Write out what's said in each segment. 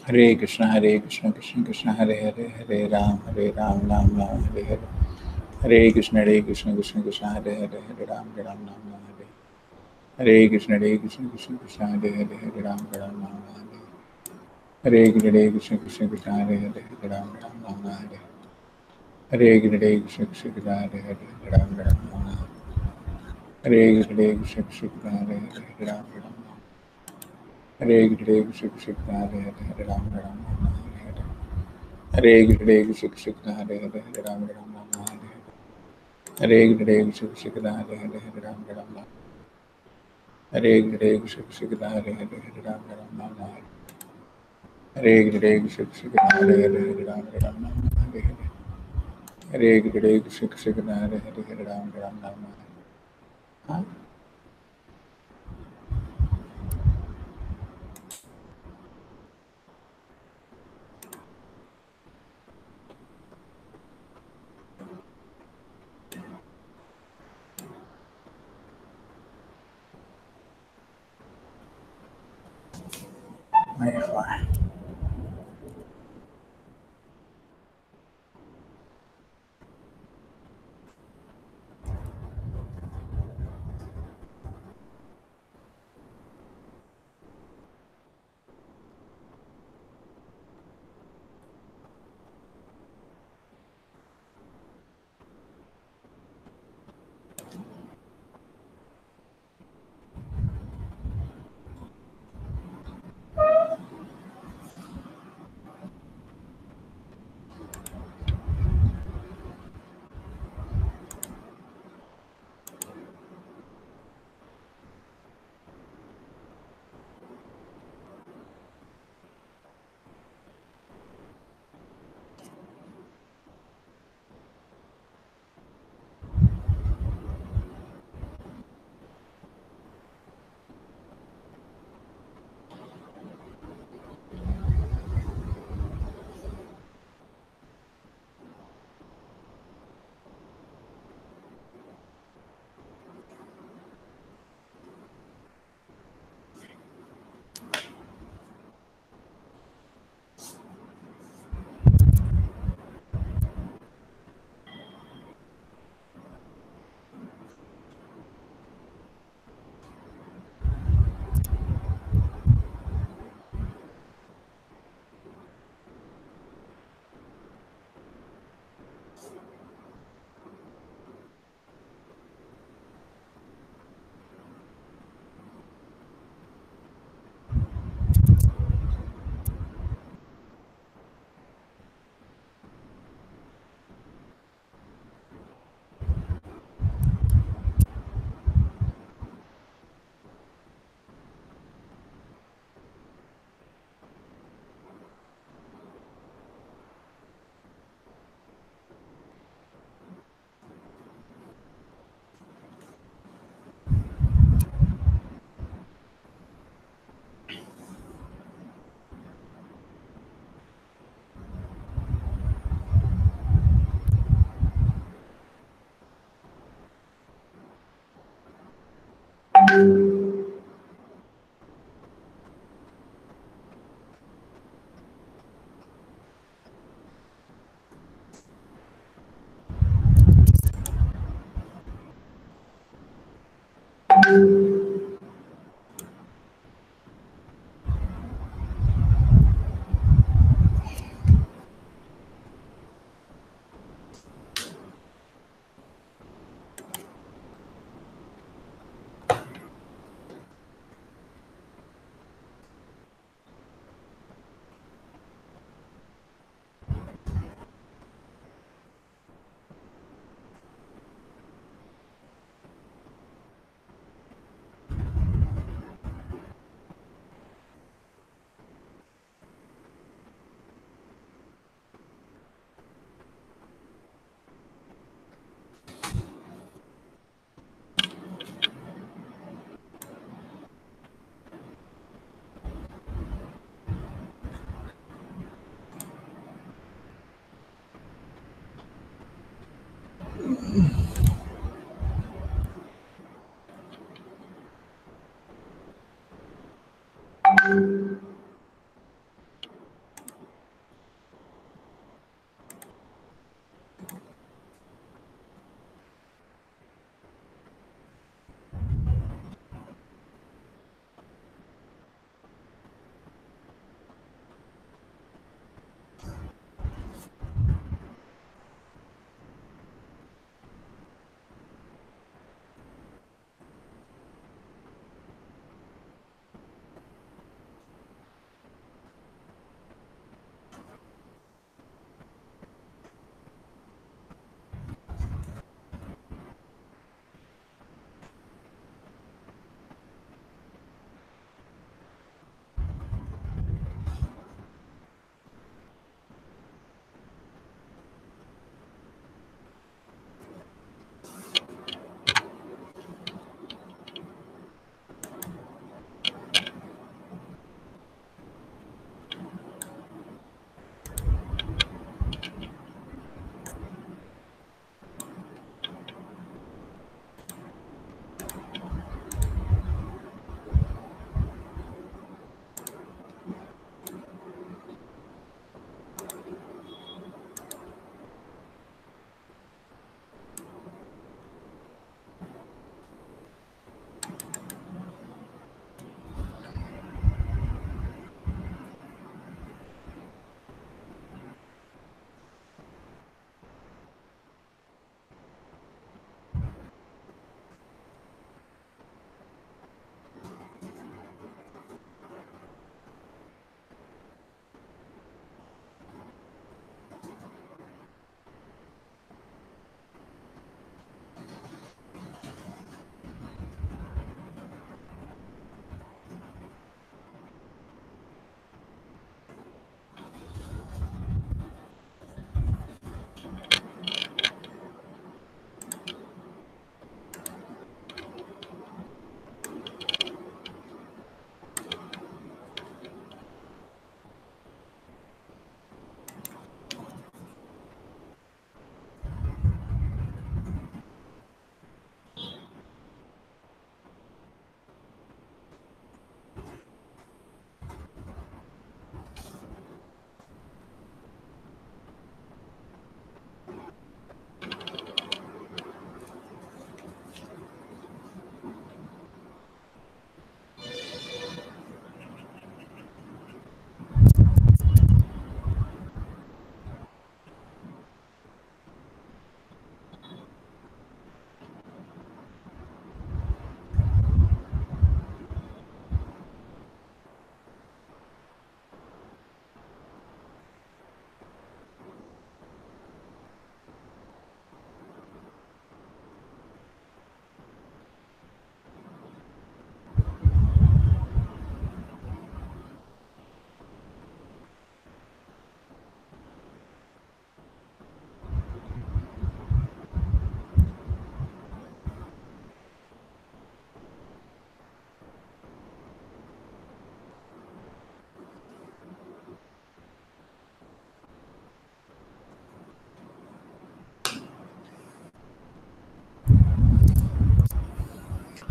Hare Krishna, Krishna Krishna, Hare Hare, Hare Ram, Ram Ram, Hare Hare. Hare Krishna, Krishna Krishna, Hare Hare, Hare Ram, Ram Ram, Hare. Hare Krishna, Krishna Krishna, Hare Hare, Hare Ram, Ram Ram, Hare. Hare Krishna, Krishna Krishna, Hare Hare, Hare Ram, Ram Ram, Hare. Hare Krishna, Krishna Krishna, Hare Hare, Hare Ram, Ram Ram, Hare. Hare Krishna, Krishna Krishna, Hare Hare, Hare Ram, Ram Ram. Hare Krishna, Krishna Krishna, Hare Hare, Hare Ram, Ram Ram, Hare. Hare Krishna, Krishna Hare Hare, Hare Ram, Ram Ram, Hare. Hare Krishna, Krishna Hare Hare, Hare Ram, Ram Ram. Hare Krishna, Krishna Hare Hare, Hare Ram, Ram Ram, Hare. Hare Krishna, Krishna Hare Hare, Hare Ram, Ram Ram, Hare. Hare Krishna, Krishna Hare Hare, Hare Ram, Ram Ram, Hare. My fly.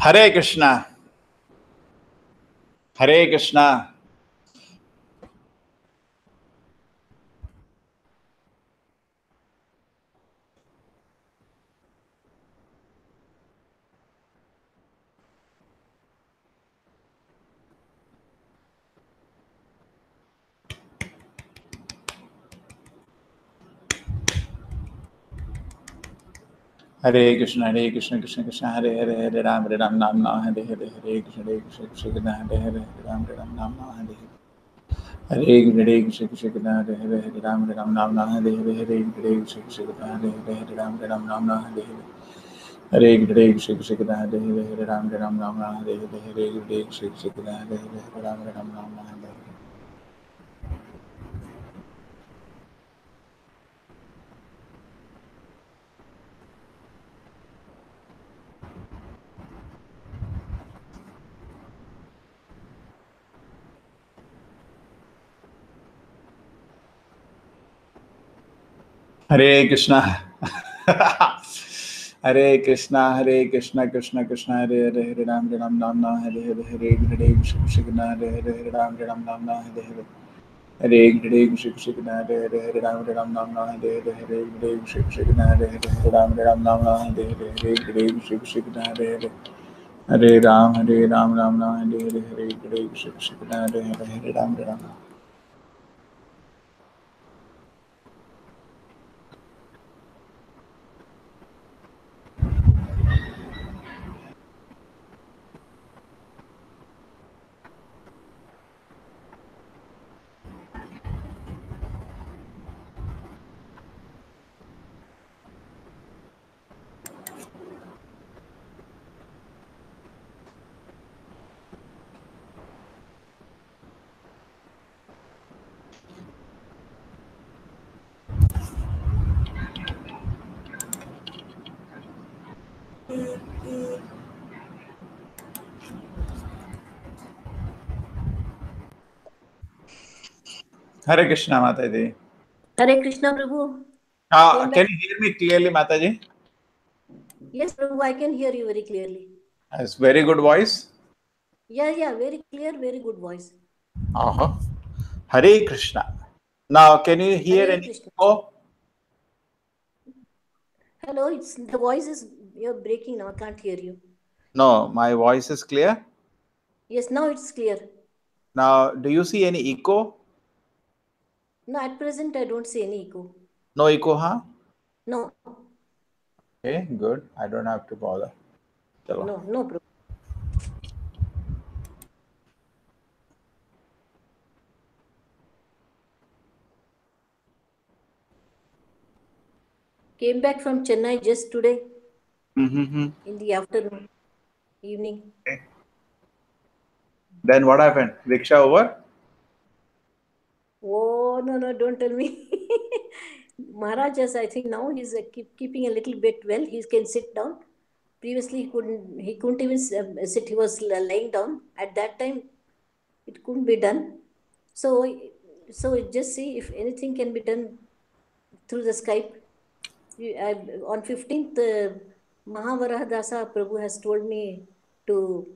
Hare Krishna. Hare Krishna. Hare Krishna, Krishna Krishna, Hare Hare, Hare Ram, Ram Nam, Hare Hare, Hare Krishna, Krishna Krishna, Hare Hare, Hare Ram, Ram Nam, Hare Hare, Hare Krishna, Krishna, Hare Hare, Hare Ram, Ram Nam, Hare Hare, Hare Krishna, Krishna, Hare Hare, Hare Ram, Ram Nam, Hare Hare, Hare Krishna, Krishna, Hare Hare, Hare Ram, Ram Nam, Hare Hare, Hare Krishna, Krishna, Hare Hare, Hare Ram, Ram Nam, Hare Hare. Hare Krishna. Hare Krishna, Krishna Krishna, Hare Hare, Hare Ram, Ram Nam, Hare Hare, Hare Krishna, Krishna, Hare Hare, Hare Ram, Ram Nam, Hare Hare, Hare Krishna, Hare Hare, Hare Ram, Ram Nam, Hare Hare, Hare Krishna, Hare Hare, Hare Ram, Ram Nam, Hare Hare, Hare Krishna, Hare Hare, Hare Ram, Ram Nam, Hare Hare, Hare Krishna, Hare Hare, Hare Ram, Ram. Hare Krishna, Mataji. Hare Krishna, Prabhu. Can you hear me clearly, Mataji? Yes, Prabhu, I can hear you very clearly. It's very good voice. Yeah, very clear, very good voice. Hare Krishna. Now, can you hear Hare any Krishna. echo? Hello, the voice is you're breaking now. I can't hear you. No, my voice is clear. Yes, now it's clear. Now, do you see any echo? No, at present I don't see any echo. No echo, huh? No. Okay, good. I don't have to bother. No, Prabhu. Came back from Chennai just today. In the afternoon, evening. Okay. Then what happened? Rickshaw over? Oh, no, don't tell me. Maharaj, I think now he's keeping a little bit well. He can sit down. Previously, he couldn't even sit. He was lying down. At that time, it couldn't be done. So just see if anything can be done through the Skype. On 15th, Mahavarahadasa Prabhu has told me to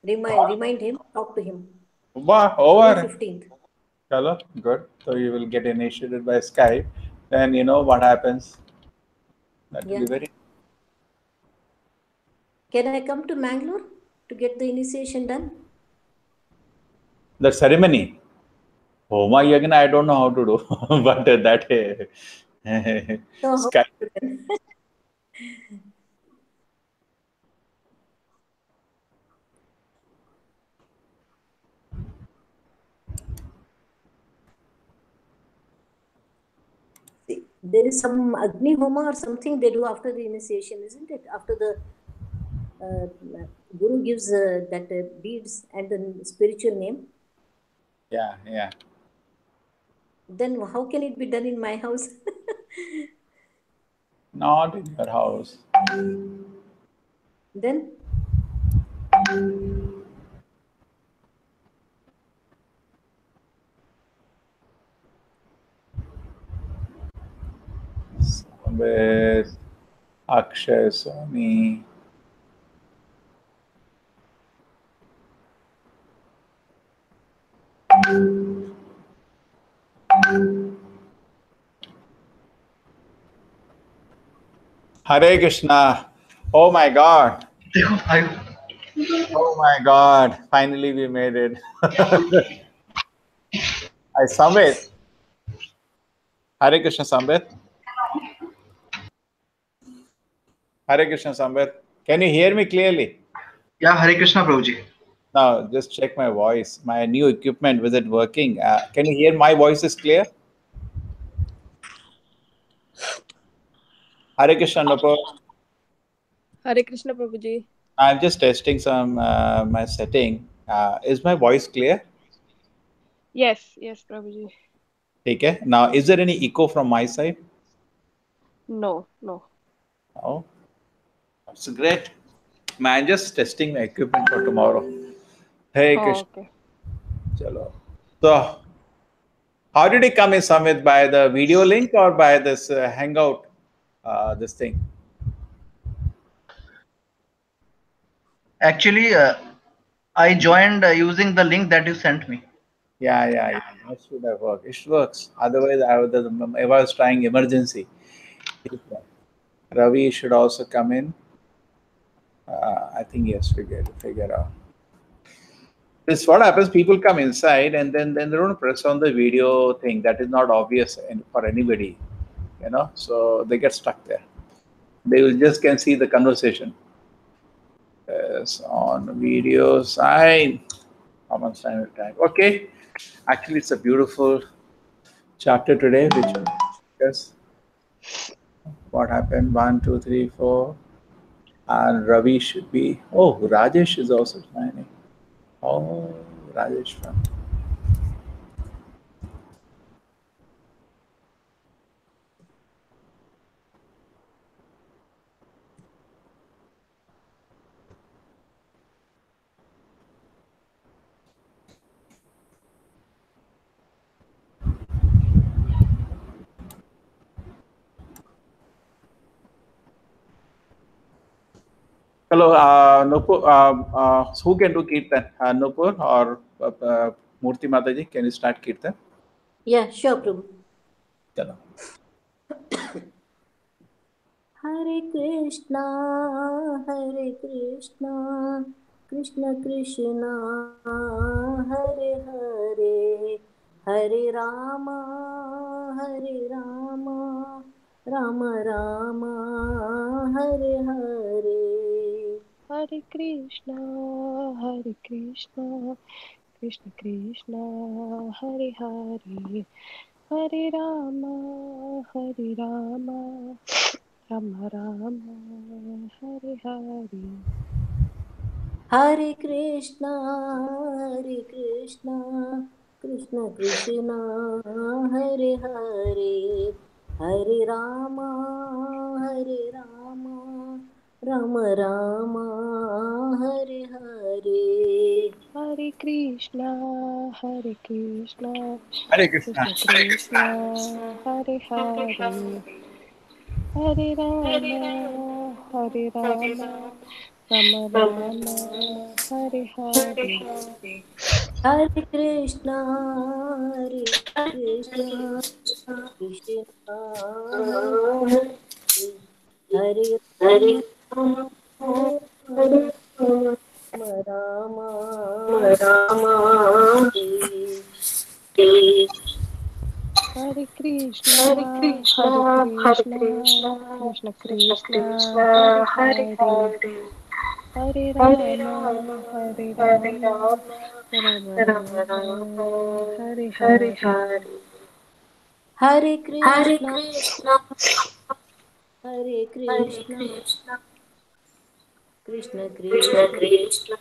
remind him, talk to him. Over. Today 15th. Hello, good. So you will get initiated by Skype. Then you know what happens. That will be very. Can I come to Mangalore to get the initiation done? The ceremony. Homa Yagna, I don't know how to do, but that Skype. There is some Agni Homa or something they do after the initiation, isn't it? After the Guru gives that beads and the spiritual name. Yeah. Then how can it be done in my house? Not in your house. Then? With Akshay Swami. Hare Krishna. Oh my God. देखो भाई Oh my God. Finally we made it. I Samvit. Hare Krishna Samvit. Hare Krishna Samvit. Can you hear me clearly? या हरे कृष्णा प्रभु जी Now just check my voice. My new equipment, was it working? Can you hear my voice is clear? Hare Krishna Nupur. Hare Krishna Prabhuji. I'm just testing some my setting. Is my voice clear? Yes, Prabhuji. Okay. Now, is there any echo from my side? No. Oh, that's great. I'm just testing my equipment for tomorrow. Hey, Oh, Krishna. okay. Chalo. So, how did he come in, Samit? By the video link or by this Hangout, this thing? actually I joined using the link that you sent me. Yeah. That should have worked. It works. Otherwise, I was trying emergency. Ravi should also come in. I think yes, figure out. This what happens. People come inside and then they don't press on the video thing. That is not obvious for anybody, So they get stuck there. They will just can see the conversation. Yes, on video sign. How much time will time? Okay. Actually, it's a beautiful chapter today, which yes. What happened? 1, 2, 3, 4. And Ravi should be. Oh, Rajesh is also joining. Oh, Rajesh from. Hello, Nupur. Who can do Kirtan? Nupur or Murti Mataji? Can you start Kirtan? Yeah, sure, Prabhu. Chalo. Hare Krishna, Krishna Krishna, Hare Hare, Hare Rama, Rama Rama, Hare Hare. Hare Krishna, Krishna Krishna, Hare Hare, Hare Rama, Rama Rama, Hare Hare. Hare Krishna, Krishna Krishna, Hare Hare, Hare Rama, Rama Rama, Hare Hare. Hare Krishna, Krishna Hare Krishna. Krishna, Hare Hare, Hare Rama, Rama Rama, Hare Hare. Hare Krishna, Krishna Krishna, Hare Rama, Hare Rama, Hare Hare Krishna, Krishna Krishna, Hare Hare, Hare Rama, Rama Rama, Hare Hare. Hare Krishna, Hare Krishna, Krishna Krishna,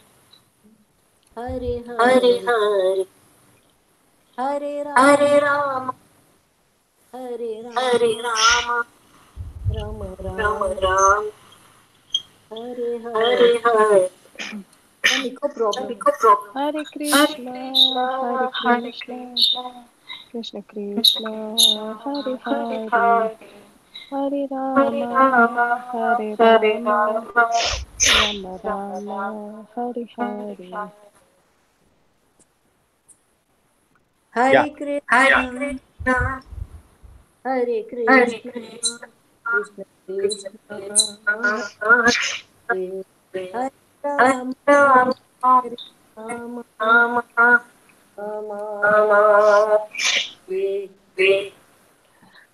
Hare Hare, Hare Rama, Hare Rama, Rama Rama, Hare Hare. Some echo problem. Hare Krishna, Krishna Krishna, Hare Hare, Hare Rama, Rama Rama, Hare Hare. Hare Krishna, Hare Krishna, Krishna Krishna, Hare Hare Rama, Hare Rama, Rama Hare.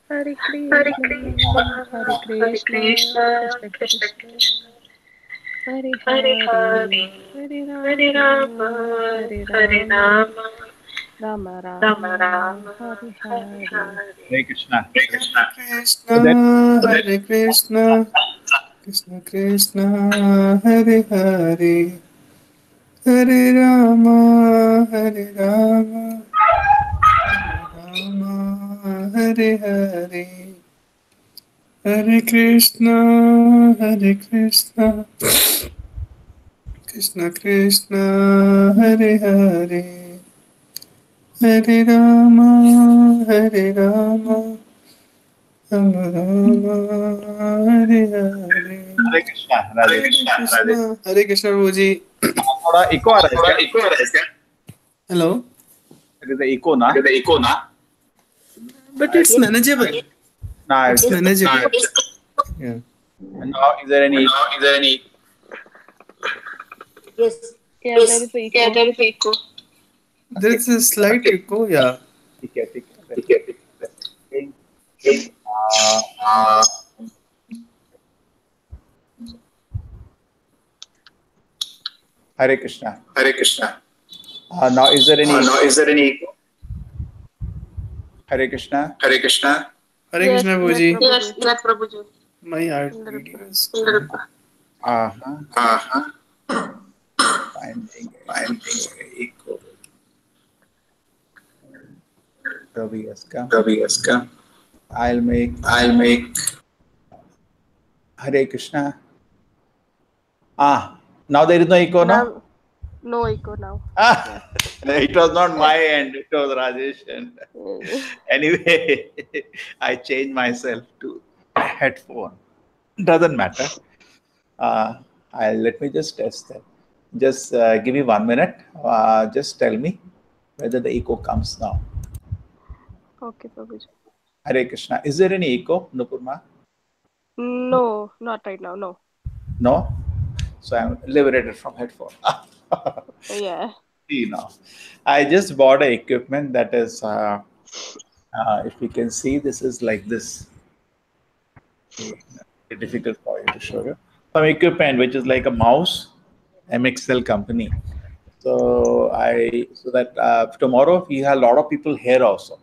Hare Krishna, Hare Krishna, Krishna Krishna, Hare Hare, Hare Rama, Hare Rama, Rama Rama, Hare Hare. Hare Krishna. So then, Krishna, Hare Krishna, Krishna Krishna, Hare Hare, Hare Rama, Hare Rama, Rama Hare Hare, Hare Krishna, Hare Krishna, Krishna Krishna, Hare Hare, Hare Rama, Hare Rama, Rama Rama, Hare Hare. Hare Krishna. Radhe Krishna. हरे कृष्णा प्रभु जी. थोड़ा eco आ रहा है क्या? Hello. It is the echo, na? But it's manageable. Nah, It's manageable. Yeah. and now is there any? Yes. Yeah, there is echo. There is a slight echo. Yeah. ठीक है. Hare Krishna. Now is there any? echo? Hare Krishna. Hare Krishna Yes, Prabhu ji. yes, Prabhuji. My heart videos. Finding echo. Ravi has come. I'll make Hare Krishna. Now there is no echo, no? No echo now. It was not my end, it was Rajesh. And anyway, I changed myself to headphone. Doesn't matter. Let me just test that. Just give me 1 minute. Just tell me whether the echo comes now. Okay, Prabhuji. Hare Krishna. Is there any echo, Nupurma? No, not right now. No. No? So I'm liberated from headphone. Yeah. See now. I just bought a equipment that is, if you can see, this is like this. It's difficult for you to show you. Some equipment which is like a mouse, MXL company. So that tomorrow we have a lot of people here also.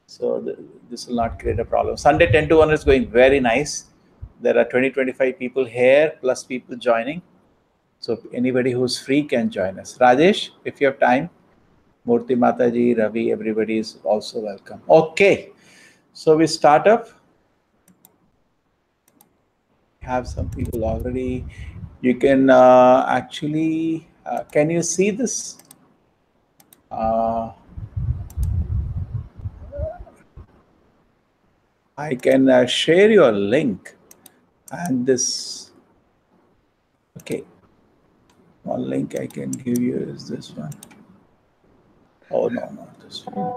So this will not create a problem. Sunday 10 to 1 is going very nice. There are 20-25 people here plus people joining. So anybody who's free can join us. Rajesh, if you have time, Murti Mataji, Ravi, everybody is also welcome. Okay, so we start up. Have some people already. You can actually, can you see this? I can share your link and this. Okay. One link I can give you is this one. Oh, no, not this one.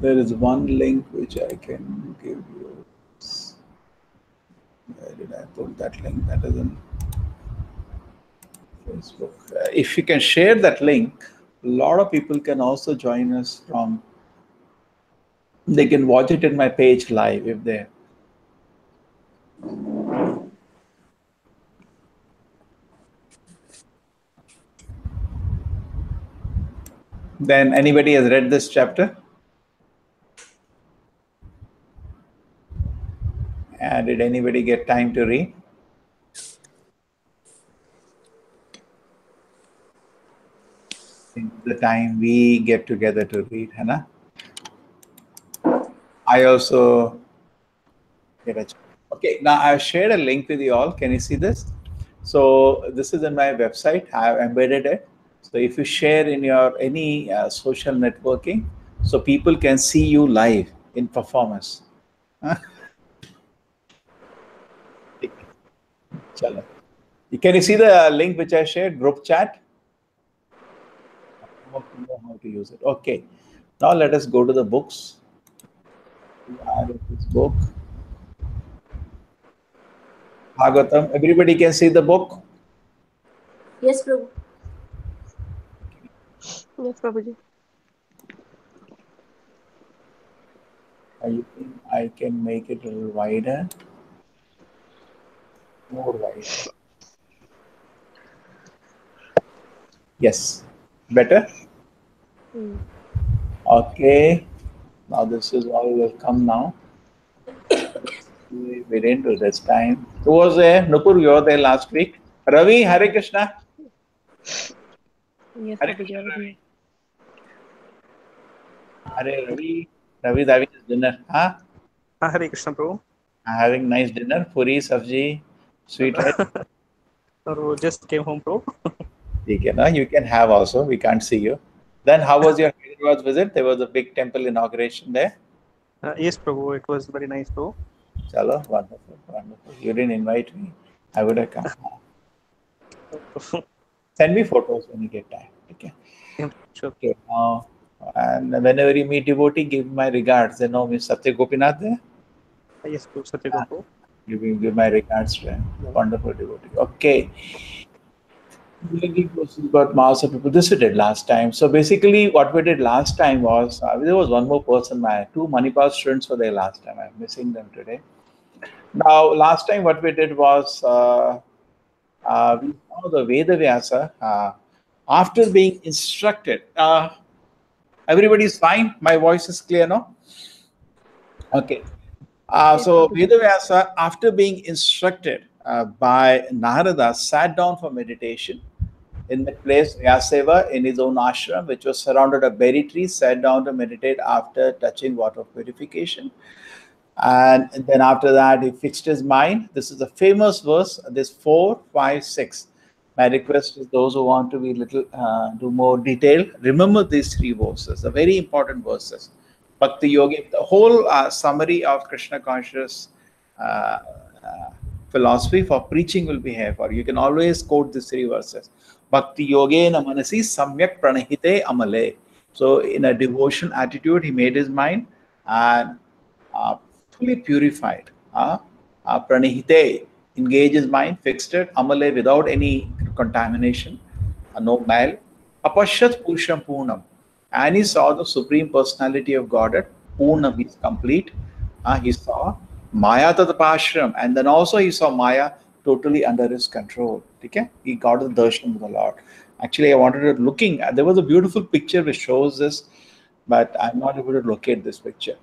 There is one link which I can give you. Where did I put that link? That is in Facebook. If you can share that link, a lot of people can also join us from, they can watch it in my page live if they. Then anybody has read this chapter? Did anybody get time to read? The time we get together to read, Hannah. I also get a. Okay, now I've shared a link with you all. Can you see this? So this is in my website. I've embedded it. So if you share in your any social networking, so people can see you live in performance. Chalo. Can you see the link which I shared? Group chat. want to know how to use it. Okay. Now let us go to the books. We are in this book. Bhagavatam. Everybody can see the book? Yes, Prabhu. Yes, Prabhuji. I think I can make it a little wider. More wider. Yes. Better? Hmm. Okay. Now this is all will come now. We didn't do this time. Who was there? Nupur, you were there last week. Ravi, Hare Krishna. Yes, Hare Prabhuji. Krishna, I was Ravi. here. Hare Ravi. Ravi having his dinner. Huh? Hare Krishna, bro. Having nice dinner. Puri, sabji, sweet rice. So just came home, bro. You can have also. We can't see you. Then how was your Hyderabad visit? There was a big temple inauguration there. Yes, bro. It was very nice, bro. Chalo, wonderful, wonderful. You didn't invite me. I would have come. Send me photos when you get time. Okay. Yeah, sure. Okay. And whenever you meet devotee, give my regards. They know me Satya Gopinath there. Yes, bro. Satyakam, bro. Give my regards to him. Wonderful devotee. Okay. Got mass of people. This we did last time. So basically, what we did last time was there was one more person. My two Manipal students were there last time. I'm missing them today. Now, last time what we did was we saw the Veda Vyasa after being instructed. Everybody's fine. My voice is clear now. Okay. So Veda Vyasa, after being instructed by Narada, sat down for meditation in the place Vyaseva in his own ashram, which was surrounded by berry trees, sat down to meditate after touching water purification. And then after that, he fixed his mind. This is a famous verse. This 4, 5, 6. My request is those who want to be little do more detail. Remember these three verses. They're very important verses. Bhakti Yogi, the whole summary of Krishna conscious philosophy for preaching will be here for you. You can always quote these three verses. Bhakti Yogena Manasi Samyak Pranahite Amale. So in a devotion attitude, he made his mind and fully purified. Pranahite, engage his mind, fixed it, amale, without any contamination, no mal. Apashyat Purusham Purnam. And he saw the Supreme Personality of Godhead, Purnam, he's complete. He saw Maya Tadapashram, and then also he saw Maya totally under his control. Okay? He got the darshan of the Lord. Actually, I wanted to looking, there was a beautiful picture which shows this, but I'm not able to locate this picture.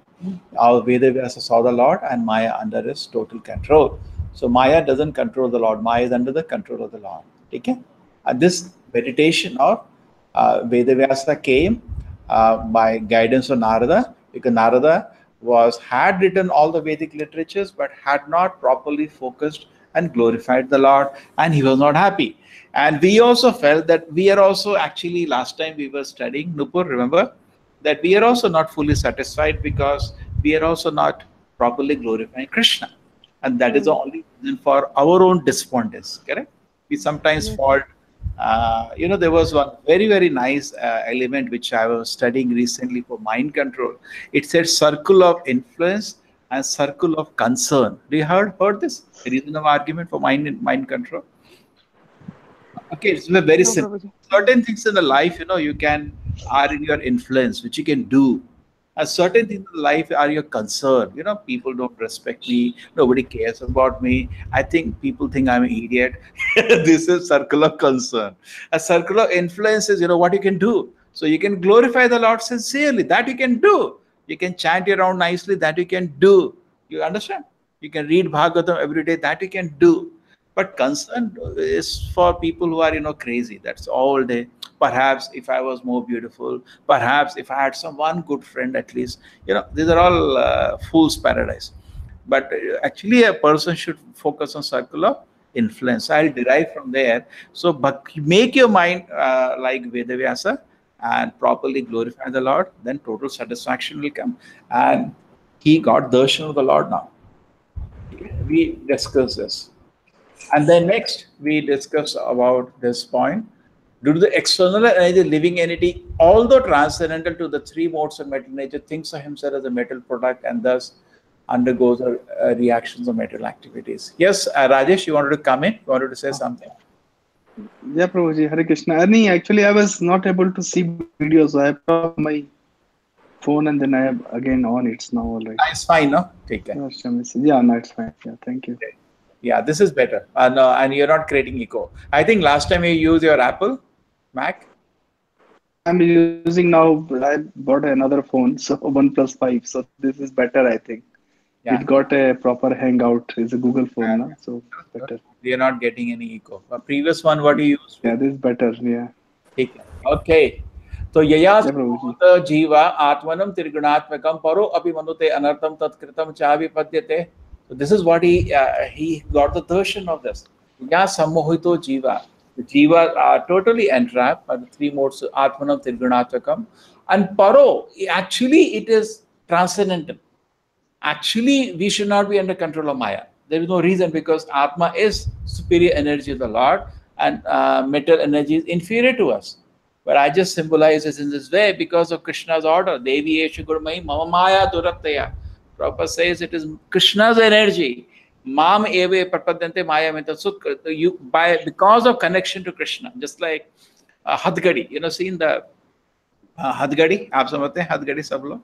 Our Vedavyasa saw the Lord and Maya under his total control. So Maya doesn't control the Lord. Maya is under the control of the Lord. Okay? This meditation of Vedavyasa came by guidance of Narada, because Narada had written all the Vedic literatures but had not properly focused and glorified the Lord, and he was not happy. And we also felt that we are also actually, last time we were studying, Nupur, remember? That we are also not fully satisfied because we are also not properly glorifying Krishna. And that is the only reason for our own despondence, correct? We sometimes fault. There was one very, very nice element which I was studying recently for mind control. It said circle of influence and circle of concern. Do you heard this? Reason of argument for mind control? Okay, it's very simple. Certain things in the life, you are in your influence, which you can do. And certain things in life are your concern. People don't respect me. Nobody cares about me. I think people think I'm an idiot. This is circle of concern. A circle of influence is, what you can do. So you can glorify the Lord sincerely. That you can do. You can chant around nicely. That you can do. You understand? You can read Bhagavatam every day. That you can do. But concern is for people who are, crazy. That's all day. Perhaps if I was more beautiful, perhaps if I had one good friend at least, these are all fool's paradise. But actually a person should focus on circle of influence. I'll derive from there. So, but make your mind like Vedavyasa and properly glorify the Lord, then total satisfaction will come. And he got darshan of the Lord now. We discuss this. And then next, we discuss about this point. Due to the external energy, living entity, although transcendental to the three modes of metal nature, thinks of himself as a metal product and thus undergoes reactions of metal activities. Yes, Rajesh, you wanted to come in? You wanted to say something? Yeah, Prabhuji, Hare Krishna. Arni, actually, I was not able to see video, so I have turned off my phone and then I have again on. It's now all right. It's fine, no? Take care. Yeah, no, it's fine. Yeah, thank you. Yeah, this is better. And you're not creating echo. I think last time you used your Apple Mac. I'm using now, I bought another phone, so OnePlus 5. So this is better, I think. Yeah. It got a proper Hangout. It's a Google phone, now, so better. You're not getting any echo. The previous one, what you used? Yeah, this is better. Yeah. Okay. So yaya Prabhuji. jiva atmanam tirgunatmakam paro api manute anartam tatkritam chavi padyate. So this is what he got the version of this. Ya sammohito jiva. The jiva are totally entrapped by the three modes of atmanam tirgunatmakam. And paro, actually it is transcendental. Actually, we should not be under control of Maya. There is no reason, because Atma is superior energy of the Lord and metal energy is inferior to us. But I just symbolize this in this way because of Krishna's order. Devi Esha Gurmai Mama Maya Durattaya. Prabhupada says it is Krishna's energy. Mam eve prapadyante Maya mita. So because of connection to Krishna, just like Hadgadi, you know, seen the Hadgadi? आप समझते हैं Hadgadi सब लोग?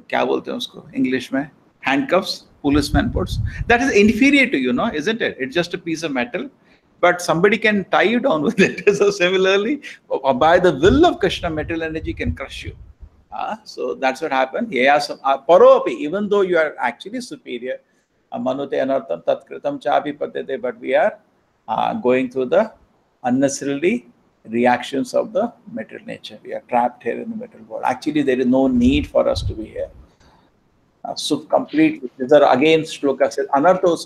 क्या बोलते हैं उसको English में? Handcuffs, policeman puts. That is inferior to you, no? Isn't it? It's just a piece of metal. But somebody can tie you down with it. So similarly, by the will of Krishna, metal energy can crush you. So that's what happened. Paropi, even though you are actually superior, manute anartam tatkritam chapi padyate, but we are going through the unnecessarily reactions of the metal nature. We are trapped here in the metal world. Actually, there is no need for us to be here. So complete. These are again shloka says anartho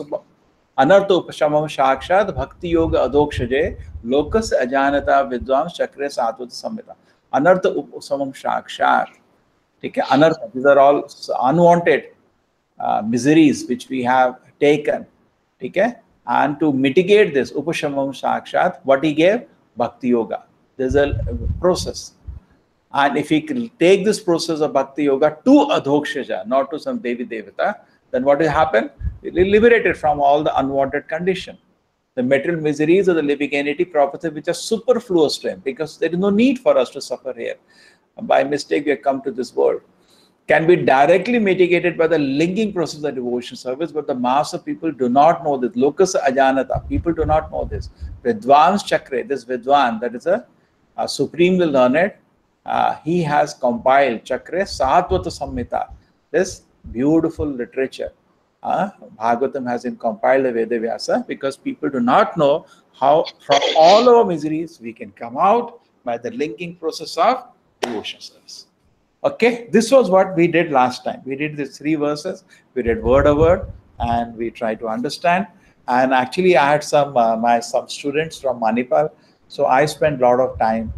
upashamam shakshat bhakti yoga adokshaje lokas ajanata vidvam chakre satvat samhita. Anartha upashamam shakshat. Okay, anartha. These are all unwanted miseries which we have taken. Okay, and to mitigate this upashamam shakshat, what he gave? Bhakti yoga. There's a process. And if we can take this process of Bhakti Yoga to Adhokshaja, not to some Devi Devata, then what will happen? We'll be liberated from all the unwanted condition. The material miseries of the living entity properties which are superfluous to him, because there is no need for us to suffer here. By mistake, we have come to this world. Can be directly mitigated by the linking process of devotion service, but the mass of people do not know this. Lokas ajanata, people do not know this. Vidvans chakre, this Vidwan, that is a supremely learned, he has compiled Chakre Satvata Samhita, this beautiful literature. Bhagavatam has been compiled the Veda Vyasa because people do not know how from all our miseries we can come out by the linking process of devotion service. Okay, this was what we did last time. We did these 3 verses, we did word a word, and we tried to understand. And actually, I had some students from Manipal. So I spent a lot of time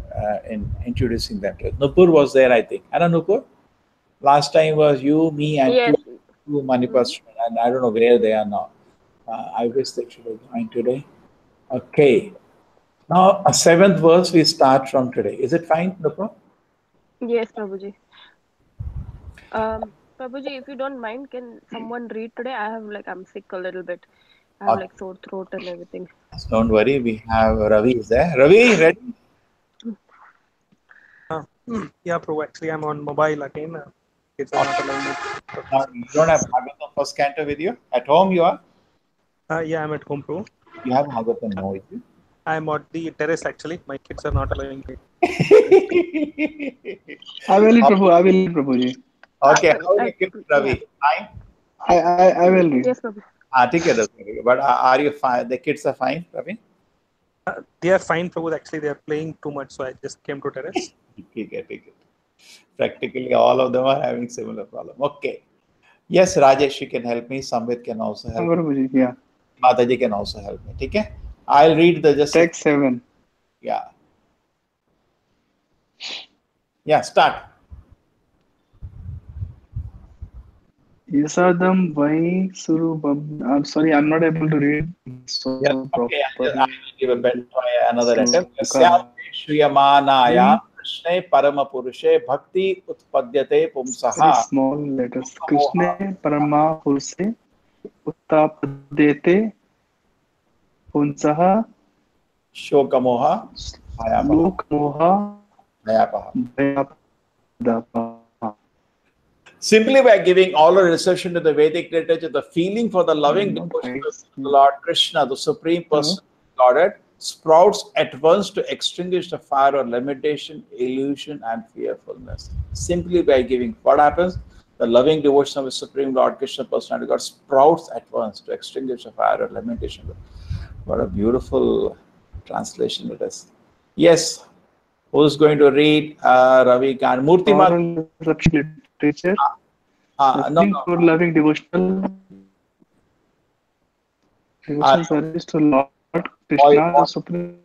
in introducing them to it. Nupur was there, I think. Anna Nupur? Last time was you, me, and Yes. two Manipal students. And I don't know where they are now. I wish they should have joined today. Okay. Now, a 7th verse we start from today. Is it fine, Nupur? Yes, Prabhuji. Prabhuji, if you don't mind, can someone read today? I'm sick a little bit. I have sore throat and everything. Don't worry, we have Ravi is there. Ravi, ready? Yeah, Prabhu. Actually, I'm on mobile again. It's not allowing me. You don't have Bhagavatam first canto with you? At home you are? Yeah, I'm at home, Prabhu. You have Bhagavatam now with you? I'm on the terrace actually. My kids are not allowing me. I will read, Prabhuji. Okay, how are you kids, Ravi? Fine? I will read. Yes, Prabhu. But are you fine? The kids are fine, Ravi? They are fine, Prabhu. Actually, they are playing too much, so I just came to terrace. Take it. Practically all of them are having similar problem. Okay. Yes, Rajesh, you can help me. Samvit can also help me. Prabhuji, yeah. Mataji can also help me. Okay? I'll read the just Text 7. Yeah. Yeah, start. Yasadam Vai Surubam. I'm sorry, I'm not able to read so Yes, okay, I will properly. give a better try, another attempt. Sloka. Yasyaste Shriyamanaya Krishne Paramapurushe Bhakti Utpadyate Very Pumsaha small letters. Moha Krishna Parama Purse Uttapadete Punsaha Shokamoha Ayapaha. Lok Moha Ayapaha. Dapa. Simply by giving all our reception to the Vedic literature, the feeling for the loving Not devotion right. to the Lord Krishna, the Supreme Person of Godhead, sprouts at once to extinguish the fire of limitation, illusion, and fearfulness. Simply by giving, what happens? The loving devotion of the Supreme Lord Krishna, Personality of God, sprouts at once to extinguish the fire of limitation. What a beautiful translation it is. Yes, who's going to read Ravi Khan? Murti Mat. Moral literature. No. For loving devotional service to Lord Krishna, the Supreme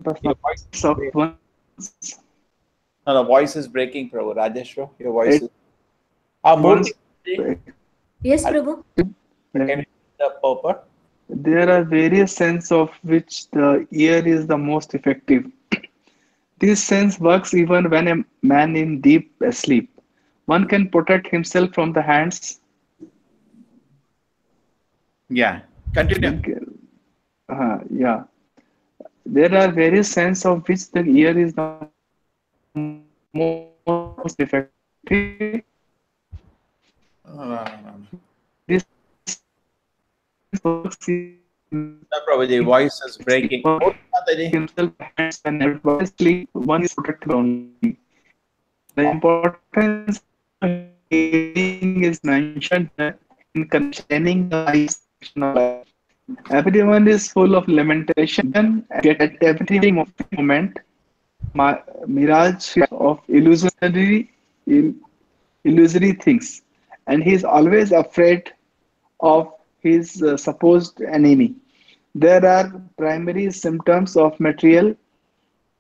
Personality of one. No, the voice is breaking, Prabhu. Rajeshwar, your voice is. Once, Murti, Yes, Prabhu. can you read the purport? there are various senses of which the ear is the most effective. This sense works even when a man in deep sleep. One can protect himself from the hands. Yeah, continue. Yeah. There are various senses of which the ear is the most effective. No. This works No, Prabhuji, voice is breaking. Murti Mataji. himself hands and everybody sleep. One is protected only. The importance of hearing is mentioned here in concerning the eyes section of life. Everyone is full of lamentation and get at every moment mirage of illusory things, and he is always afraid of his supposed enemy. There are primary symptoms of material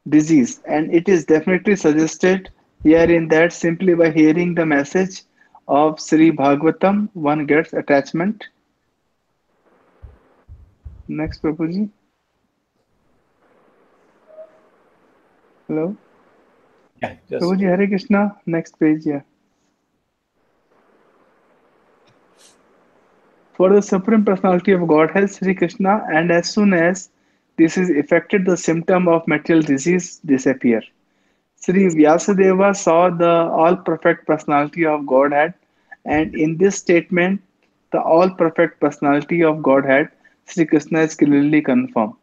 disease, and it is definitely suggested herein that simply by hearing the message of Sri Bhagavatam, one gets attachment. Next, Prabhuji. Hello? Yeah, just. Prabhuji, Hare Krishna. Next page, yeah. For the Supreme Personality of Godhead, Sri Krishna, and as soon as this is effected, the symptom of material disease disappear. Sri Vyasadeva saw the all-perfect personality of Godhead, and in this statement, the all-perfect personality of Godhead, Sri Krishna is clearly confirmed.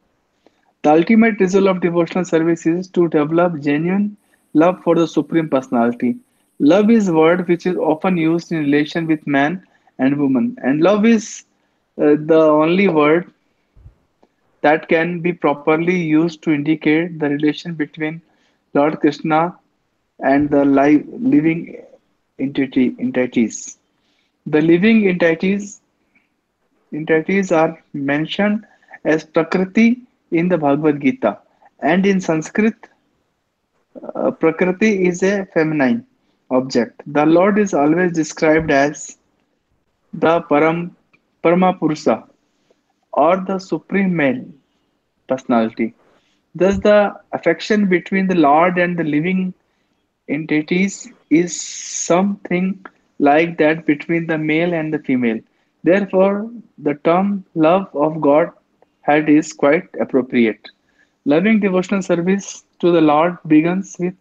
The ultimate result of devotional service is to develop genuine love for the Supreme Personality. Love is a word which is often used in relation with man and woman, and love is the only word that can be properly used to indicate the relation between Lord Krishna and the living entities. The living entities are mentioned as Prakriti in the Bhagavad Gita, and in Sanskrit, Prakriti is a feminine object. The Lord is always described as the Paramapurusa or the supreme male personality. Thus, the affection between the Lord and the living entities is something like that between the male and the female. Therefore, the term love of God had is quite appropriate. Loving devotional service to the Lord begins with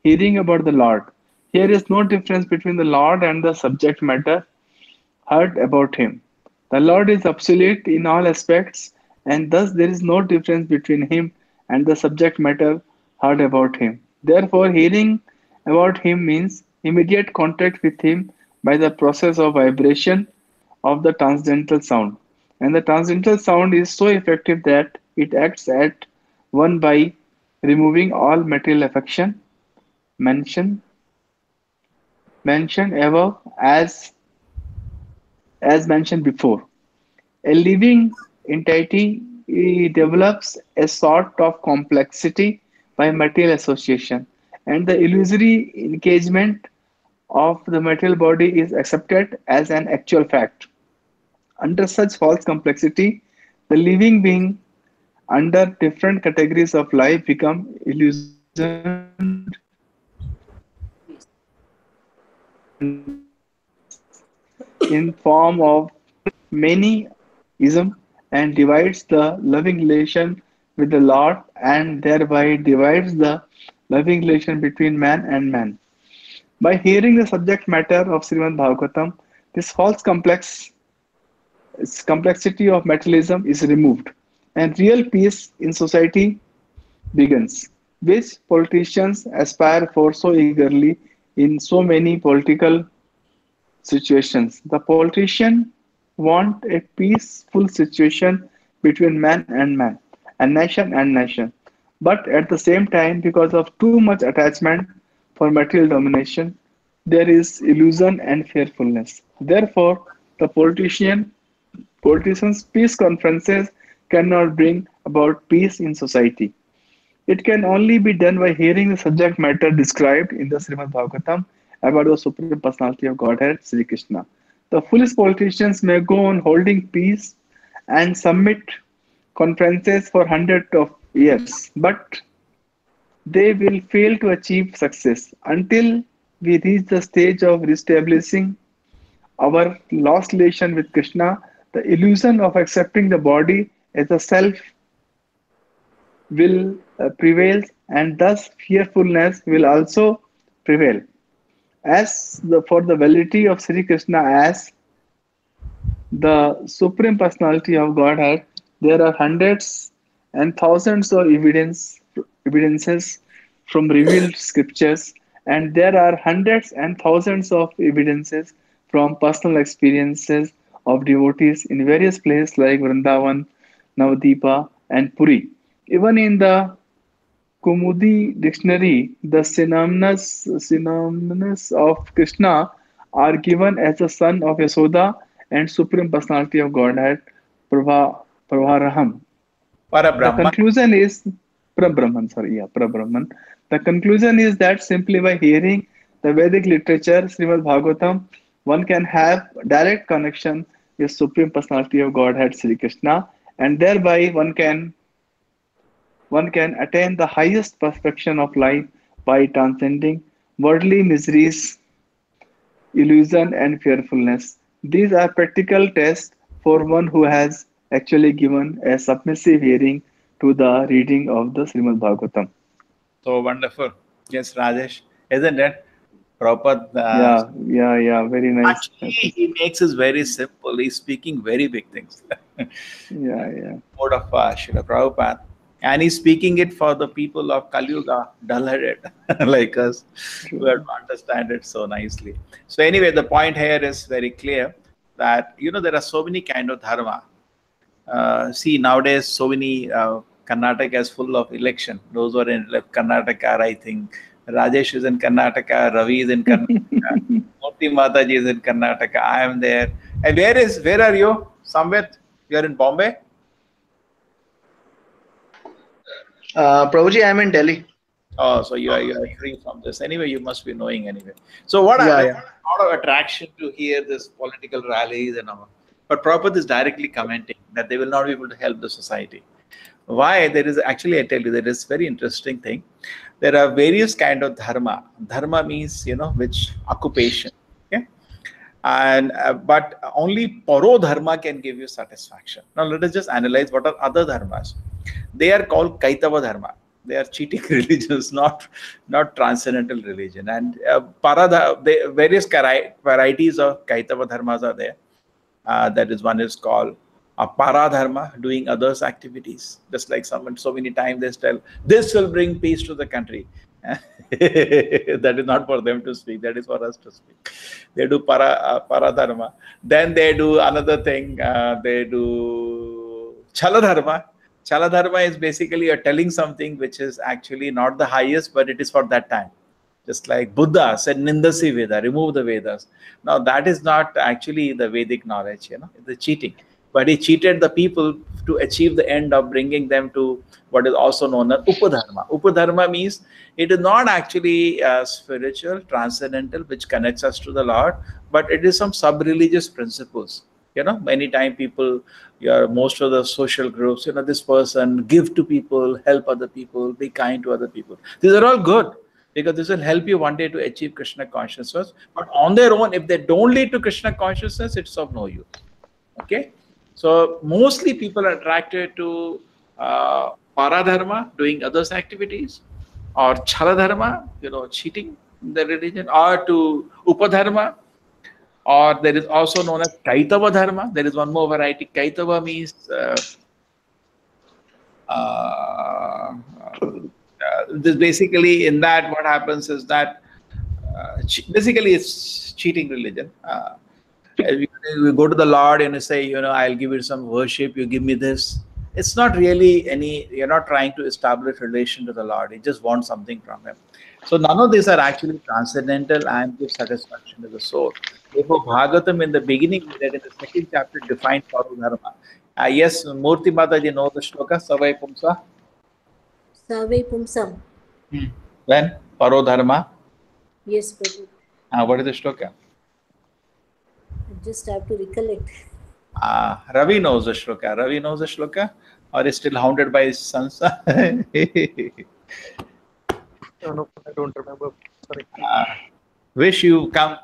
hearing about the Lord. Here is no difference between the Lord and the subject matter heard about him. The Lord is absolute in all aspects, and thus there is no difference between him and the subject matter heard about him. Therefore, hearing about him means immediate contact with him by the process of vibration of the transcendental sound. And the transcendental sound is so effective that it acts at one by removing all material affection mentioned above as mentioned before. A living entity develops a sort of complexity by material association, and the illusory engagement of the material body is accepted as an actual fact. Under such false complexity, the living being under different categories of life become illusioned in form of many ism and divides the loving relation with the Lord and thereby divides the loving relation between man and man. By hearing the subject matter of Srimad Bhagavatam, this false complexity of materialism is removed, and real peace in society begins, which politicians aspire for so eagerly in so many political situations. The politician want a peaceful situation between man and nation. But at the same time, because of too much attachment for material domination, there is illusion and fearfulness. Therefore, the politicians' peace conferences cannot bring about peace in society. It can only be done by hearing the subject matter described in the Srimad Bhagavatam about the Supreme Personality of Godhead, Sri Krishna. The foolish politicians may go on holding peace and submit conferences for hundreds of years, but they will fail to achieve success until we reach the stage of reestablishing our lost relation with Krishna. The illusion of accepting the body as a self will prevail, and thus fearfulness will also prevail. For the validity of Sri Krishna as the Supreme Personality of Godhead, there are hundreds and thousands of evidences from revealed scriptures, and there are hundreds and thousands of evidences from personal experiences of devotees in various places like Vrindavan, Navadipa, and Puri. Even in the Kumudi dictionary, the synonyms of Krishna are given as the son of Yasoda and Supreme Personality of Godhead, Pravaraham. The Parabrahman. conclusion is Parabrahman. The conclusion is that simply by hearing the Vedic literature, Srimad Bhagavatam, one can have direct connection with Supreme Personality of Godhead, Sri Krishna, and thereby one can attain the highest perfection of life by transcending worldly miseries, illusion, and fearfulness. These are practical tests for one who has actually given a submissive hearing to the reading of the Srimad Bhagavatam. So wonderful. Yes, Rajesh. Isn't it? Yeah, very nice. Actually, he makes it very simple. He's speaking very big things. Yeah. Mode of Srila Prabhupada. And he's speaking it for the people of Kali Yuga, dull-headed like us, who have to understand it so nicely. So anyway, the point here is very clear that, there are so many kind of dharma. See, nowadays, so many, Karnataka is full of election. Those who are in Karnataka, I think, Rajesh is in Karnataka, Ravi is in Karnataka, Murthy Mataji is in Karnataka, I am there. And where are you? Samvit, you are in Bombay? Prabhuji, I'm in Delhi. Oh, so you are free from this. Anyway, you must be knowing anyway. So what a lot of attraction to hear this political rallies and all. But Prabhupada is directly commenting that they will not be able to help the society. Why? There is actually, I tell you, there is very interesting thing. There are various kind of dharma. Dharma means, which occupation. Okay? And but only paro dharma can give you satisfaction. Now let us just analyze what are other dharmas. They are called Kaitava dharma. They are cheating religions, not transcendental religion. And various varieties of Kaitava dharmas are there. That is, one is called paradharma, doing others' activities. Just like so many times they tell, this will bring peace to the country. That is not for them to speak, that is for us to speak. They do paradharma. Then they do another thing, they do chaladharma. Chaladharma is basically you're telling something which is actually not the highest, but it is for that time. Just like Buddha said, Nindasi Veda, remove the Vedas. Now that is not actually the Vedic knowledge, it's the cheating. but he cheated the people to achieve the end of bringing them to what is also known as Upadharma. Upadharma means it is not actually spiritual, transcendental, which connects us to the Lord, but it is some sub-religious principles. Many time people, most of the social groups, this person, give to people, help other people, be kind to other people. These are all good, because this will help you one day to achieve Krishna consciousness. But on their own, if they don't lead to Krishna consciousness, it's of no use. Okay? So mostly people are attracted to paradharma, doing others' activities, or chaladharma, cheating in the religion, or to upadharma, or there is also known as kaitava dharma. There is one more variety. Kaitava means this basically, in that what happens is that basically it's cheating religion. You go to the Lord and you say, I'll give you some worship, you give me this. It's not really you're not trying to establish relation to the Lord. You just want something from Him. So none of these are actually transcendental and give satisfaction to the soul. Therefore, Bhagavatam in the beginning, in the second chapter, defined Parodharma. Yes, Murti Mataji knows the shloka, Savai Pumsa. Savai Pumsam. When? Parodharma. Yes, Prabhu. What is the shloka? I just have to recollect. Ravi knows the shloka. Ravi knows the shloka, or is still hounded by his sons? No, I don't remember. Sorry. Wish you come,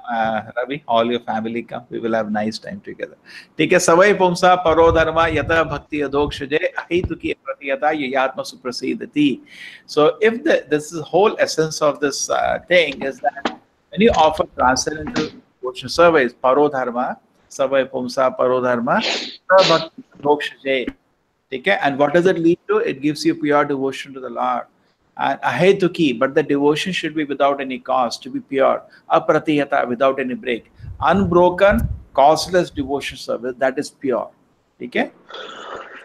Ravi, all your family come. We will have nice time together. ठीक है, सवै पुंसा परो धर्मा यथा भक्ति अधोक्षजे अहितुकी pratiyata yayatma suprasidati. So if this is whole essence of this thing is that when you offer transcendental devotion service, paro dharma, savai pumsa paro dharma, bhakti adhokshaje. Okay? And what does it lead to? It gives you pure devotion to the Lord. And ahetuki, but the devotion should be without any cost, to be pure. Apratiyata, without any break. Unbroken, causeless devotion service, that is pure. Okay?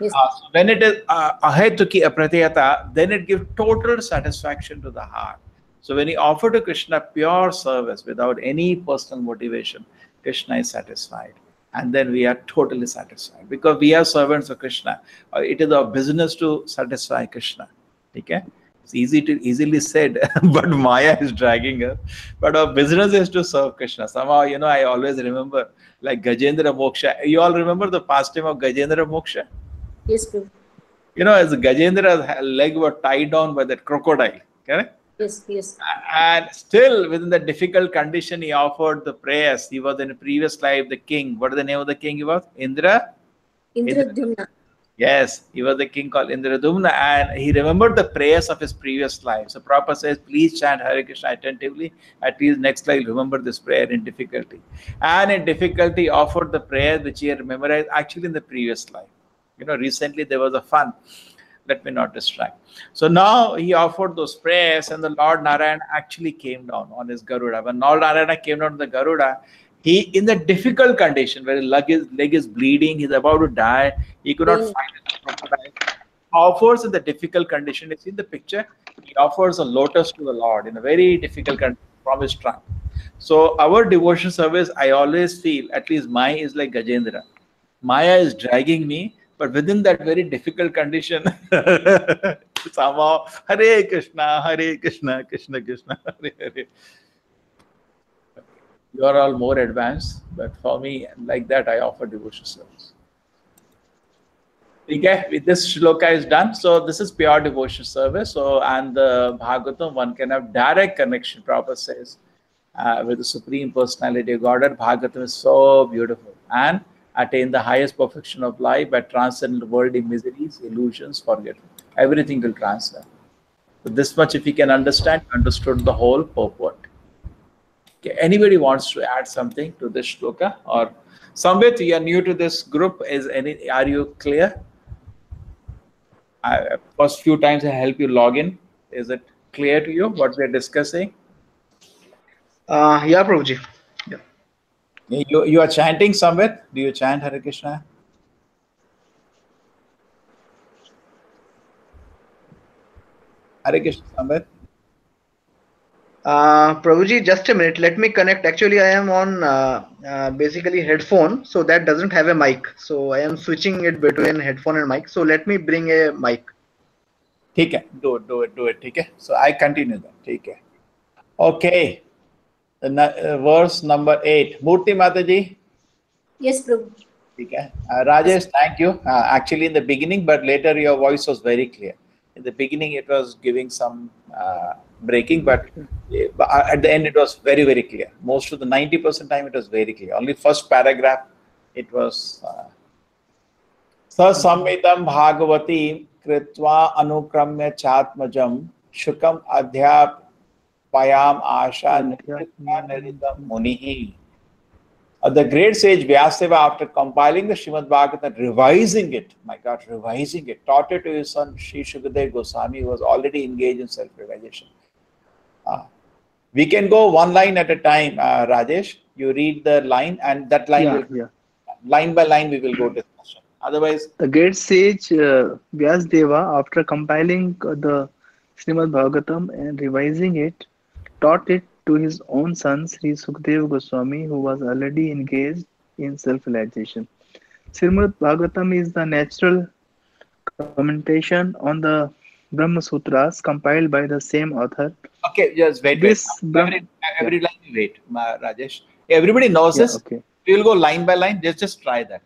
Yes. So when it is ahetuki apratiyata, then it gives total satisfaction to the heart. So when you offer to Krishna pure service without any personal motivation, Krishna is satisfied. And then we are totally satisfied because we are servants of Krishna. It is our business to satisfy Krishna. Okay? It's easily said, but Maya is dragging us. But our business is to serve Krishna. Somehow, I always remember like Gajendra Moksha. You all remember the pastime of Gajendra Moksha? Yes, Prabhu. As Gajendra's leg were tied down by that crocodile. Correct? Yes, yes. And still, within the difficult condition, he offered the prayers. He was in a previous life the king. What is the name of the king he was? Indradumna. Yes, he was the king called Indradumna, and he remembered the prayers of his previous life. So Prabhupada says, please chant Hare Krishna attentively. At least next life, remember this prayer in difficulty. And in difficulty, offered the prayers which he had memorized actually in the previous life. Recently there was a fun. Let me not distract. So now he offered those prayers, and the Lord Narayana actually came down on his Garuda. When Lord Narayana came down on the Garuda, he, in the difficult condition where his leg is bleeding, he's about to die, he could not find the crocodile. Offers in the difficult condition. You see the picture? He offers a lotus to the Lord in a very difficult condition from his trunk. So our devotion service, I always feel, at least mine is like Gajendra. Maya is dragging me, but within that very difficult condition, somehow, Hare Krishna, Krishna Krishna, Hare Hare. You are all more advanced, but for me, like that, I offer devotion service. Okay, with this shloka is done. So this is pure devotion service. So, and the Bhagavatam, one can have direct connection, Prabhupada says, with the Supreme Personality of Godhead. Bhagavatam is so beautiful and attain the highest perfection of life by transcending worldly miseries, illusions, forgetfulness. Everything will transcend. So this much, if you can understand, understood the whole purport. Okay, anybody wants to add something to this shloka? Or Sambit, you are new to this group. Are you clear? First few times I help you log in. Is it clear to you what we are discussing? Yeah, Prabhuji. Yeah. You are chanting somewhere? Do you chant Hare Krishna? Hare Krishna somewhere? Prabhuji, just a minute. Let me connect. Actually, I am on basically headphone, so that doesn't have a mic. So I am switching it between headphone and mic. So let me bring a mic. ठीक है, do it, ठीक है. So I continue then, ठीक है. Okay, verse number 8. Murti Mataji. Yes, Prabhu. ठीक है. Rajesh, thank you. Actually, in the beginning, but later your voice was very clear. In the beginning, it was giving some breaking, but at the end, it was very, very clear. Most of the 90% time, it was very clear. Only first paragraph, it was. Sasammitam Bhagavati Kritva Anukramya Chatmajam Shukam Adhyapayam Asha Niritam Munihi. The great sage Vyasdeva, after compiling the Srimad Bhagavatam, revising it, my God, revising it, taught it to his son Sri Shukadev Goswami, who was already engaged in self-realization. We can go one line at a time, Rajesh. You read the line, and that line, line by line, we will go discussion. Otherwise, the great sage Vyasdeva, after compiling the Srimad Bhagavatam and revising it, taught it to his own son Sri Sukadeva Goswami, who was already engaged in self-realization. Srimad Bhagavatam is the natural commentation on the Brahma Sutras compiled by the same author. Okay, just wait. Every line you wait, Rajesh. Everybody knows this. Okay. We will go line by line. Just try that.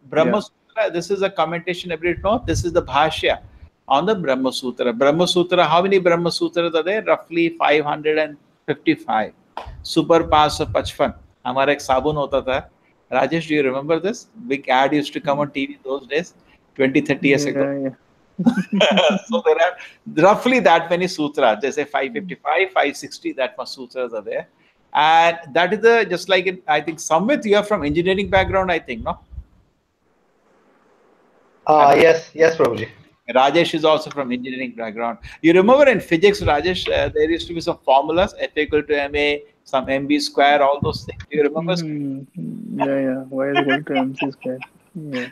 Brahma Sutra, this is a commentation. Everybody knows. This is the Bhashya on the Brahma Sutra. Brahma Sutra, how many Brahma Sutras are there? Roughly 555. Super Pass of Pachfan. Hamara ek sabun hota tha. Rajesh, do you remember this? Big ad used to come on TV those days, 20-30 years ago. So there are roughly that many sutras. They say 555, 560, that much sutras are there. And that is just like it, I think, Samvit, you are from engineering background, I think, no? Yes, Prabhuji. Rajesh is also from engineering background. You remember in physics, Rajesh, there used to be some formulas, F equal to ma, some mb square, all those things. Do you remember? Y is equal to mc square. Yeah.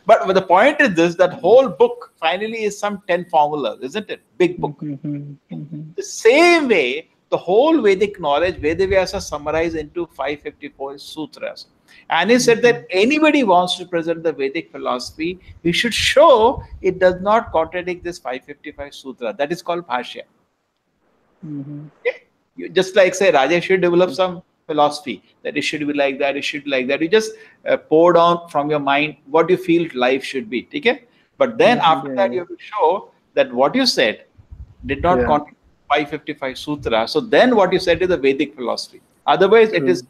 But the point is this, that whole book finally is some 10 formulas, isn't it? Big book. The same way, the whole Vedic knowledge, Vedavyasa summarized into 554 sutras. And he said that anybody wants to present the Vedic philosophy, he should show it does not contradict this 555 sutra. That is called Bhashya. You just like say, Rajesh should develop some philosophy, that it should be like that, it should be like that. You just pour down from your mind what you feel life should be. Okay? But then after that, you have to show that what you said did not contradict 555 sutra. So then what you said is the Vedic philosophy. Otherwise, it is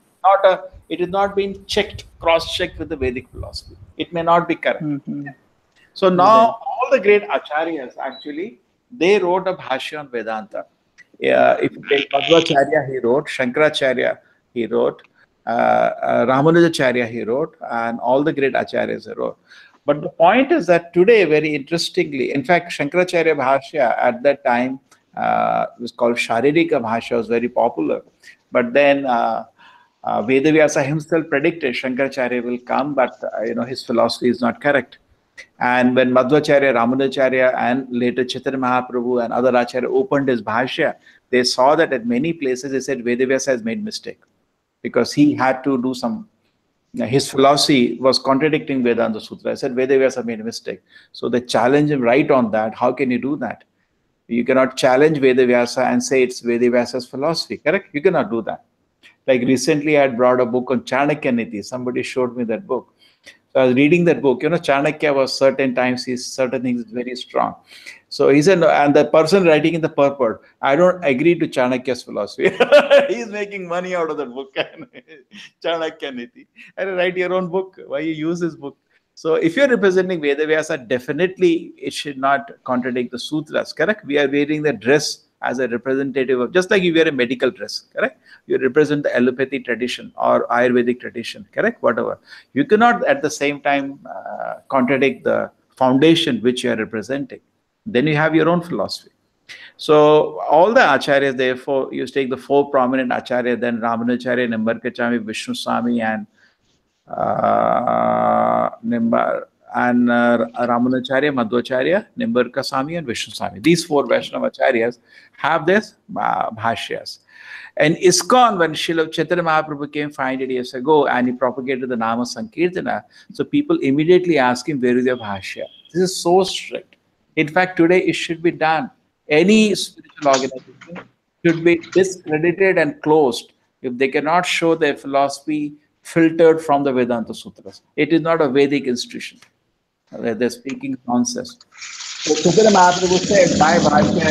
not being checked, cross-checked with the Vedic philosophy. It may not be correct. So now all the great acharyas actually, they wrote a bhashya on Vedanta. If you take Madhvacharya, he wrote, Shankaracharya, he wrote, Ramanujacharya, he wrote, and all the great acharyas he wrote. But the point is that today, very interestingly, in fact, Shankaracharya Bhashya at that time was called Sharirika Bhashya, was very popular. But then Vedavyasa himself predicted Shankaracharya will come, but his philosophy is not correct. And when Madhvacharya, Ramanujacharya, and later Chaitanya Mahaprabhu and other Acharya opened his Bhashya, they saw that at many places they said Vedavyasa has made mistake, because he had to do some, his philosophy was contradicting Vedanta Sutra. I said Vedavyasa made a mistake. So they challenged him right on that. How can you do that? You cannot challenge Vedavyasa and say it's Vedavyasa's philosophy, correct? You cannot do that. Like recently I had brought a book on Chanakya Niti. Somebody showed me that book. So I was reading that book. Chanakya was certain times, certain things very strong. So he said, and the person writing in the purport, I don't agree to Chanakya's philosophy. He's making money out of that book. Chanakya Niti. And write your own book. Why you use this book? So if you're representing Vedavyasa, definitely it should not contradict the sutras, correct? We are wearing the dress as a representative of, just like you wear a medical dress, correct? You represent the allopathy tradition or Ayurvedic tradition, correct? Whatever. You cannot at the same time contradict the foundation which you are representing. Then you have your own philosophy. So all the acharyas, therefore, you take the four prominent acharyas, then Ramanujacharya, Nimbarkachami, Vishnu Swami, and and Ramanacharya, Madhvacharya, Nimbarka Swami, and Vishnu Swami. These four Vaishnava Acharyas have this bhashyas. And ISKCON, when Srila Chaitanya Mahaprabhu came 500 years ago and he propagated the Nama Sankirtana, so people immediately ask him, where is your bhashya? This is so strict. In fact, today it should be done. Any spiritual organization should be discredited and closed if they cannot show their philosophy filtered from the Vedanta Sutras. It is not a Vedic institution. They're speaking nonsense. So Chaitanya Mahaprabhu said, my bhashya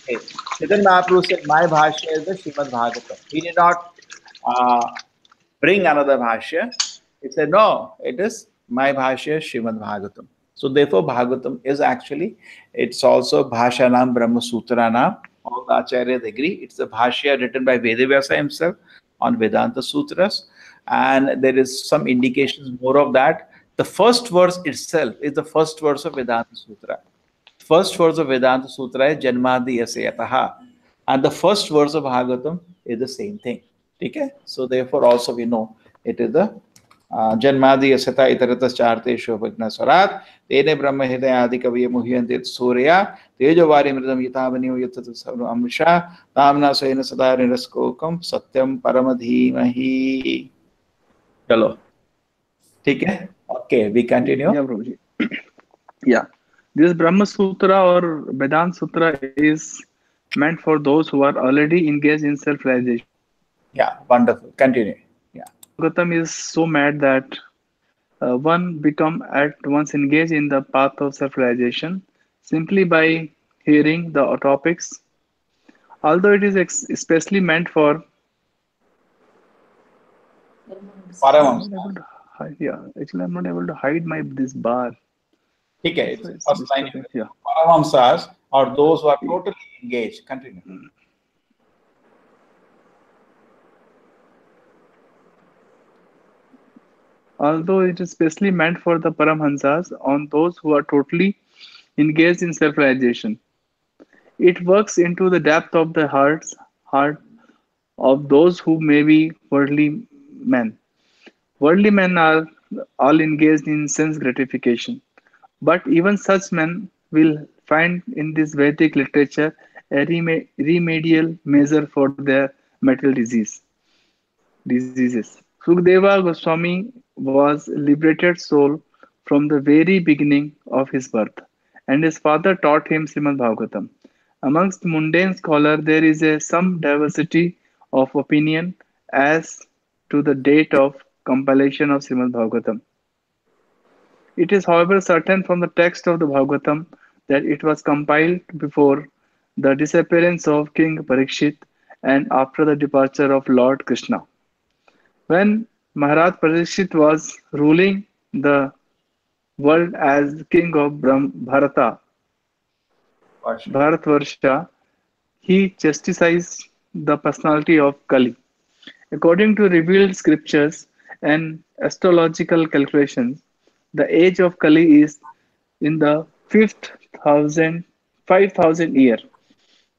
is... Chaitanya Mahaprabhu said, my bhashya is the Srimad Bhagavatam. He did not bring another bhashya. He said, no, it is my bhashya, Srimad Bhagavatam. So therefore, Bhagavatam is actually, it's also Bhashanam Brahma Sutranam. All the Acharyas agree. It's the bhashya written by Vedavyasa himself on Vedanta Sutras. And there is some indications more of that. The first verse itself is the first verse of Vedanta Sutra. First verse of Vedanta Sutra is Janmadi Yasayataha. And the first verse of Bhagavatam is the same thing. Okay? So therefore also we know it is the Janmadi Yasata Itaratas Charte Shobhagna Swarat Tene Brahma Hidaya Adi Kaviya Muhyantit Surya Tejo Vari Mridam Yitavani Yatata Amrisha Tamna Sayana Sadari Raskokam Satyam Paramadhimahi. Chalo. Okay? Okay, we continue. Yeah, Prabhuji. Yeah. This Brahma Sutra or Vedanta Sutra is meant for those who are already engaged in self-realization. Yeah, wonderful. Continue. Yeah. Bhagavatam is so mad that one become at once engaged in the path of self-realization simply by hearing the topics. Although it is especially meant for Paramahamsa. Yeah, actually I'm not able to hide this bar. Okay, So it's it's first line. disturbing. Yeah. Paramahamsas are those who are totally engaged. Continue. Although it is specially meant for the Paramhansas on those who are totally engaged in self-realization. It works into the depth of the heart of those who may be worldly men. Worldly men are all engaged in sense gratification. But even such men will find in this Vedic literature a remedial measure for their material diseases. Sukadeva Goswami was a liberated soul from the very beginning of his birth, and his father taught him Srimad Bhagavatam. Amongst mundane scholars, there is some diversity of opinion as to the date of compilation of Srimad Bhagavatam. It is, however, certain from the text of the Bhagavatam that it was compiled before the disappearance of King Parikshit and after the departure of Lord Krishna. When Maharaj Parikshit was ruling the world as king of Bharatvarsha, he chastised the personality of Kali. According to revealed scriptures and astrological calculations, the age of Kali is in the 5,000 year.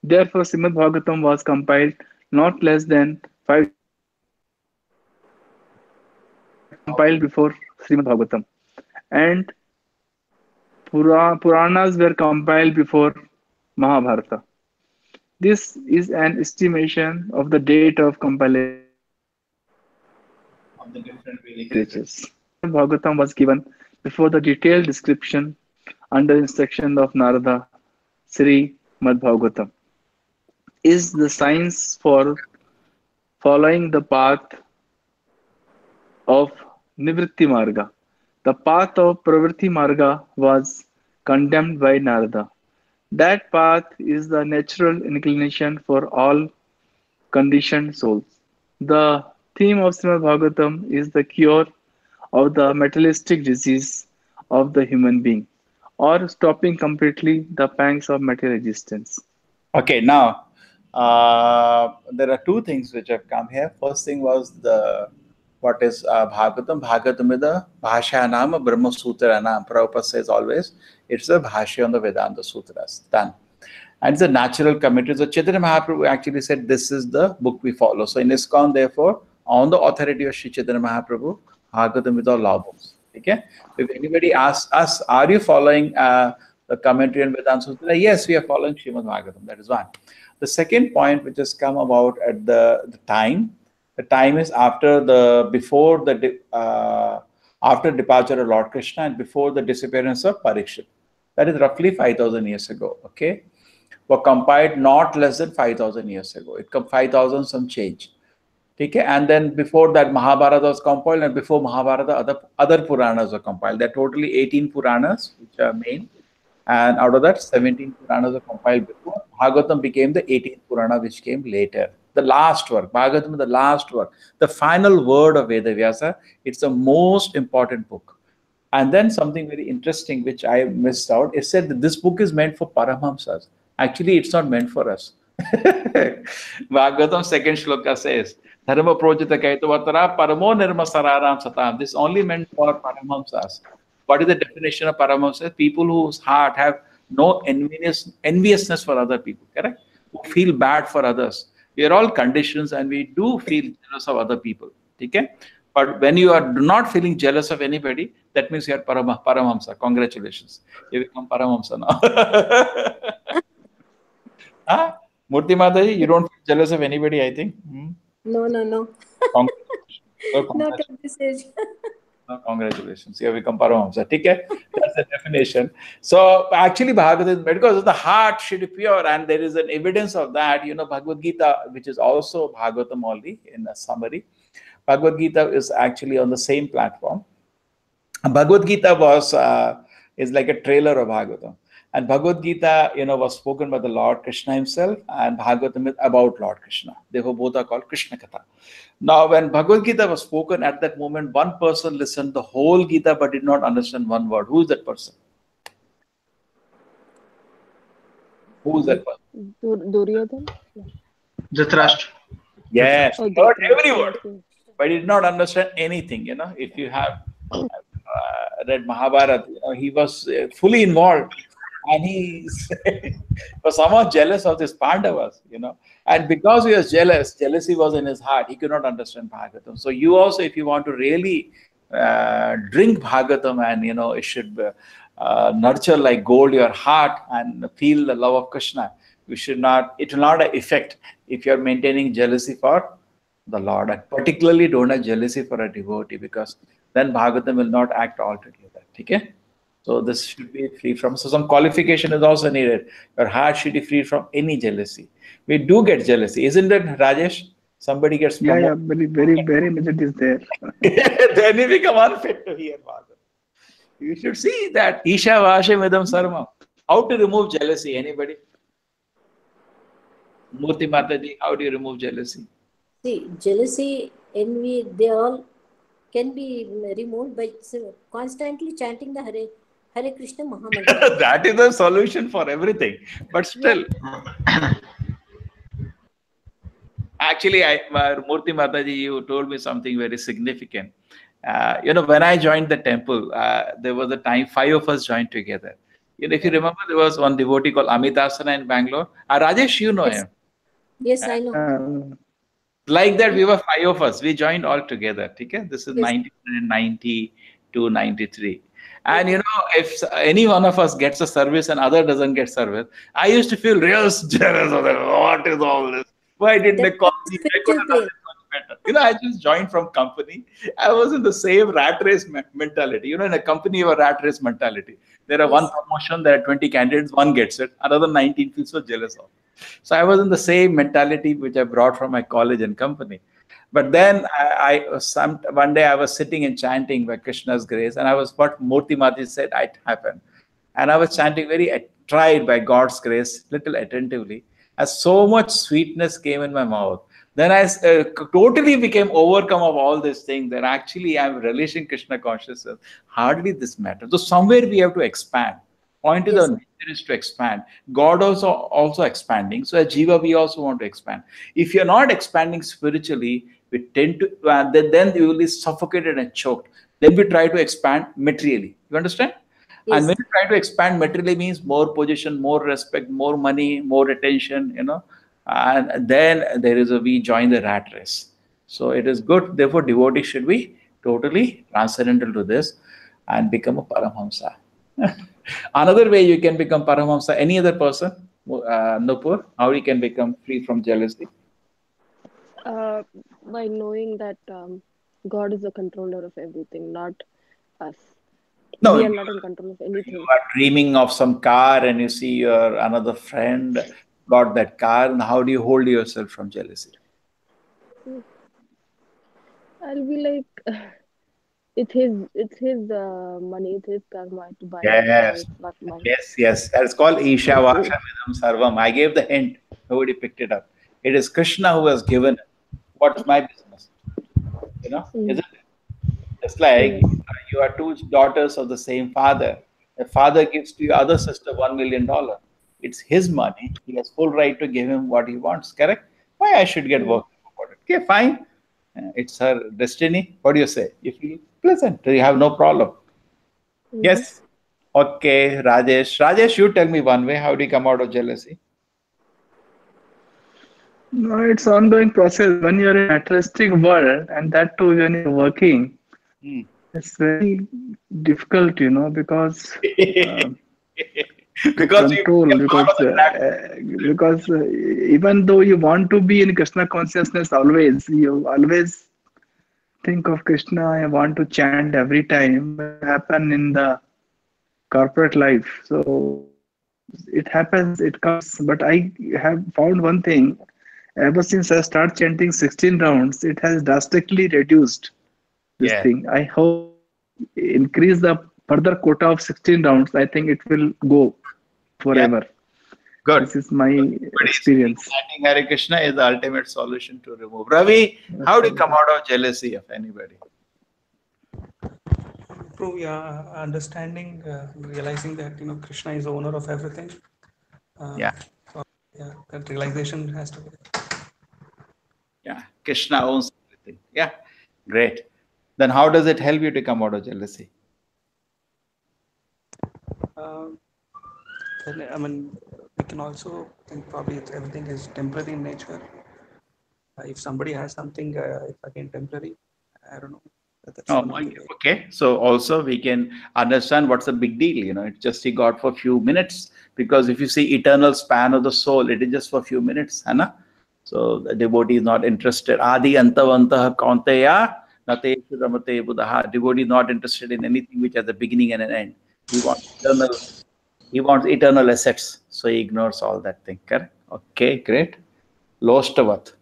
Therefore, Srimad Bhagavatam was compiled not less than 5 compiled before Srimad Bhagavatam, and Puranas were compiled before Mahabharata. This is an estimation of the date of compilation Of the different Vedic literatures. Bhagavatam was given before the detailed description under instruction of Narada. Sri Madhbhagavatam is the science for following the path of Nivritti Marga. The path of Pravritti Marga was condemned by Narada. That path is the natural inclination for all conditioned souls. The theme of Srimad Bhagavatam is the cure of the materialistic disease of the human being, or stopping completely the pangs of material existence. Okay, now there are two things which have come here. First thing was what is Bhagavatam? Bhagavatam is the Bhashanam Brahma Sutranam. Prabhupada says always it's a Bhashya on the Vedanta Sutras. Done. And it's a natural commentary. So Chaitanya Mahaprabhu actually said this is the book we follow. So in ISKCON, therefore, on the authority of Sri Chaitanya Mahaprabhu, Bhagavatam with all law books. Okay? If anybody asks us, are you following the commentary on Vedanta Sutra? Yes, we are following Srimad Bhagavatam. That is one. The second point which has come about at the time is after departure of Lord Krishna and before the disappearance of Parikshit. That is roughly 5,000 years ago. Okay, were compiled not less than 5,000 years ago. It come 5,000 some change. Okay, and then before that Mahabharata was compiled, and before Mahabharata other Puranas were compiled. There are totally 18 Puranas which are main, and out of that 17 Puranas were compiled before. Bhagavatam became the 18th Purana which came later. The last work, Bhagavatam is the last work, the final word of Vedavyasa. It's the most important book. And then something very interesting which I missed out, it said that this book is meant for Paramahamsas. Actually, it's not meant for us. Bhagavatam second shloka says, Dharma projita kaitavatara paramo nirma sararam satam. This is only meant for Paramahamsas. What is the definition of Paramahamsas? People whose heart have no enviousness for other people, correct? Who feel bad for others. We are all conditions and we do feel jealous of other people. Okay? But when you are not feeling jealous of anybody, that means you are Paramahamsa. Congratulations. You become Paramahamsa now. Huh? Murti Mataji, you don't feel jealous of anybody, I think? No. Congratulations. Not at this age. No, congratulations. You have become Paramahamsa. Okay? That's the definition. So actually Bhagavad Gita, because the heart should be pure, and there is an evidence of that. You know, Bhagavad Gita, which is also Bhagavatam only in a summary. Bhagavad Gita is actually on the same platform. Bhagavad Gita is like a trailer of Bhagavatam. And Bhagavad Gita, you know, was spoken by the Lord Krishna himself, and Bhagavatam is about Lord Krishna. Therefore, both are called Krishna Katha. Now, when Bhagavad Gita was spoken at that moment, one person listened the whole Gita but did not understand one word. Who is that person? Who is that person? Duryodhan? Dhritarashtra. Yes, Oh, heard every Dhritarashtra, word, yes. but did not understand anything. You know, if you have read Mahabharata, you know, he was fully involved, and he was somehow jealous of these Pandavas, you know. And because he was jealous, jealousy was in his heart. He could not understand Bhagavatam. So you also, if you want to really drink Bhagavatam, and you know, it should nurture like gold your heart and feel the love of Krishna. You should not. It will not have effect if you are maintaining jealousy for the Lord, and particularly don't have jealousy for a devotee, because then Bhagavatam will not act altogether. Okay? So this should be free from. So some qualification is also needed. Your heart should be free from any jealousy. We do get jealousy, isn't it, Rajesh? Somebody gets promoted. Yeah, very much it is there. Then you become unfit to hear Bhagavatam. You should see that Isha Vashem Idam Sarma. How to remove jealousy? Anybody? Murti Mataji, how do you remove jealousy? See, jealousy, envy, they all can be removed by constantly chanting the Hare Krishna Mahamantra. That is the solution for everything. But still, actually, Murti Mataji, you told me something very significant. You know, when I joined the temple, there was a time 5 of us joined together. You know, if you remember, there was one devotee called Amitasana in Bangalore. Rajesh, you know him. Yes, I know. Like that, we were 5 of us. We joined all together. Okay? This is Yes. 1992, 93. And you know, if any one of us gets a service and other doesn't get service, I used to feel real jealous of them. What is all this? Why didn't they call me? I could have done it much better. You know, I just joined from company. I was in the same rat race mentality. You know, in a company, you have a rat race mentality. There are one promotion, there are 20 candidates, one gets it, another 19 feels so jealous of. So I was in the same mentality which I brought from my college and company. But then one day I was sitting and chanting by Krishna's grace, and I was what Murti Mataji said it happened. And I was chanting very tried by God's grace, little attentively, as so much sweetness came in my mouth. Then I totally became overcome of all these things, that actually I'm relishing Krishna consciousness. Hardly this matters. So somewhere we have to expand. Point is, the nature is to expand. God also expanding. So as Jiva, we also want to expand. If you're not expanding spiritually, we tend to, then you will be suffocated and choked. Then we try to expand materially. You understand? Yes. And when you try to expand materially, means more position, more respect, more money, more attention, you know. And then there is we join the rat race. So it is good. Therefore, devotee should be totally transcendental to this and become a Paramahamsa. Another way you can become Paramahamsa, any other person, Nupur, how you can become free from jealousy? By knowing that God is the controller of everything, not us. No, We are not in control of anything. you are dreaming of some car and you see your another friend got that car, and how do you hold yourself from jealousy? I'll be like, it's his money, it's his karma to buy that car. Yes, It's not mine. yes. That's called Isha Vashamidam Sarvam. I gave the hint. Nobody picked it up. It is Krishna who has given it. What's my business? Isn't it? Just like Yes. you are two daughters of the same father. The father gives to your other sister $1 million. It's his money. He has full right to give him what he wants. Correct? Why I should get worked about it? Okay, fine. It's her destiny. What do you say? You feel pleasant. You have no problem. Yes. Okay, Rajesh. Rajesh, you tell me one way. How do you come out of jealousy? No, it's ongoing process. When you're in a materialistic world, and that too when you're working, it's very difficult, because Because you control, become part of the trap. because even though you want to be in Krishna consciousness always, you always think of Krishna. I want to chant every time. It happen in the corporate life, so it happens. It comes. But I have found one thing. Ever since I start chanting 16 rounds, it has drastically reduced this Yeah. thing. I hope increase the further quota of 16 rounds. I think it will go forever. Good. This is my experience. Chanting Hare Krishna is the ultimate solution to remove. Ravi, how do you come out of jealousy of anybody? Prove, understanding, realizing that Krishna is the owner of everything. That realization has to be there. Yeah, Krishna owns everything. Yeah, great. Then how does it help you to come out of jealousy? I mean, we can also think probably everything is temporary in nature. If somebody has something, if again temporary, I don't know. Okay, so also we can understand what's the big deal. It's just he got for a few minutes, because if you see eternal span of the soul, it is just for a few minutes, Anna. So the devotee is not interested. Adi antavantah kaunteya nateshu ramate buddha. Devotee is not interested in anything which has a beginning and an end. He wants eternal assets, so he ignores all that thing. Correct? Okay, great. Lostavat.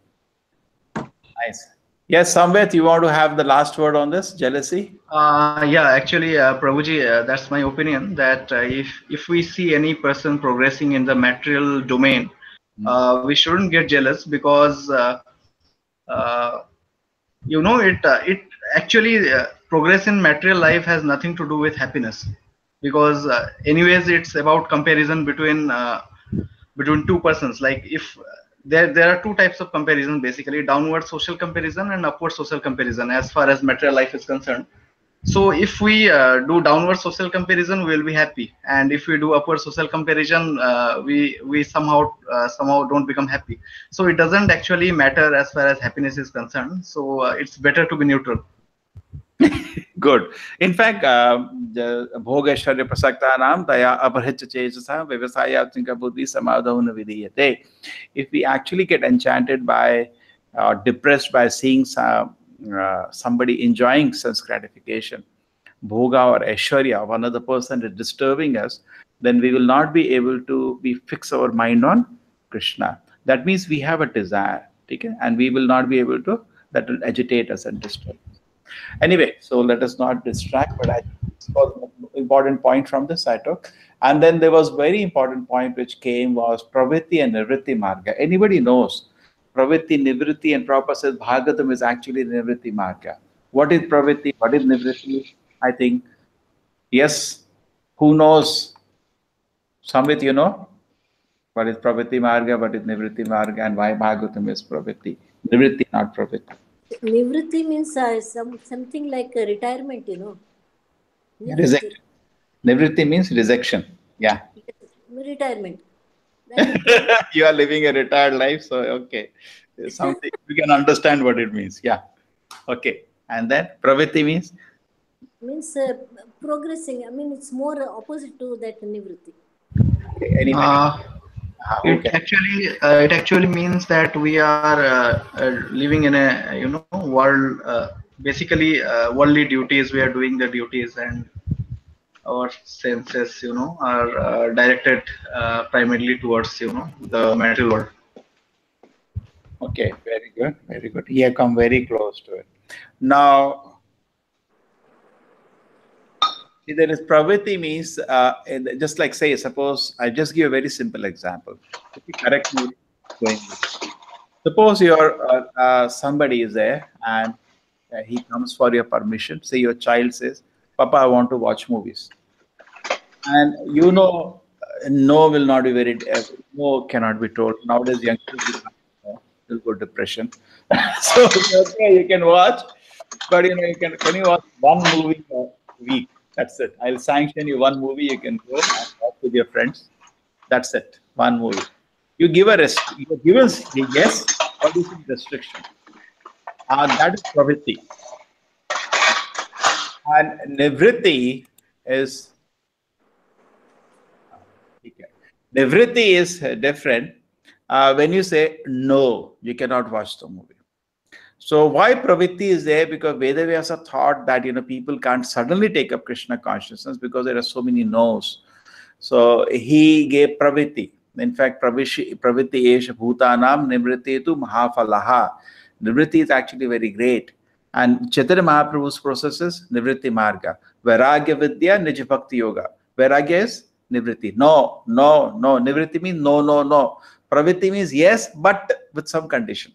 Nice. Yes, Samvet, you want to have the last word on this jealousy? Yeah, actually, Prabhuji, that's my opinion. That if we see any person progressing in the material domain, we shouldn't get jealous, because it actually progress in material life has nothing to do with happiness, because anyways it's about comparison between two persons. Like if there are two types of comparison, basically downward social comparison and upward social comparison as far as material life is concerned. So if we do downward social comparison, we will be happy, and if we do upward social comparison, we somehow don't become happy. So it doesn't actually matter as far as happiness is concerned. So it's better to be neutral. Good. In fact, Bhogeshwarya Prasaktanam Daya Aparhitya Chesasa Vyavasaya Buddhi Samadhavana Vidiyate. If we actually get enchanted by or depressed by seeing somebody enjoying sense gratification, bhoga or aishwarya of another person is disturbing us, then we will not be able to fix our mind on Krishna. That means we have a desire, okay? And we will not be able to, that will agitate us and disturb us. Anyway, so let us not distract, but I think this was an important point from this I took. And then there was very important point which came was Pravritti and Nivritti Marga. Anybody knows Pravritti, Nivritti, and Prabhupada says Bhagavatam is actually Nivritti Marga. What is Pravritti? What is Nivritti? I think, yes, who knows? Samvit, you know? What is Pravritti Marga, what is Nivritti Marga, and why Bhagavatam is Pravritti? Nivritti, not Pravritti. Nivritti means something like a retirement, Rejection. Nivritti means rejection. Yeah. Retirement. You are living a retired life, so okay. Something we can understand what it means. Yeah. Okay. And then pravritti means? Means progressing. I mean, it's more opposite to that nivritti. Anybody? It Okay. actually means that we are living in a world, basically worldly duties. We are doing the duties, and our senses are directed primarily towards the material world. Okay, very good, very good. You have come very close to it. Now, see, there is pravritti means, just like say, suppose, I just give a very simple example. If you correct me, going with it. Suppose somebody is there and he comes for your permission. Say your child says, Papa, I want to watch movies. And no will not be no cannot be told. Nowadays, youngsters will go depression. So okay, you can watch, but can you watch one movie a week? That's it. I'll sanction you one movie. You can go and watch with your friends. That's it. One movie. You give a you give us a yes, what is the restriction? That is pravritti. And nivritti is different. When you say no, you cannot watch the movie. So why pravritti is there? Because Vedavyasa thought that people can't suddenly take up Krishna consciousness because there are so many no's. So he gave pravritti. In fact, pravritti esha bhutanam nivrittetu mahafalaha. Nivritti is actually very great. And Chaitanya Mahaprabhu's process is nivritti marga. Vairagya vidya nija bhakti yoga. Vairagya is nivritti. No. Nivritti means no. Pravritti means yes, but with some condition.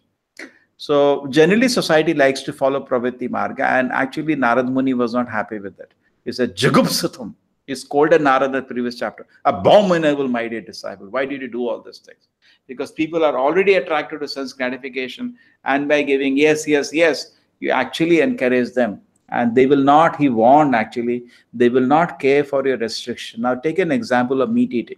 So generally society likes to follow pravritti marga, and actually Narad Muni was not happy with it. He said, Jagupsatum. He scolded Narad in the previous chapter. Abominable, my dear disciple. Why did you do all these things? Because people are already attracted to sense gratification, and by giving yes, you actually encourage them. And they will not, he warned actually, they will not care for your restriction. Now take an example of meat eating.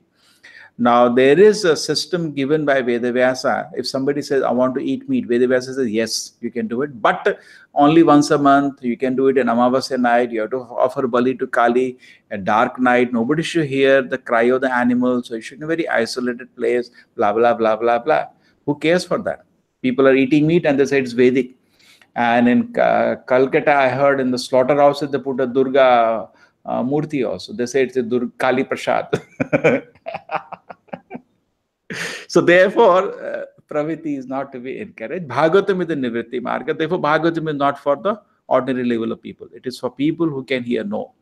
Now there is a system given by Vedavyasa. If somebody says, I want to eat meat, Vedavyasa says, yes, you can do it, but only once a month. You can do it in Amavasya night. You have to offer Bali to Kali, a dark night. Nobody should hear the cry of the animal. So you should in a very isolated place, blah, blah, blah, blah, blah. Who cares for that? People are eating meat and they say it's Vedic. And in Calcutta, I heard in the slaughterhouses, they put a Durga Murti also. They say it's a Kali Prasad. So therefore, pravritti is not to be encouraged. Bhagavatam is the nivritti marga. Therefore, Bhagavatam is not for the ordinary level of people. It is for people who can hear no.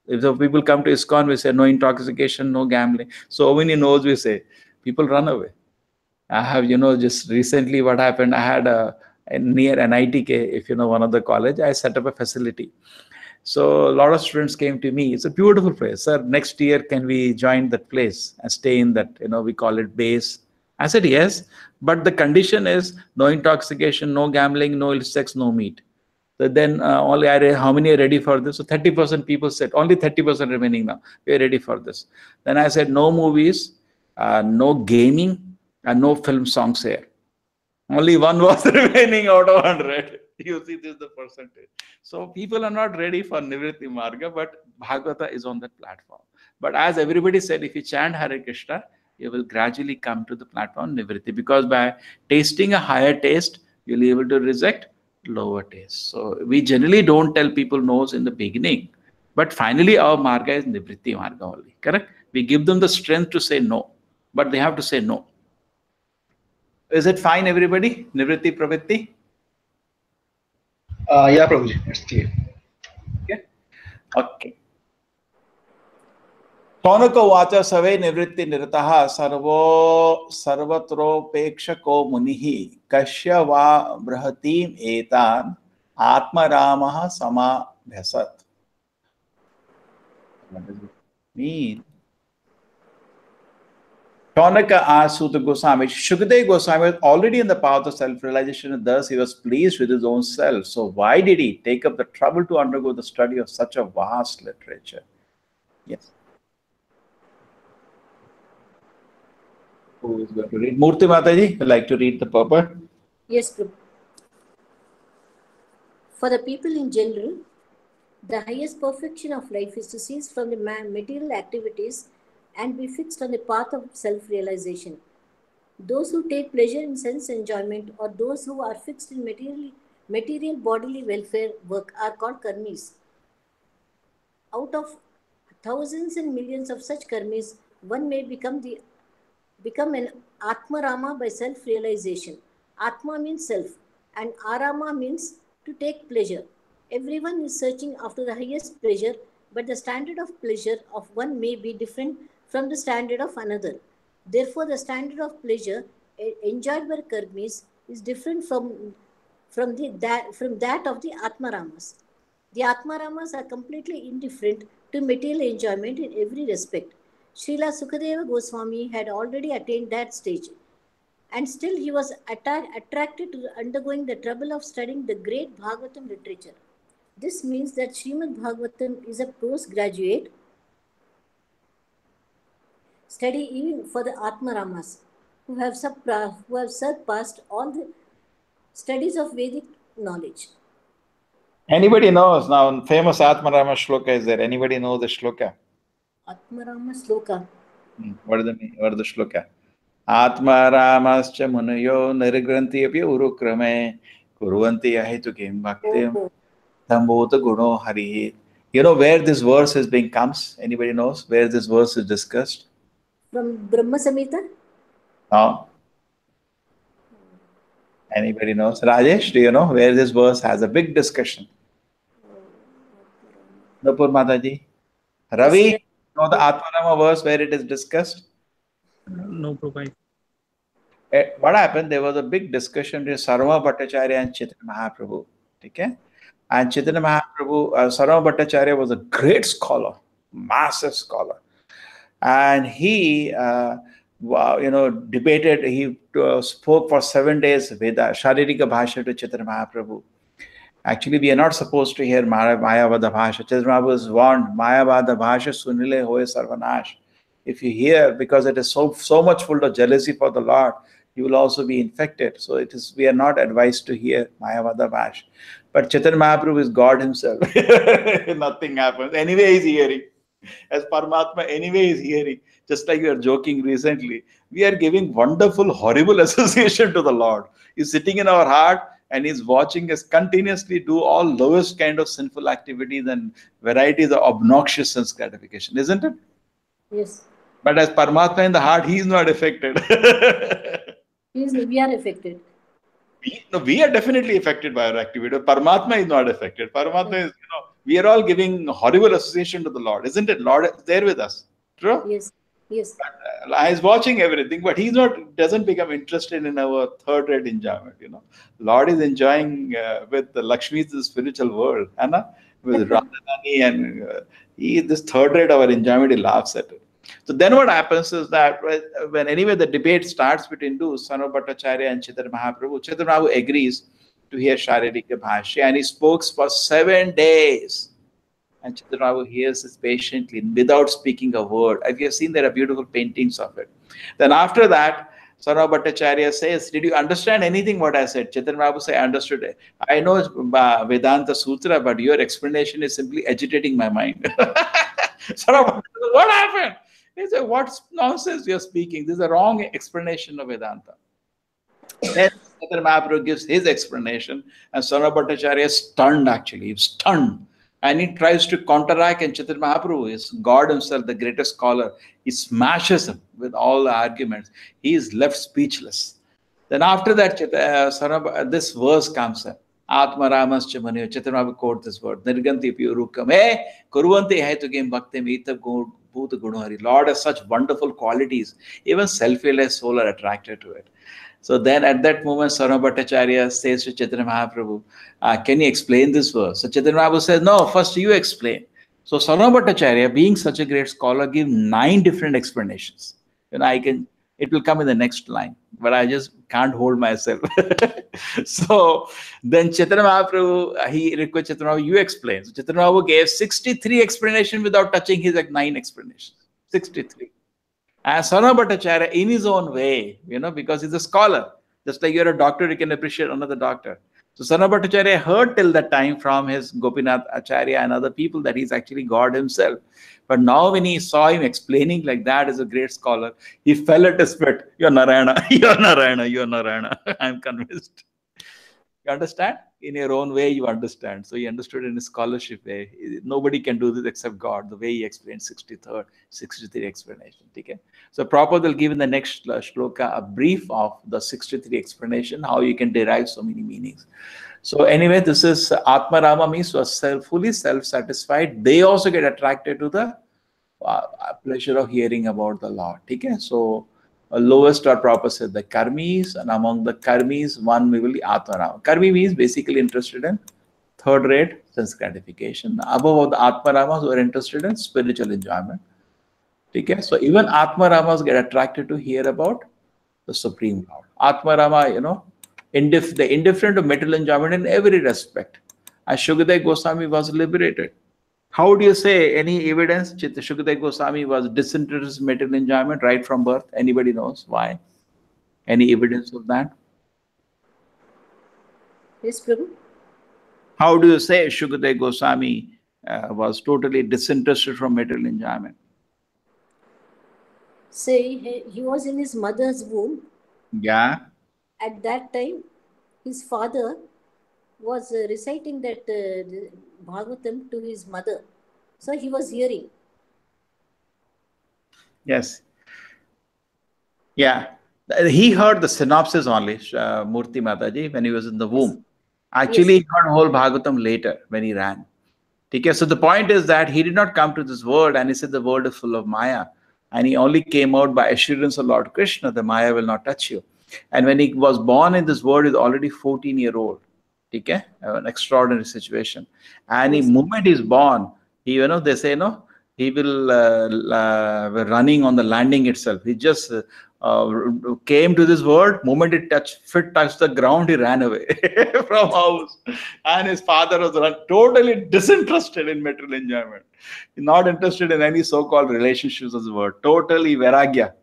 If the people come to ISKCON, we say no intoxication, no gambling. So many no's we say. People run away. I have, just recently what happened, I had near NITK, if you know one of the college, I set up a facility. So a lot of students came to me. It's a beautiful place. Sir, next year, can we join that place and stay in that, we call it base? I said, yes, but the condition is no intoxication, no gambling, no sex, no meat. So then only how many are ready for this? So 30% people said, only 30% remaining now. We are ready for this. Then I said, no movies, no gaming, and no film songs here. Only one was remaining out of 100. You see, this is the percentage. So people are not ready for Nivritti Marga, but Bhagavata is on that platform. But as everybody said, if you chant Hare Krishna, you will gradually come to the platform Nivritti, because by tasting a higher taste, you'll be able to reject lower taste. So we generally don't tell people no's in the beginning, but finally our Marga is Nivritti Marga only, correct? We give them the strength to say no, but they have to say no. Is it fine, everybody? Nivritti, Pravritti? Yeah, Prabhuji, it's clear. Okay. Taunaka vacha save nivritti nirataha sarvatropekshako munihi kasya va brahatim etan atmaramaha samabhyasat. What does it mean? Taunaka asked Suta Goswami. Shukadeva Goswami was already in the path of self-realization, and thus he was pleased with his own self. So why did he take up the trouble to undergo the study of such a vast literature? Yes. Who is going to read? Murti Mataji, would like to read the purport? Yes, Prabhu. For the people in general, the highest perfection of life is to cease from the material activities and be fixed on the path of self-realization. Those who take pleasure in sense enjoyment or those who are fixed in material bodily welfare work are called karmis. Out of thousands and millions of such karmis, one may become an Atmarama by self-realization. Atma means self and Arama means to take pleasure. Everyone is searching after the highest pleasure, but the standard of pleasure of one may be different from the standard of another. Therefore, the standard of pleasure enjoyed by karmis is different from that of the Atmaramas. The Atmaramas are completely indifferent to material enjoyment in every respect. Srila Sukadeva Goswami had already attained that stage, and still he was attracted to undergoing the trouble of studying the great Bhagavatam literature. This means that Srimad Bhagavatam is a postgraduate study even for the Atmaramas, who have surpassed all the studies of Vedic knowledge. Anybody knows now? Famous Atmarama shloka is there? Anybody know the shloka? Atmarama sloka. What is the shloka? Atmaramascha munayo nirgranti api urukrame kurvanti ahetukim bhaktim tambota guno hari. You know where this verse is being comes? Anybody knows where this verse is discussed? From Brahma Samhita? No. Anybody knows? Rajesh, do you know where this verse has a big discussion? Nupur Mataji. Ravi, know the Atmarama verse where it is discussed? No, Prabhu. What happened? There was a big discussion between Sarva Bhattacharya and Chaitanya Mahaprabhu. Okay? And Chaitanya Mahaprabhu, Sarva Bhattacharya was a great scholar, massive scholar. And he, debated, he spoke for 7 days Veda, Sharirika Bhasha to Chaitanya Mahaprabhu. Actually, we are not supposed to hear Mayavada Bhasha. Chaitanya Mahaprabhu was warned, Mayavada Bhasha sunile hoye sarvanash. If you hear, because it is so much full of jealousy for the Lord, you will also be infected. So we are not advised to hear Mayavada Bhasha. But Chaitanya Mahaprabhu is God himself. Nothing happens. Anyway, he's hearing. As Paramatma, anyway, is hearing. Just like you are joking recently, we are giving wonderful, horrible association to the Lord. He's sitting in our heart and he's watching us continuously do all lowest kind of sinful activities and varieties of obnoxious sense gratification, isn't it? Yes. But as Paramatma in the heart, he is not affected. We are affected. We are definitely affected by our activity. Paramatma is not affected. Paramatma is, we are all giving horrible association to the Lord, isn't it? Lord is there with us. True? Yes. Yes. He's watching everything, but he doesn't become interested in our third-rate enjoyment. Lord is enjoying with the Lakshmi, the spiritual world, Anna, with Radharani, and this third-rate our enjoyment, he laughs at it. So then what happens is that when anyway the debate starts between two, Sarva Bhattacharya and Chaitanya Mahaprabhu agrees to hear Sharirika Bhashya, and he spoke for 7 days. And Chaitanya Mahaprabhu hears this patiently without speaking a word. If you have seen, there are beautiful paintings of it. Then after that, Sarva Bhattacharya says, did you understand anything what I said? Chaitanya Mahaprabhu says, I understood it. I know Vedanta Sutra, but your explanation is simply agitating my mind. Sarva Bhattacharya, what happened? He said, what nonsense you are speaking? This is a wrong explanation of Vedanta. Then Chaitanya Mahaprabhu gives his explanation, and Sarva Bhattacharya is stunned actually. He's stunned. And he tries to counteract, and Chaitanya Mahaprabhu is God himself, the greatest scholar. He smashes him with all the arguments. He is left speechless. Then after that, this verse comes up. Atma Ramascha Maniyo. Chaitanya Mahaprabhu quotes this word. Nirganti Piyurukam. Kurvanti Haitukim Bhaktim Ita Bhuta Gunohari. Lord has such wonderful qualities. Even self-realized soul are attracted to it. So then at that moment, Sarva Bhattacharya says to Chaitanya Mahaprabhu, can you explain this verse? So Chaitanya Mahaprabhu says, no, first you explain. So Sarva Bhattacharya, being such a great scholar, gives 9 different explanations. It will come in the next line, but I just can't hold myself. So then Chaitanya Mahaprabhu, he requests Chaitanya Mahaprabhu, you explain. So Chaitanya Mahaprabhu gave 63 explanations without touching his 9 explanations. 63. And Sarva Bhattacharya, in his own way, because he's a scholar, just like you're a doctor, you can appreciate another doctor. So Sarana Bhattacharya heard till that time from his Gopinath Acharya and other people that he's actually God himself. But now when he saw him explaining like that as a great scholar, he fell at his feet. You're Narayana, you're Narayana, you're Narayana. I'm convinced. You understand? In your own way, you understand. So he understood in his scholarship way. Nobody can do this except God, the way he explained 63 explanation. Okay? So Prabhupada will give in the next shloka a brief of the 63 explanation, how you can derive so many meanings. So anyway, this is Atmarama means fully self-satisfied. They also get attracted to the pleasure of hearing about the Lord. Okay? So lowest or proper said the karmis, and among the karmis, one will be Atmarama. Karmi means basically interested in third-rate sense gratification. Above the Atmaramas who are interested in spiritual enjoyment. Okay? So even Atmaramas get attracted to hear about the Supreme Lord. Atmarama, you know, the indifferent to material enjoyment in every respect. As Shukadeva Goswami was liberated. How do you say any evidence? Shukadeva Goswami was disinterested in material enjoyment right from birth. Anybody knows why? Any evidence of that? Yes, Prabhu. How do you say Shukadeva Goswami was totally disinterested from material enjoyment? Say he was in his mother's womb. Yeah. At that time, his father was reciting that Bhagavatam to his mother. So he was hearing. Yes. Yeah. He heard the synopsis only, Murti Mataji, when he was in the womb. Actually, he heard whole Bhagavatam later when he ran. Okay, so the point is that he did not come to this world and he said the world is full of Maya. And he only came out by assurance of Lord Krishna, the Maya will not touch you. And when he was born in this world, he was already 14-year-old. Okay, an extraordinary situation. And the moment he's born, he, you know, they say, no, he will running on the landing itself. He just came to this world. Moment it touched the ground, he ran away from house. And his father was totally disinterested in material enjoyment. Not interested in any so-called relationships of the world. Totally vairagya.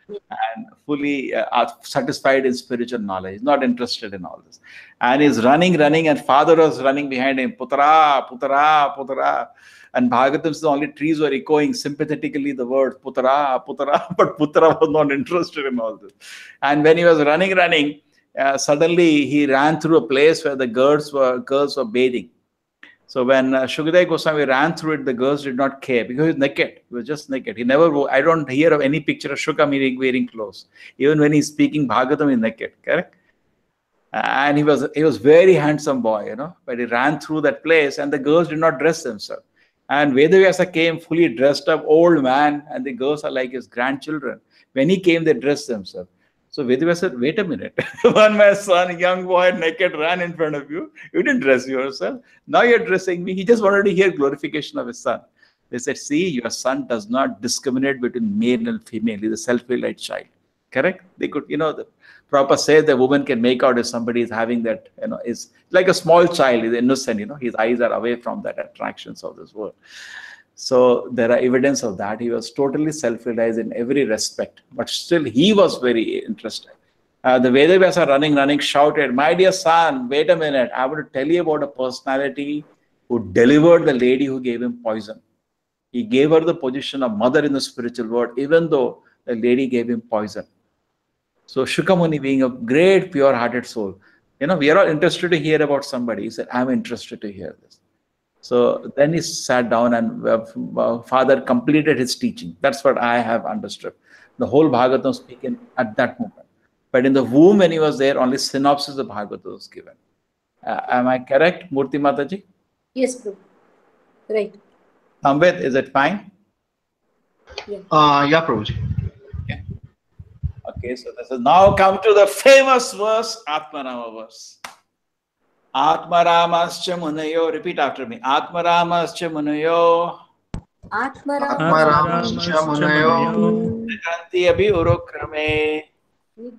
And fully satisfied in spiritual knowledge, not interested in all this. And he's running, and father was running behind him, Putra, Putra, Putra. And Bhagavatam's the only trees were echoing sympathetically the word Putra, Putra, but Putra was not interested in all this. And when he was running, suddenly he ran through a place where the girls were bathing. So when Shukadeva Goswami ran through it, the girls did not care because he was naked. He was just naked. He never, I don't hear of any picture of Shuka wearing clothes. Even when he's speaking Bhagavatam, he's naked, correct? And he was very handsome boy, you know. But he ran through that place and the girls did not dress themselves. And Vedavyasa came fully dressed up, old man, and the girls are like his grandchildren. When he came, they dressed themselves. So Vedavyasa said, wait a minute. When my son, young boy, naked, ran in front of you, you didn't dress yourself. Now you're dressing me. He just wanted to hear glorification of his son. They said, see, your son does not discriminate between male and female. He's a self-realized child. Correct? They could, you know, the proper say the woman can make out if somebody is having that, you know, is like a small child, is innocent, you know, his eyes are away from that attractions of this world. So there are evidence of that. He was totally self-realized in every respect, but still he was very interested. The Vedavyasa running, shouted, my dear son, wait a minute. I want to tell you about a personality who delivered the lady who gave him poison. He gave her the position of mother in the spiritual world, even though the lady gave him poison. So Shukamuni, being a great pure-hearted soul, you know, we are all interested to hear about somebody. He said, I'm interested to hear this. So then he sat down and father completed his teaching. That's what I have understood. The whole Bhagavatam was speaking at that moment. But in the womb when he was there, only synopsis of Bhagavatam was given. Am I correct, Murti Mataji? Yes, Prabhu. Right. Samved, is it fine? Yeah. Yeah, Prabhuji. Okay. Okay, so this is now come to the famous verse, Atmarama verse. Atmaramascha munayo, repeat after me. Atmaramascha munayo. Atmaramascha munayo. Nigranti abhi urukrame.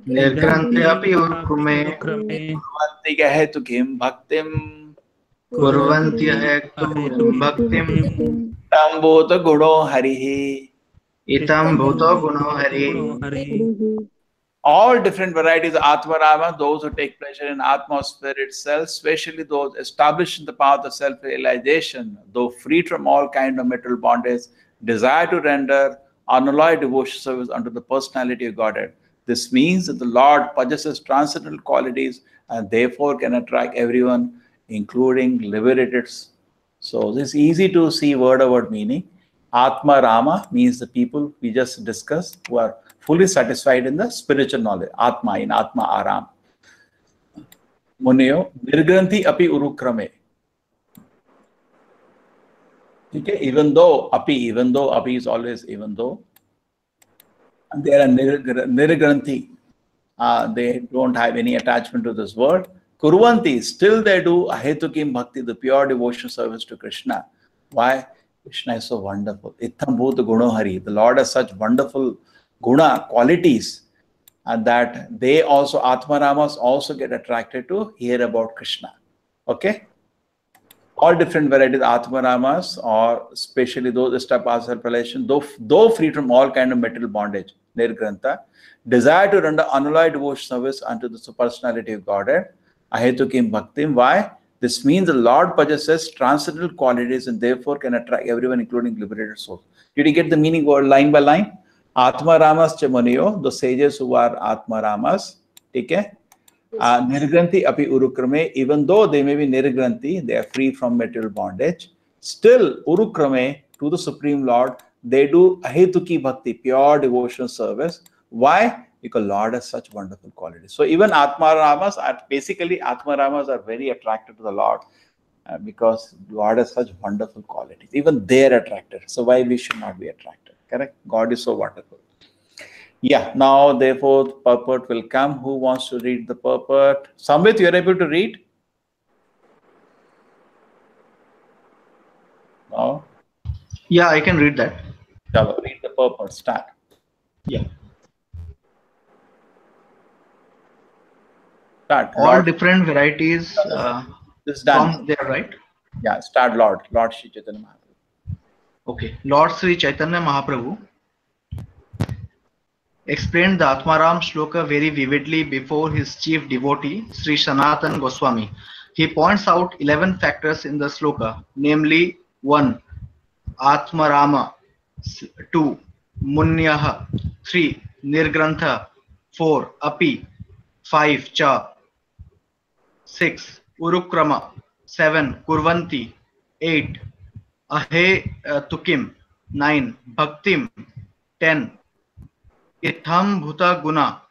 Nigranti api urkrume. Kurvanti gahetu kim bhaktim. Kurvanti ahetu bhaktim. Itam bhuta guno harihi. Itam bhuta guno hari. All different varieties of Atma Rama, those who take pleasure in Atma spirit itself, especially those established in the path of self-realization, though freed from all kind of material bondage, desire to render unalloyed devotion service unto the personality of Godhead. This means that the Lord possesses transcendental qualities and therefore can attract everyone, including liberated. So this is easy to see word-over-word meaning. Atma Rama means the people we just discussed who are fully satisfied in the spiritual knowledge. Atma, in Atma Aram. Munyo, Nirgranthi api urukrame. Okay, even though api is always even though. And they are Nirgranthi. They don't have any attachment to this word. Kurvanti, still they do ahetukim bhakti, the pure devotion service to Krishna. Why? Krishna is so wonderful. Itham bhuta gunohari. The Lord has such wonderful guna, qualities, and that they also, Atma Ramas also get attracted to hear about Krishna. Okay? All different varieties of Atma Ramas, or especially those established self-realization, though free from all kind of material bondage, Nirgrantha, desire to render unalloyed devotion service unto the personality of Godhead, ahetukim bhaktim. Why? This means the Lord possesses transcendental qualities and therefore can attract everyone, including liberated souls. Did you get the meaning word line by line? Atma Ramas Chamaniyo, the sages who are Atma Ramas, okay? Nirgranthi api urukrame, even though they may be Nirgranthi, they are free from material bondage. Still, urukrame, to the Supreme Lord, they do ahetuki bhakti, pure devotional service. Why? Because Lord has such wonderful qualities. So even Atma Ramas are basically, Atma Ramas are very attracted to the Lord because Lord has such wonderful qualities. Even they are attracted. So why we should not be attracted? Correct? God is so wonderful. Yeah, now therefore the purport will come. Who wants to read the purport? Samvit, you are able to read? No? Yeah, I can read that. Chalo, read the purport. Start. Yeah. Start. All Lord, different varieties this is done. from there, right? Yeah, start Lord Sri Chaitanya Mahaprabhu. Okay. Lord Sri Chaitanya Mahaprabhu explained the Atmaram shloka very vividly before his chief devotee, Sri Sanatan Goswami. He points out 11 factors in the shloka, namely 1. Atmarama, 2. Munyaha, 3. Nirgrantha, 4. Api, 5. Cha, 6. Urukrama, 7. Kurvanti, 8. Ahe Tukim, 9. Bhaktim, 10. Itham Bhuta Guna,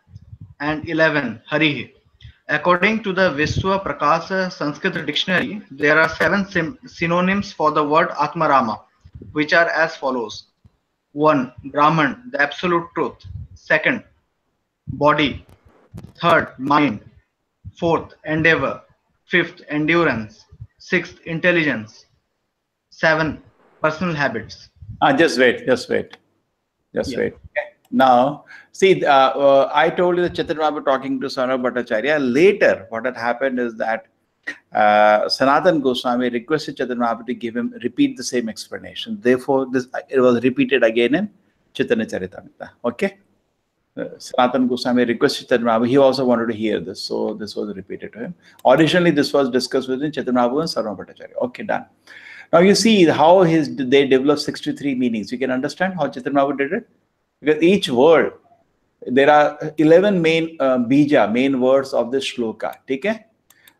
and 11. Harihi. According to the Vishwa Prakasa Sanskrit dictionary, there are 7 synonyms for the word Atmarama, which are as follows. 1. Brahman, the absolute truth. 2nd, body. 3rd, mind. 4th, endeavor. 5th, endurance. 6th, intelligence. 7, personal habits. Just wait. Yeah. Wait. Okay. Now, see, I told you that Chaitanya Mahaprabhu talking to Saurabh Bhattacharya. Later, what had happened is that Sanatan Goswami requested Chaitanya Mahaprabhu to repeat the same explanation. Therefore, it was repeated again in Chaitanya Charitamrita. Okay? Sanatan Goswami requested Chaitanya Mahaprabhu. He also wanted to hear this, so this was repeated to him. Originally, this was discussed within Chaitanya Mahaprabhu and Saurabh Bhattacharya. Okay, done. Now you see how they developed 63 meanings. You can understand how Chaitanya Mahaprabhu did it? Because each word, there are 11 main bija, main words of this shloka. Okay?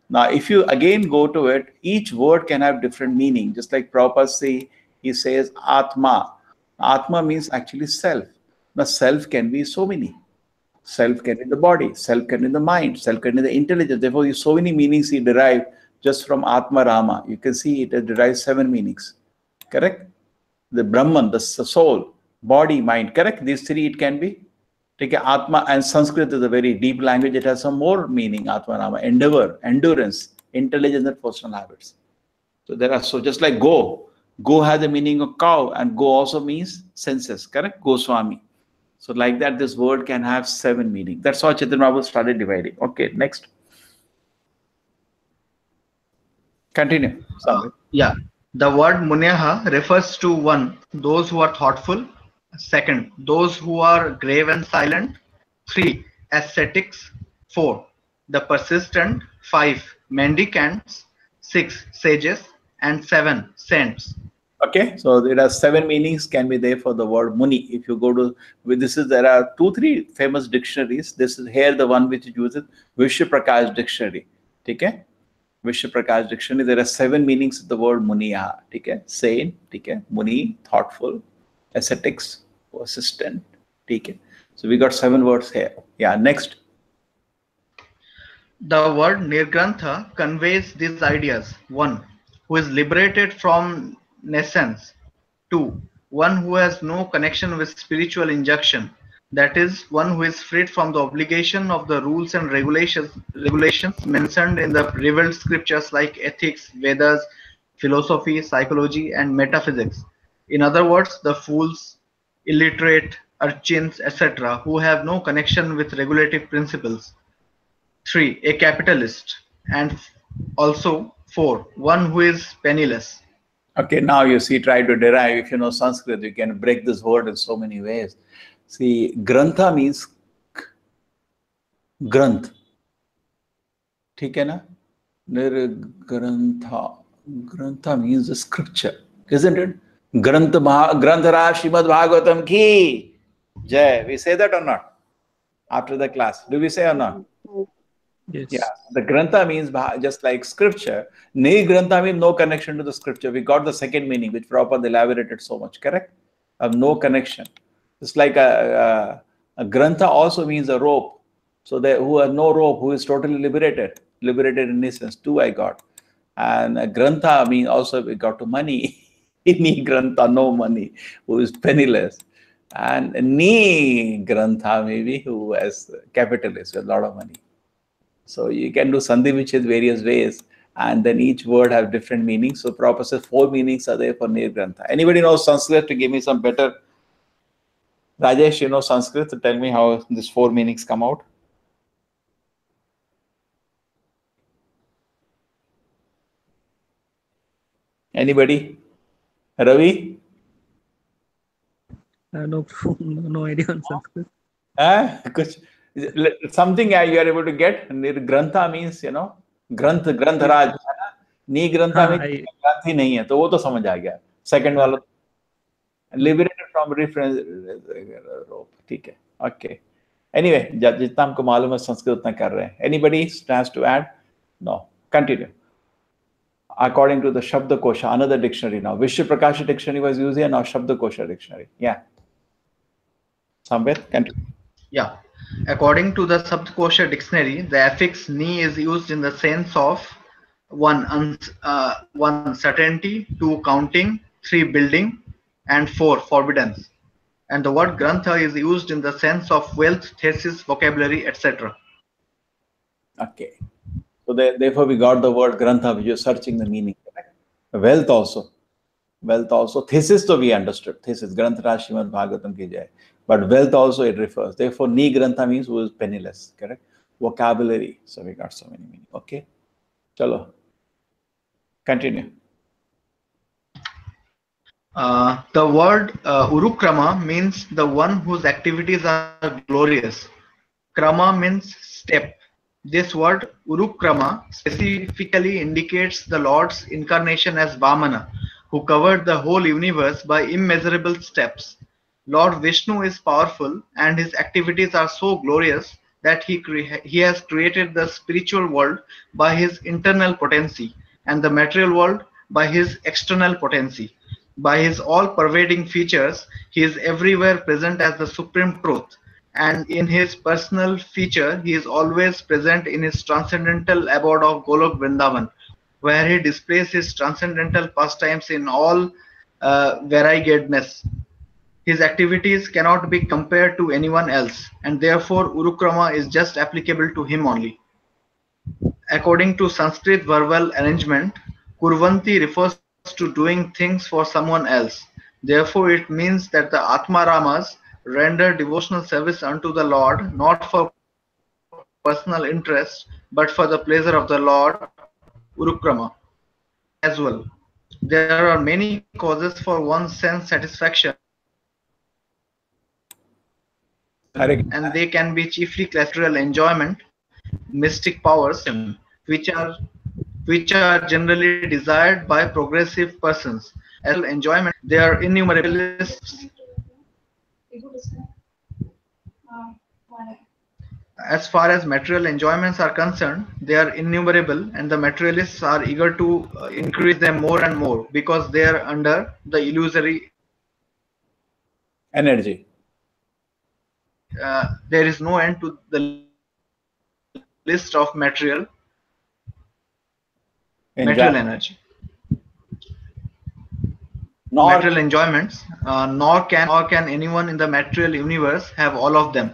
Now, if you again go to it, each word can have different meaning. Just like Prabhupada he says Atma. Atma means actually self. Now, self can be so many. Self can be the body, self can be the mind, self can be the intelligence. Therefore, so many meanings he derived just from Atma Rama. You can see it derives 7 meanings. Correct? The Brahman, the soul, body, mind. Correct? These 3 it can be. Take Atma, and Sanskrit is a very deep language. It has some more meaning. Atma Rama, endeavor, endurance, intelligence, and personal habits. So there are, so just like go. Go has the meaning of cow, and go also means senses. Correct? Goswami. So like that, this word can have 7 meanings. That's how Chaitanya Mahaprabhu started dividing. Okay, next. Continue. Yeah. The word Munyaha refers to 1. Those who are thoughtful. 2nd, those who are grave and silent. 3. ascetics, 4 the persistent, 5 mendicants, 6 sages, and 7 saints. Okay, so there are 7 meanings can be there for the word muni. If you go to there are 2-3 famous dictionaries. This is here the one which uses Vishwa Prakash dictionary. Okay, Vishwa Prakash dictionary. There are 7 meanings of the word muni. Okay, saint. Okay, muni, thoughtful, ascetics, persistent. Okay, so we got 7 words here. Yeah, next. The word Nirgrantha conveys these ideas. 1 who is liberated from nescience. 2 one who has no connection with spiritual injunction, that is, one who is freed from the obligation of the rules and regulations mentioned in the revealed scriptures like ethics, Vedas, philosophy, psychology, and metaphysics. In other words, the fools, illiterate, urchins, etc., who have no connection with regulative principles. 3 a capitalist, and also 4 one who is penniless. Okay, now you see, try to derive. If you know Sanskrit, you can break this word in so many ways. See, grantha means granth. ठीक है ना? Nirgrantha. Grantha means the scripture, isn't it? Granthara Srimad Bhagavatam ki jai. We say that or not? After the class, do we say or not? Yes. Yeah, the grantha means just like scripture. Grantha means no connection to the scripture. We got the second meaning, which Prabhupada elaborated so much, correct? Of no connection. It's like a grantha also means a rope. So they who has no rope, who is totally liberated in essence. 2 I got. And a grantha means also we got to money. Ni grantha, no money, who is penniless. And ni grantha maybe who has capitalist with a lot of money. So you can do Sandhi Vichhed various ways, and then each word have different meanings. So Prabhupada says 4 meanings are there for Nirgrantha. Anybody knows Sanskrit to give me some better? Rajesh, you know Sanskrit to tell me how these 4 meanings come out? Anybody? Ravi? No idea on Sanskrit. Something you are able to get. Grantha means, you know, Grantharaj. Ni grantha means Granthi nahi hai. तो वो तो समझ आ गया. Second वाला liberated from reference rope. ठीक है. Okay. Anyway, जितना हमको मालूम है संस्कृत उतना कर रहे हैं. Anybody stands to add? No. Continue. According to the Shabdakosha, another dictionary now. Vishwa Prakasha dictionary was used here, now Shabdakosha dictionary. Yeah. Sambit, continue. Yeah. According to the Shabdakosha dictionary, the affix ni is used in the sense of 1 certainty, 2 counting, 3 building, and 4 forbiddance. And the word grantha is used in the sense of wealth, thesis, vocabulary, etc. Okay. So therefore we got the word grantha, which is searching the meaning. Wealth also. Thesis to be understood. Thesis, Granthara Srimad Bhagavatam ki jai. But wealth also it refers. Therefore, ni grantha means who is penniless. Correct? Vocabulary. So we got so many meanings. Okay. Chalo. Continue. The word urukrama means the one whose activities are glorious. Krama means step. This word urukrama specifically indicates the Lord's incarnation as Vamana, who covered the whole universe by immeasurable steps. Lord Vishnu is powerful and his activities are so glorious that he has created the spiritual world by his internal potency and the material world by his external potency. By his all-pervading features, he is everywhere present as the supreme truth, and in his personal feature, he is always present in his transcendental abode of Golok Vrindavan, where he displays his transcendental pastimes in all variegatedness. His activities cannot be compared to anyone else, and therefore Urukrama is just applicable to him only. According to Sanskrit verbal arrangement, Kurvanti refers to doing things for someone else. Therefore, it means that the Atmaramas render devotional service unto the Lord, not for personal interest, but for the pleasure of the Lord, Urukrama. As well, there are many causes for one's sense satisfaction. and they can be chiefly classical enjoyment, mystic powers, which are generally desired by progressive persons. As enjoyment, they are innumerable. As far as material enjoyments are concerned, they are innumerable, and the materialists are eager to increase them more and more because they are under the illusory energy. There is no end to the list of material energy. Material enjoyments, nor can anyone in the material universe have all of them.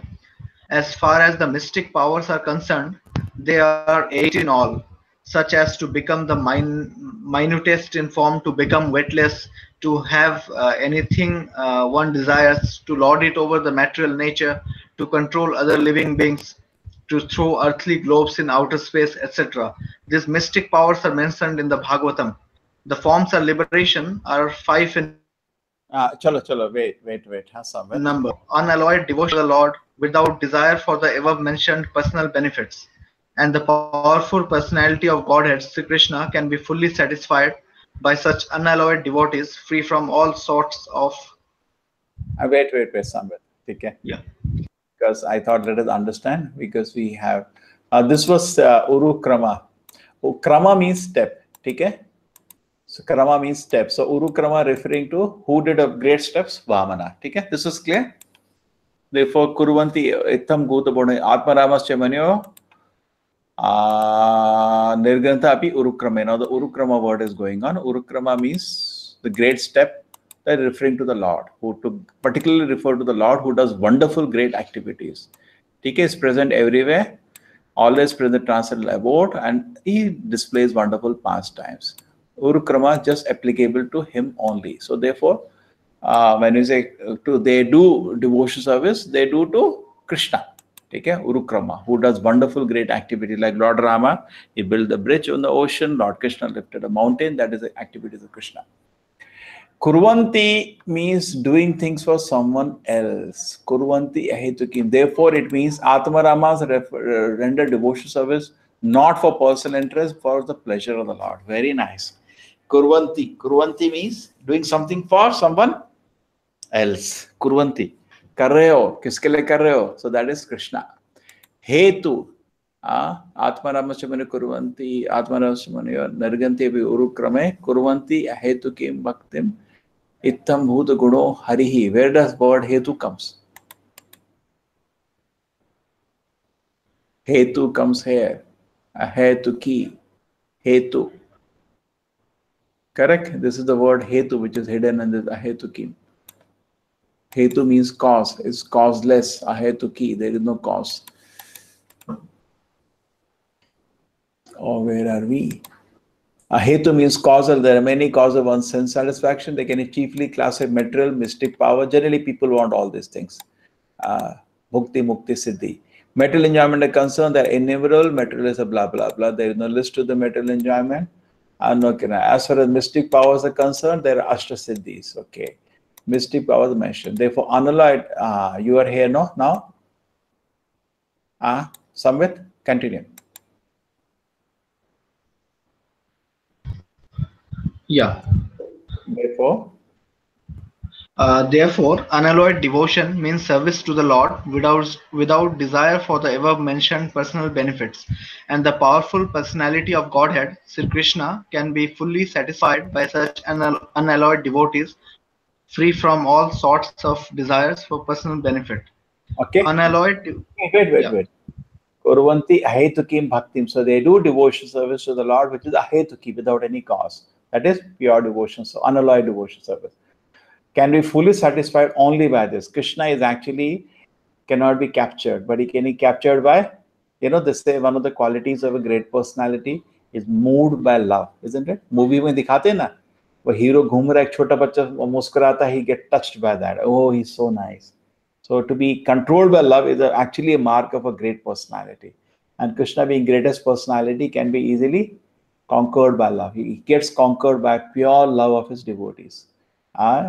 As far as the mystic powers are concerned, they are 8 in all, such as to become the minutest in form, to become weightless, to have anything one desires, to lord it over the material nature, to control other living beings, to throw earthly globes in outer space, etc. These mystic powers are mentioned in the Bhagavatam. The forms of liberation are 5 in number. Unalloyed devotion to the Lord without desire for the above mentioned personal benefits. And the powerful personality of Godhead, Sri Krishna, can be fully satisfied by such unalloyed devotees, free from all sorts of... Wait, Sambit. Okay. Yeah. Because I thought, let us understand, because we have... this was Uru Krama. Krama means step. Okay? So Krama means step. So Uru Krama referring to who did a great steps? Vamana. Okay? This was clear? Therefore, Kurvanti Itam Guta Bodha Atmaramas Chamanyo Nirganta Api Urukrama. Now the Urukrama word is going on. Urukrama means the great step, that is referring to the Lord, who to particularly refer to the Lord who does wonderful great activities. TK is present everywhere, always present transcendental abode, and he displays wonderful pastimes. Urukrama just applicable to him only. So therefore, when you say they do devotion service, they do to Krishna. Okay? Urukrama, who does wonderful great activity like Lord Rama, he built the bridge on the ocean, Lord Krishna lifted a mountain, that is the activities of Krishna. Kurvanti means doing things for someone else. Kurvanti ahetukim. Therefore, it means Atmaramas render devotion service not for personal interest, for the pleasure of the Lord. Very nice. Kurvanti. Kurvanti means doing something for someone else. Kurvanti. Karreo. Kiske liye kar rahe ho? So that is Krishna. Hetu. Atmaramashamani kurvanti. Atmaramashamani narganti api urukrame. Kurvanti ahetukim bhaktim. Ittam bhuta guno harihi. Where does word hetu comes? Hetu comes here. Ahetuki. Hetu. Correct? This is the word hetu, which is hidden in this ahetuki. Hetu means cause. It's causeless. Ahetuki. There is no cause. Or where are we? Hetu means causal. There are many causes of one's sense satisfaction. They can chiefly classify material, mystic power. Generally, people want all these things. Bhukti, mukti, siddhi. Material enjoyment are concerned, there are innumerable. Material is a blah, blah, blah. There is no list to the material enjoyment. As far as mystic powers are concerned, there are ashta siddhis. Okay. Mystic powers mentioned. Therefore, unalloyed, you are here no? Now? Samvit, continue. Yeah. Therefore, unalloyed devotion means service to the Lord without desire for the above mentioned personal benefits, and the powerful personality of Godhead, Sri Krishna, can be fully satisfied by such unalloyed devotees, free from all sorts of desires for personal benefit. Okay. Unalloyed. Wait. Kurvanti ahetukim bhaktim. So they do devotion service to the Lord, which is ahetuki, without any cause. That is pure devotion, so unalloyed devotion service. Can be fully satisfied only by this. Krishna is actually cannot be captured, but he can be captured by, they say one of the qualities of a great personality is moved by love, isn't it? Movie mein dikhate na, wo hero ghum raha, ek chota bachcha muskurata, he get touched by that. Oh, he's so nice. So to be controlled by love is actually a mark of a great personality. And Krishna, being greatest personality, can be easily conquered by love. He gets conquered by pure love of his devotees.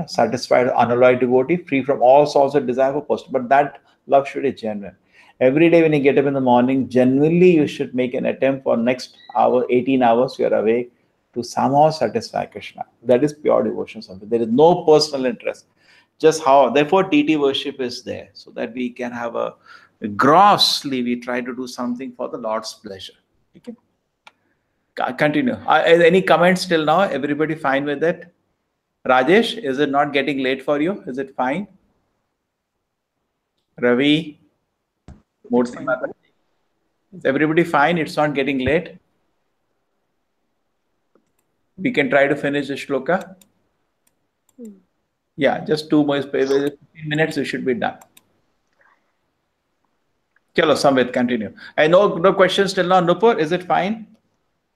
Satisfied, unalloyed devotee, free from all sorts of desire for person. But that Love should be genuine. Every day when you get up in the morning, genuinely you should make an attempt for next hour, 18 hours you're awake, to somehow satisfy Krishna. That is pure devotion. There is no personal interest. Just how, therefore deity worship is there, so that we can have a grossly, we try to do something for the Lord's pleasure. Okay. Continue. Any comments till now? Everybody fine with it? Rajesh, is it not getting late for you? Is it fine? Ravi? Is everybody fine? It's not getting late? We can try to finish the shloka. Yeah, just 2 more 15 minutes, we should be done. Chalo, Samvit, continue. I know no questions till now. Nupur, is it fine?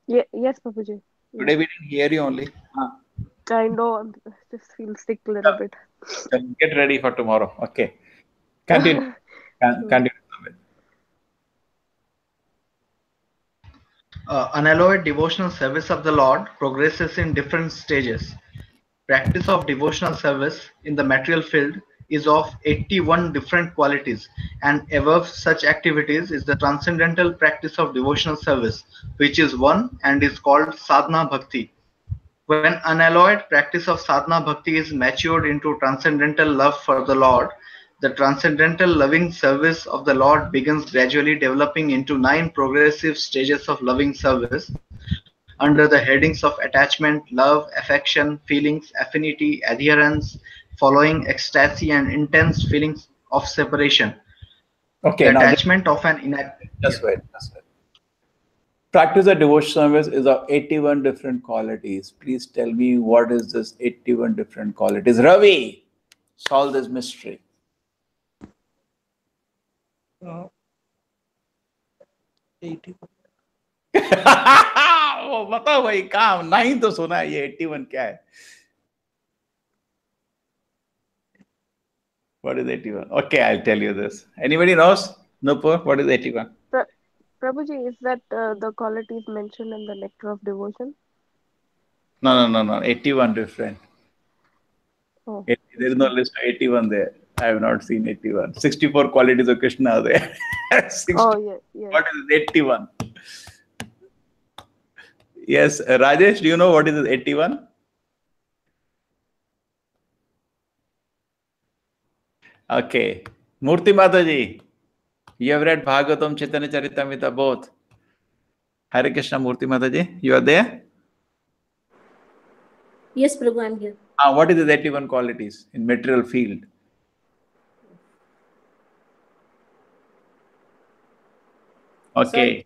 Yeah, yes, Prabhuji. Today we didn't hear you only. I know, I just feel sick a little bit. Get ready for tomorrow. Okay. Continue. Continue. Unalloyed devotional service of the Lord progresses in different stages. Practice of devotional service in the material field is of 81 different qualities, and above such activities is the transcendental practice of devotional service, which is one and is called sadhana bhakti. When unalloyed practice of sadhana bhakti is matured into transcendental love for the Lord, the transcendental loving service of the Lord begins gradually developing into 9 progressive stages of loving service under the headings of attachment, love, affection, feelings, affinity, adherence, following, ecstasy, and intense feelings of separation. Okay, the now attachment of an inactive. Just wait. Practice of devotional service is of 81 different qualities. Please tell me what is this 81 different qualities. Ravi, solve this mystery. 81. बताओ भाई काम नहीं तो सुना ये 81 क्या है? What is 81? Okay, I'll tell you this. Anybody knows? Nupur, what is 81? Prabhuji, is that the qualities mentioned in the Nectar of Devotion? No. 81 different. Oh. There is no list of 81 there. I have not seen 81. 64 qualities of Krishna are there. 60. Oh, yeah. What is 81? Yes, Rajesh, do you know what is 81? Okay. Murti Mataji, you have read Bhagavatam, Chaitanya Charitamrita, both. Hare Krishna, Murti Mataji, you are there? Yes, Prabhu, I'm here. What is the 81 qualities in material field? Okay. Sorry.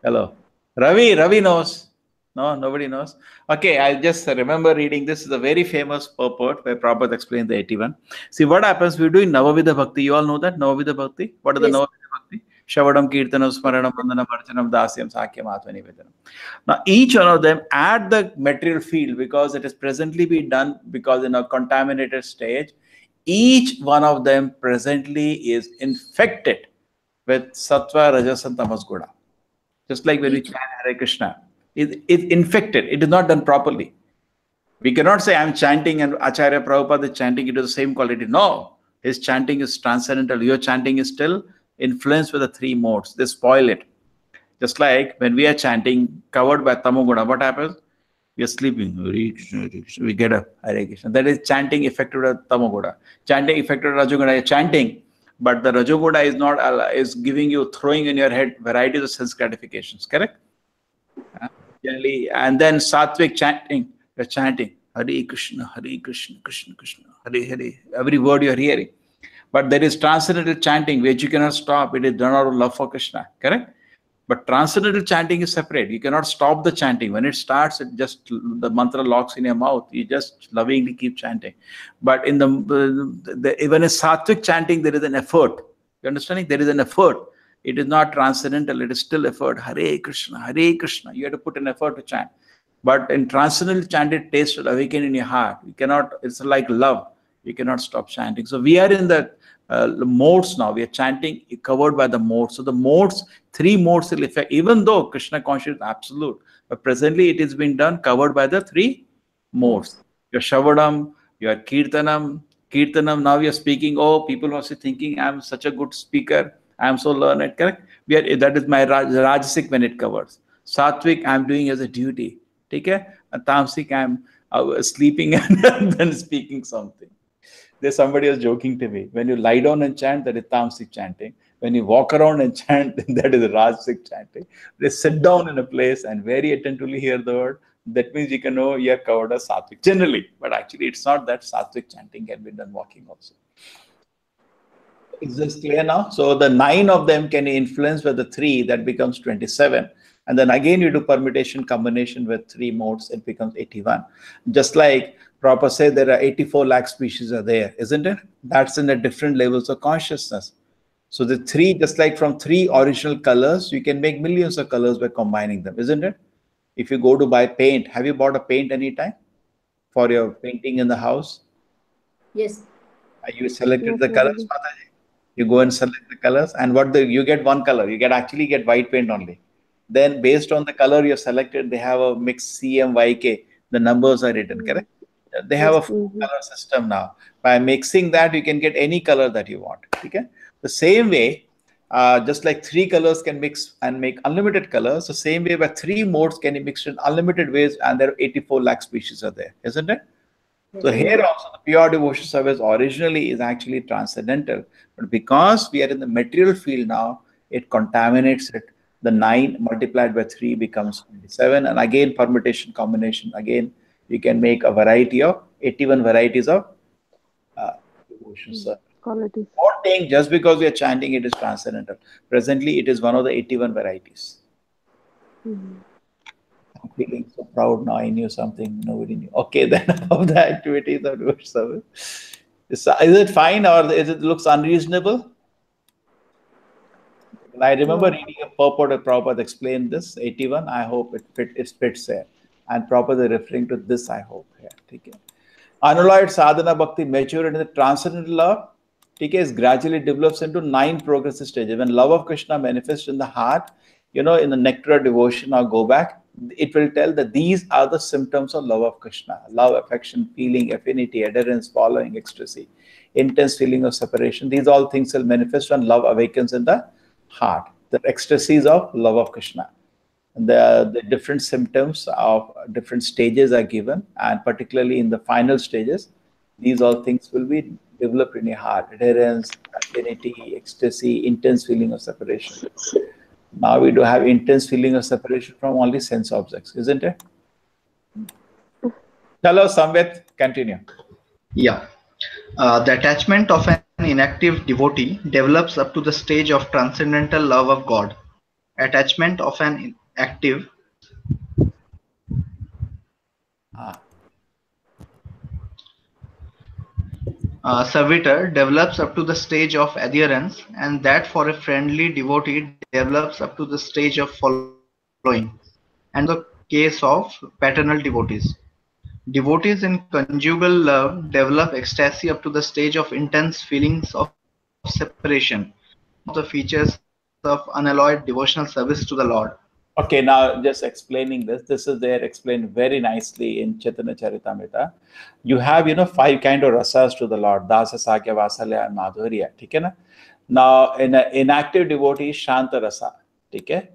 Hello. Ravi knows. No, nobody knows. Okay, I just remember reading this is a very famous purport where Prabhupada explained the 81. See what happens, we're doing Navavidha Bhakti. You all know that? Navavidha Bhakti? What are the Yes. Navavidha Bhakti? Shavadam, Kirtanam, Smaranam, Vandanam, Archanam, Dasyam, Sakyam, Atma Nivedanam. Now, each one of them at the material field, because it is presently being done because in a contaminated stage, each one of them presently is infected with Sattva, Rajas, and Tamas Guna. Just like when we chant Hare Krishna, it's infected. It is not done properly. We cannot say I'm chanting and Acharya Prabhupada is chanting it to the same quality. No, his chanting is transcendental. Your chanting is still influenced with the 3 modes. They spoil it. Just like when we are chanting covered by Tamoguna, what happens? We are sleeping. We get up. Hare Krishna. That is chanting affected with Tamoguna. Chanting affected with Rajoguna. You're chanting, but the Rajoguna is not is giving you, throwing in your head varieties of sense gratifications. Correct? Generally, and then Sattvic chanting. You're chanting Hare Krishna, Krishna Krishna, Hare Hare. Every word you're hearing. But there is transcendental chanting which you cannot stop. It is done out of love for Krishna. Correct? But transcendental chanting is separate. You cannot stop the chanting. When it starts, it just the mantra locks in your mouth. You just lovingly keep chanting. But in even in Sattvic chanting, there is an effort. You understanding? There is an effort. It is not transcendental. It is still effort. Hare Krishna, Hare Krishna. You have to put an effort to chant. But in transcendental chant, it tastes will awaken in your heart. You cannot. It's like love. You cannot stop chanting. So we are in the modes now. We are chanting covered by the modes. So the modes, 3 modes will affect, even though Krishna consciousness is absolute, but presently it is being done covered by the 3 modes. Your Shavadam, your Kirtanam, Kirtanam, now we are speaking, oh, people must be thinking I'm such a good speaker, I'm so learned, correct? That is my Rajasic when it covers. Sattvic, I'm doing as a duty. Okay? And Tamasic, I'm sleeping and then speaking something. There's somebody was joking to me. When you lie down and chant, that is Tamasic chanting. When you walk around and chant, that is Rajasic chanting. They sit down in a place and very attentively hear the word. That means you can know you are covered as Sattvic generally. But actually, it's not that. Sattvic chanting can be done walking also. Is this clear now? So the 9 of them can influence with the 3, that becomes 27. And then again, you do permutation combination with 3 modes, it becomes 81. Just like Prabhupada said, there are 84 lakh species are there, isn't it? That's in the different levels of consciousness. So the 3, just like from 3 original colors, you can make millions of colors by combining them, isn't it? If you go to buy paint, have you bought a paint anytime for your painting in the house? Yes. You selected the colors, Mataji? You go and select the colors, and you get one color. You actually get white paint only. Then based on the color you selected, they have a mixed CMYK. The numbers are written, correct? They have a full color system now. By mixing that, you can get any color that you want. Okay? The same way, just like 3 colors can mix and make unlimited colors, the same way by 3 modes can be mixed in unlimited ways, and there are 84 lakh species are there, isn't it? So here also the pure devotion service originally is actually transcendental, but because we are in the material field now, it contaminates it. The 9 multiplied by 3 becomes 27, and again permutation combination. Again, you can make a variety of 81 varieties of devotion service. Qualities. Not saying just because we are chanting it is transcendental. Presently, it is one of the 81 varieties. I'm feeling so proud now. I knew something nobody knew. Okay, then of the activities of devotion service. Is it fine or is it looks unreasonable? I remember reading a purport of Prabhupada explained this, 81. I hope it fits there. And Prabhupada referring to this, I hope. Yeah, okay. Unalloyed sadhana bhakti matured in the transcendental love. Is gradually develops into 9 progressive stages. When love of Krishna manifests in the heart, in the nectar of devotion or go back, it will tell that these are the symptoms of love of Krishna. Love, affection, feeling, affinity, adherence, following, ecstasy, intense feeling of separation. These all things will manifest when love awakens in the heart. The ecstasies of love of Krishna. The different symptoms of different stages are given, and particularly in the final stages, these all things will be developed in your heart. Adherence, affinity, ecstasy, intense feeling of separation. Now we do have intense feeling of separation from only sense objects, isn't it? Hello, Samvit, continue. Yeah. The attachment of an inactive devotee develops up to the stage of transcendental love of God. Attachment of an active servitor develops up to the stage of adherence, and that for a friendly devotee develops up to the stage of following. And the case of paternal devotees. Devotees in conjugal love develop ecstasy up to the stage of intense feelings of separation. The features of unalloyed devotional service to the Lord. Okay, now just explaining this. This is there explained very nicely in Chaitanya Charitamrita. You have, 5 kind of rasas to the Lord. Dasa, Sakya, Vasalya, and Madhurya. Okay? Now, in an inactive devotee, Shanta rasa. Okay?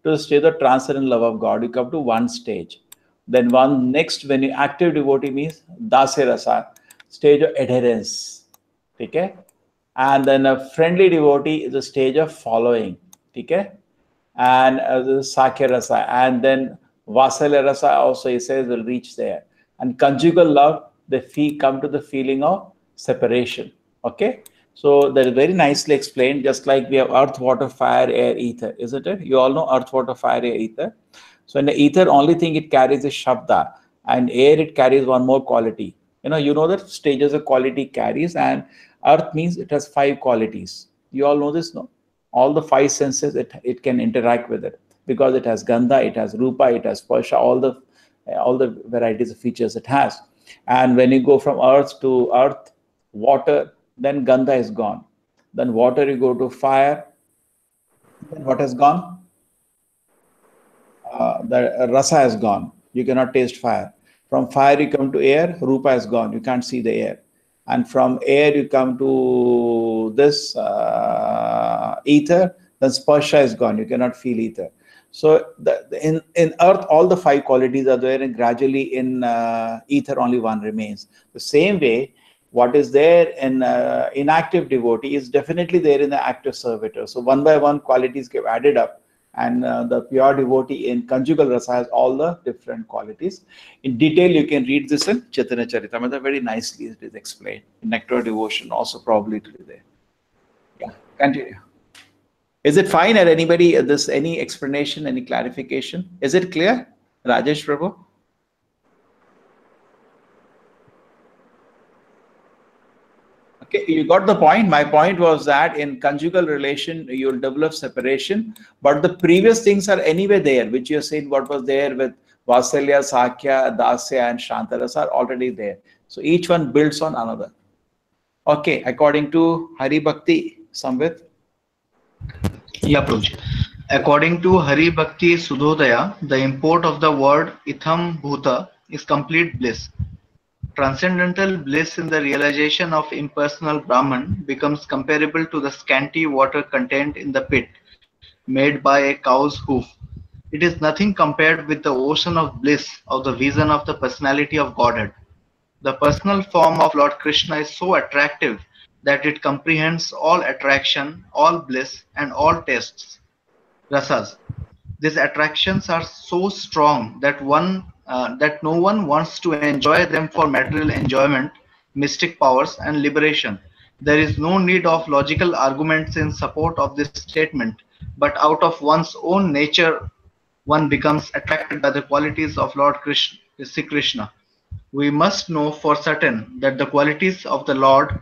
To the stage of transcendent love of God, you come to 1 stage. Then when you active devotee means Dasa rasa, stage of adherence. Okay? And then a friendly devotee is a stage of following. Okay? And the Sakya rasa, and then Vasalya rasa also he says will reach there. And conjugal love, they come to the feeling of separation. Okay, so that is very nicely explained. Just like we have earth, water, fire, air, ether, isn't it? You all know earth, water, fire, air, ether. So in the ether, only thing it carries is shabda, and air it carries one more quality. You know that stages of quality carries, and earth means it has 5 qualities. You all know this, no? All the 5 senses it can interact with it because it has gandha, it has rupa, it has sparsha, all the varieties of features it has. And when you go from earth to earth, water, then gandha is gone. Then water you go to fire, then what has gone? The rasa has gone. You cannot taste fire. From fire you come to air, rupa is gone. You can't see the air. and from air you come to this ether, then sparsha is gone. You cannot feel ether. So in earth, all the 5 qualities are there, and gradually in ether only one remains. The same way, what is there in inactive devotee is definitely there in the active servitor. So one by one qualities get added up, and the pure devotee in conjugal rasa has all the different qualities. In detail, you can read this in Chaitanya Charitamrita. Very nicely it is explained. In Nectar of Devotion also probably it will be there. Yeah, continue. Is it fine? Or anybody, any explanation, any clarification? Is it clear? Rajesh Prabhu? Okay, you got the point. My point was that in conjugal relation, you'll develop separation, but the previous things are anyway there, which you're saying what was there with Vasalya, Sakya, Dasya, and Shantaras are already there. So each one builds on another. Okay, according to Hari Bhakti, Samvit. Yeah, Prabhuji. According to Hari Bhakti Sudhodaya, the import of the word itham bhuta is complete bliss. Transcendental bliss in the realization of impersonal Brahman becomes comparable to the scanty water contained in the pit made by a cow's hoof. It is nothing compared with the ocean of bliss of the vision of the personality of Godhead. The personal form of Lord Krishna is so attractive that it comprehends all attraction, all bliss, and all tastes, rasas. These attractions are so strong that no one wants to enjoy them for material enjoyment, mystic powers, and liberation. There is no need of logical arguments in support of this statement, but out of one's own nature, one becomes attracted by the qualities of Lord Krishna, Sri Krishna. We must know for certain that the qualities of the Lord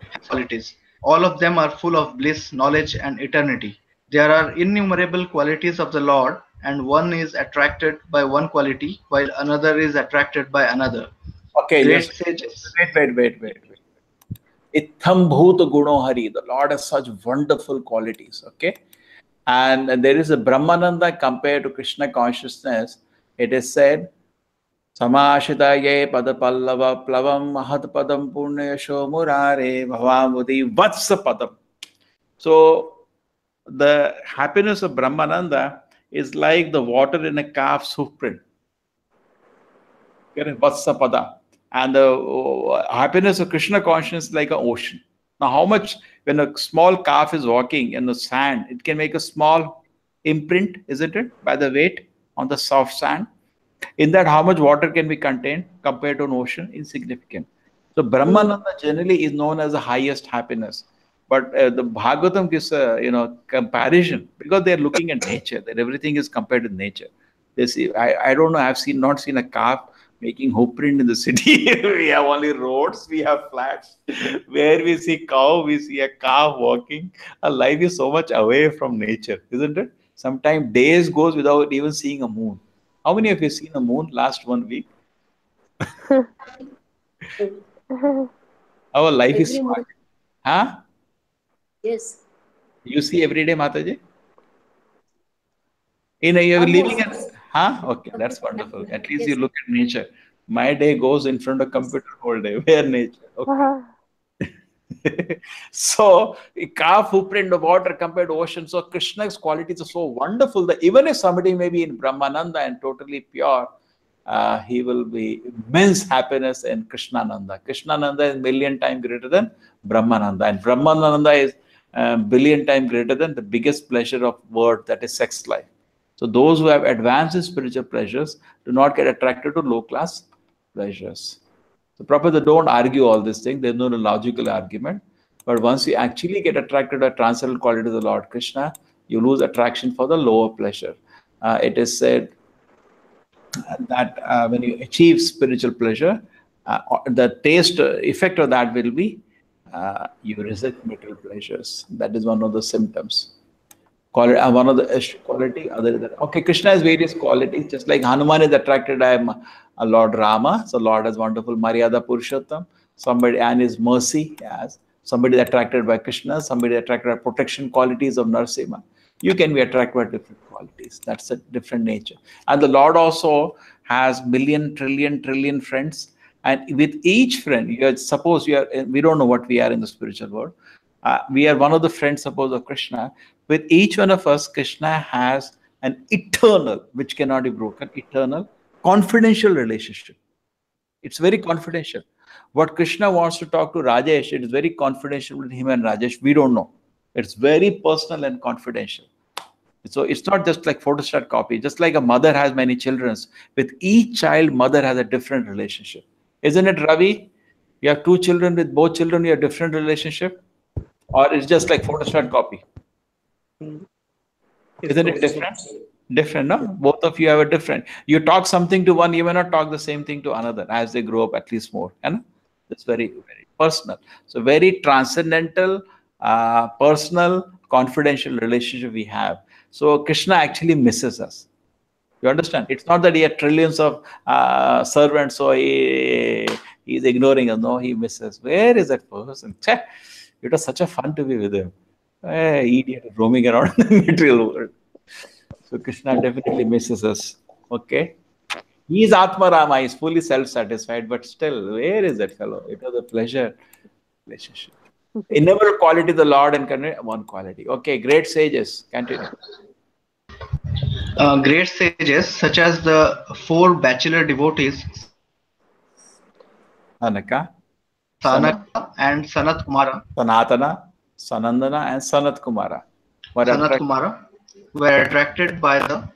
have qualities. All of them are full of bliss, knowledge, and eternity. There are innumerable qualities of the Lord, and one is attracted by one quality, while another is attracted by another. Okay, Great just sages. wait. Itham bhuta guno hari. The Lord has such wonderful qualities. Okay, and there is a Brahmananda compared to Krishna consciousness. It is said, Samashita ye padapallava plavam mahat padam punyasho murare bhavamudi vatsa padam. So the happiness of Brahmananda is like the water in a calf's hoof print. Vatsa pada. And the happiness of Krishna consciousness is like an ocean. Now, how much, when a small calf is walking in the sand, it can make a small imprint, isn't it, by the weight on the soft sand? In that, how much water can be contained compared to an ocean? Insignificant. So, Brahmananda generally is known as the highest happiness. But the Bhagavatam gives a comparison, because they are looking at nature, that everything is compared to nature. They see, I don't know, I've not seen a calf making hoof print in the city. We have only roads, we have flats. Where we see cow, we see a calf walking. Our life is so much away from nature, isn't it? Sometimes days goes without even seeing a moon. How many of you seen a moon last 1 week? Our life is smart. Huh? Yes. You see every day, Mataji? You're living in, huh? Okay, that's wonderful. At least you look at nature. My day goes in front of computer all day. Where nature? Okay. So, a calf footprint of water compared to ocean. So, Krishna's qualities are so wonderful that even if somebody may be in Brahmananda and totally pure, he will be immense happiness in Krishnananda. Krishnananda is 1,000,000 times greater than Brahmananda, and Brahmananda is 1,000,000,000 times greater than the biggest pleasure of world, that is sex life. So those who have advanced in spiritual pleasures do not get attracted to low class pleasures. So Prabhupada, don't argue all these things. There's no logical argument. But once you actually get attracted to transcendental quality of the Lord Krishna, you lose attraction for the lower pleasure. It is said that when you achieve spiritual pleasure, the taste effect of that will be you resist material pleasures. That is one of the symptoms. One of the quality, other than, okay, Krishna has various qualities, just like Hanuman is attracted by Lord Rama. So Lord has wonderful Maryada Purushottam. Somebody, and his mercy, as somebody is attracted by Krishna, somebody is attracted by protection qualities of Narasimha. You can be attracted by different qualities. That's a different nature. And the Lord also has million, trillion friends, and with each friend, suppose we don't know what we are in the spiritual world. We are one of the friends, suppose, of Krishna. With each one of us, Krishna has an eternal, which cannot be broken, eternal, confidential relationship. It's very confidential. What Krishna wants to talk to Rajesh, it is very confidential with him and Rajesh. We don't know. It's very personal and confidential. So it's not just like photostat copy. Just like a mother has many children, with each child, mother has a different relationship. Isn't it, Ravi? You have 2 children, with both children, you have different relationship? Or it's just like photostat copy? Isn't it different? Different, no? Both of you have a different. You talk something to one, you may not talk the same thing to another as they grow up, at least more. And it's very, very personal. So very transcendental, personal, confidential relationship we have. So Krishna actually misses us. You understand? It's not that he had trillions of servants, so he's ignoring us. No, he misses. Where is that person? It was such a fun to be with him. Idiot roaming around in the material world. So Krishna definitely misses us. Okay. He is Atma Rama, he is fully self-satisfied, but still, where is that fellow? It was a pleasure relationship. Innumerable quality of the Lord and one quality. Okay, great sages. Continue. Great sages such as the 4 bachelor devotees, Sanaka, Sanaka and Sanat Kumara, Sanatana, Sanandana, and Sanat Kumara were attracted by the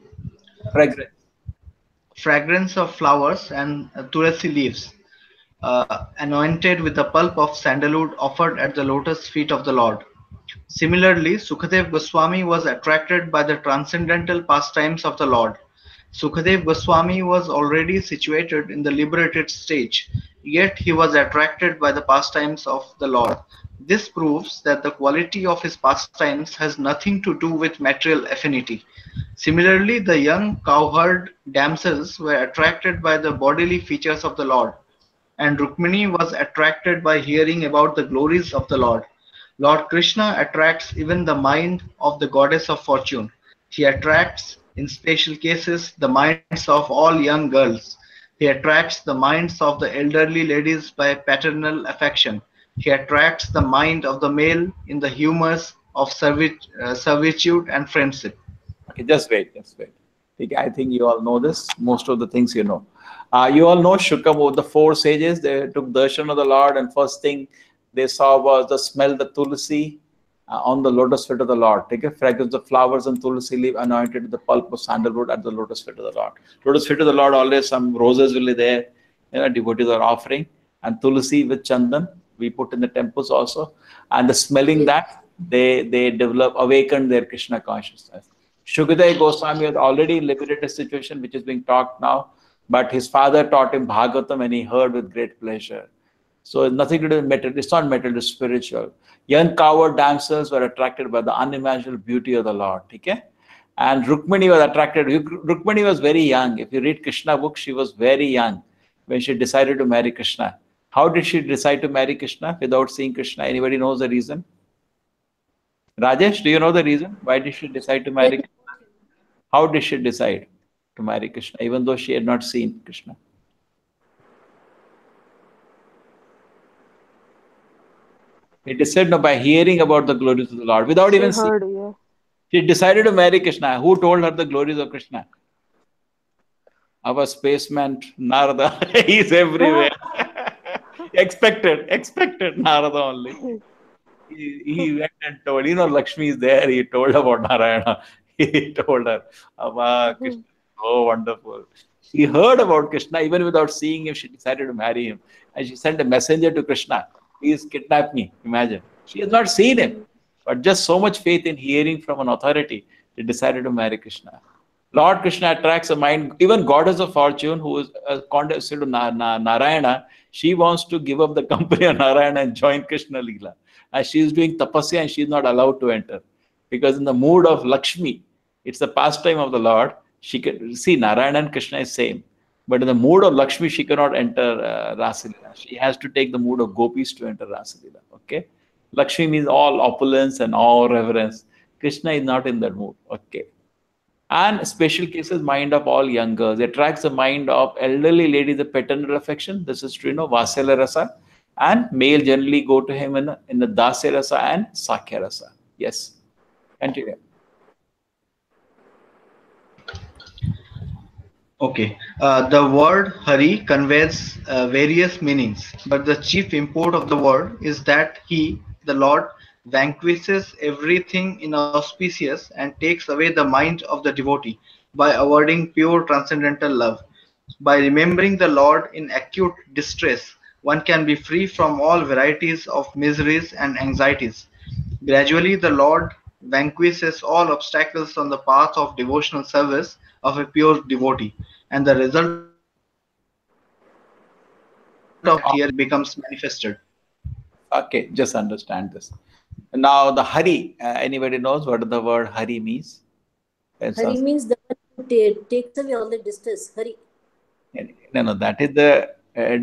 fragrance of flowers and tulsi leaves, anointed with the pulp of sandalwood offered at the lotus feet of the Lord. Similarly, Sukadev Goswami was attracted by the transcendental pastimes of the Lord. Sukadev Goswami was already situated in the liberated stage, yet he was attracted by the pastimes of the Lord. This proves that the quality of his pastimes has nothing to do with material affinity. Similarly, the young cowherd damsels were attracted by the bodily features of the Lord, and Rukmini was attracted by hearing about the glories of the Lord. Lord Krishna attracts even the mind of the goddess of fortune. He attracts, in special cases, the minds of all young girls. He attracts the minds of the elderly ladies by paternal affection. He attracts the mind of the male in the humors of servitude and friendship. Okay, just wait. Okay, I think you all know this. Most of the things you know. You all know Shukam, the 4 sages, they took darshan of the Lord, and first thing they saw was the smell, the tulsi on the lotus feet of the Lord. Take a fragrance of flowers and tulsi leaf anointed with the pulp of sandalwood at the lotus feet of the Lord. Lotus feet of the Lord, always some roses will be there. Devotees are offering, and tulsi with chandan we put in the temples also. And the smelling that they awakened their Krishna consciousness. Shukadeva Goswami was already in liberated situation, which is being taught now, but his father taught him Bhagavatam and he heard with great pleasure. So it's nothing to do with material. It's not material, it's spiritual. Young cowherd damsels were attracted by the unimaginable beauty of the Lord. Okay? And Rukmini was attracted. Rukmini was very young. If you read Krishna book, she was very young when she decided to marry Krishna. How did she decide to marry Krishna without seeing Krishna? Anybody knows the reason? Rajesh, do you know the reason? Why did she decide to marry Krishna? How did she decide to marry Krishna, even though she had not seen Krishna? It is said by hearing about the glories of the Lord without even seeing. She decided to marry Krishna. Who told her the glories of Krishna? Our spaceman Narada. He's everywhere. expected Narada only. He went and told, Lakshmi is there. He told about Narayana. He told her about Krishna. Oh, wonderful. She heard about Krishna even without seeing him. She decided to marry him. And she sent a messenger to Krishna. Please kidnap me. Imagine. She has not seen him. But just so much faith in hearing from an authority, she decided to marry Krishna. Lord Krishna attracts a mind. Even goddess of fortune, who is condescended to Narayana, she wants to give up the company of Narayana and join Krishna Leela. As she is doing tapasya and she is not allowed to enter. Because in the mood of Lakshmi, it's the pastime of the Lord. She can see Narayana and Krishna is same. But in the mood of Lakshmi, she cannot enter Rasa Leela. She has to take the mood of gopis to enter Rasa Leela. Okay? Lakshmi means all opulence and all reverence. Krishna is not in that mood. Okay. And special cases, mind of all young girls. Attracts the mind of elderly ladies, the paternal affection. This is true, Vasala Rasa. And male generally go to him in the Dasya Rasa and Sakya Rasa. Yes. Continue. Okay. The word Hari conveys various meanings, but the chief import of the word is that He, the Lord, vanquishes everything inauspicious and takes away the mind of the devotee by awarding pure transcendental love. By remembering the Lord in acute distress, one can be free from all varieties of miseries and anxieties. Gradually, the Lord vanquishes all obstacles on the path of devotional service of a pure devotee, and the result of here becomes manifested. Okay, just understand this. Now the Hari, anybody knows what the word Hari means? Hari means the one who takes away all the distress. Hari. No, that is the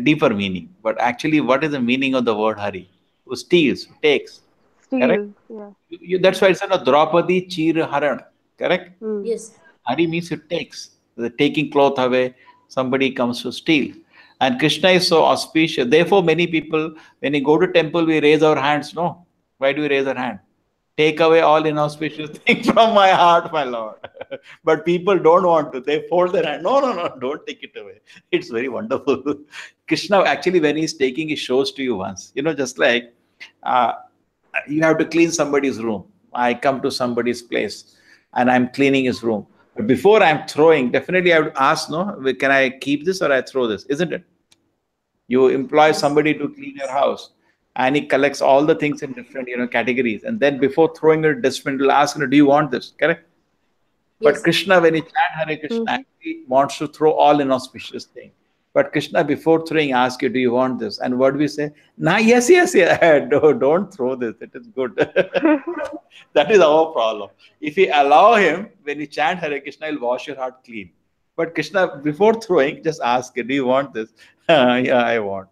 deeper meaning. But actually, what is the meaning of the word Hari? Who steals, who takes. Correct? Steal, Yeah. That's why it's a Draupadi Chir Haran. Correct? Yes. Hari means it takes. The taking cloth away, somebody comes to steal. And Krishna is so auspicious. Therefore, many people, when we go to temple, we raise our hands. No. Why do we raise our hand? Take away all inauspicious things from my heart, my Lord. But people don't want to. They fold their hand. No, don't take it away. It's very wonderful. Krishna, actually, when he's taking, he shows to you once. Just like you have to clean somebody's room. I come to somebody's place and I'm cleaning his room. But before I'm throwing, definitely I would ask, can I keep this or I throw this? Isn't it? You employ somebody to clean your house and he collects all the things in different, categories. And then before throwing it, dustbin will ask, do you want this? Correct? Yes. But Krishna, when he chant Hare Krishna, he wants to throw all inauspicious things. But Krishna, before throwing, asks you, do you want this? And what do we say? Nah, yes. Don't throw this. It is good. That is our problem. If we allow him, when you chant Hare Krishna, he'll wash your heart clean. But Krishna, before throwing, just ask you, do you want this? Yeah, I want.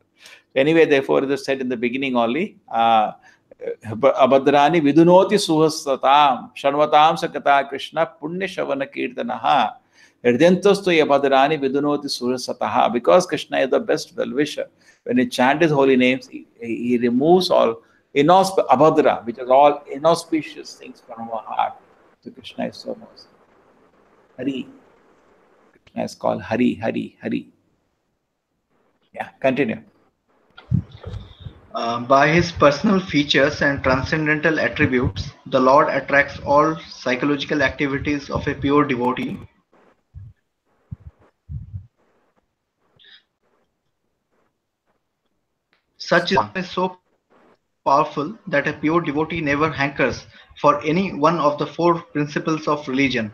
Anyway, therefore, it is said in the beginning only, Abhadrani vidunoti suhasatam, shanvatam sakata Krishna punya shavana kirtanaha. Abhadrani vidunoti suhasataha. Because Krishna is the best well-wisher. When he chants his holy names, he removes all abhadra, which is all inauspicious things from our heart. So Krishna is so much. Hari. Krishna is called Hari, Hari, Hari. Yeah, continue. By his personal features and transcendental attributes, the Lord attracts all psychological activities of a pure devotee. Such is so powerful that a pure devotee never hankers for any one of the four principles of religion.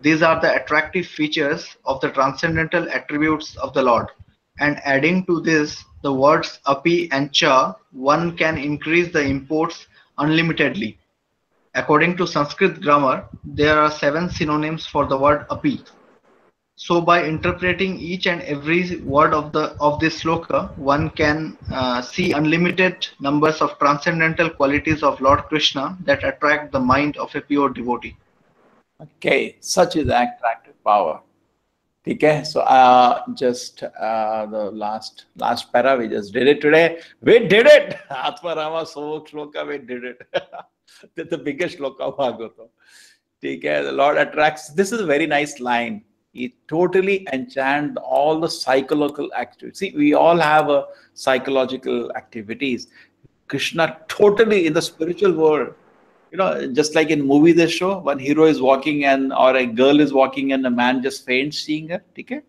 These are the attractive features of the transcendental attributes of the Lord. And adding to this the words api and cha, one can increase the imports unlimitedly. According to Sanskrit grammar, there are 7 synonyms for the word api. So by interpreting each and every word of this sloka, one can see unlimited numbers of transcendental qualities of Lord Krishna that attract the mind of a pure devotee. Okay, such is the attractive power. Okay, so just the last para, we just did it today. We did it! Atma Rama Sovak Shloka, we did it. That's the biggest shloka of Bhagavatam. Okay, the Lord attracts. This is a very nice line. He totally enchants all the psychological activities. See, we all have psychological activities. Krishna totally in the spiritual world. Just like in movie they show, one hero is walking or a girl is walking and a man just faints seeing her. Okay?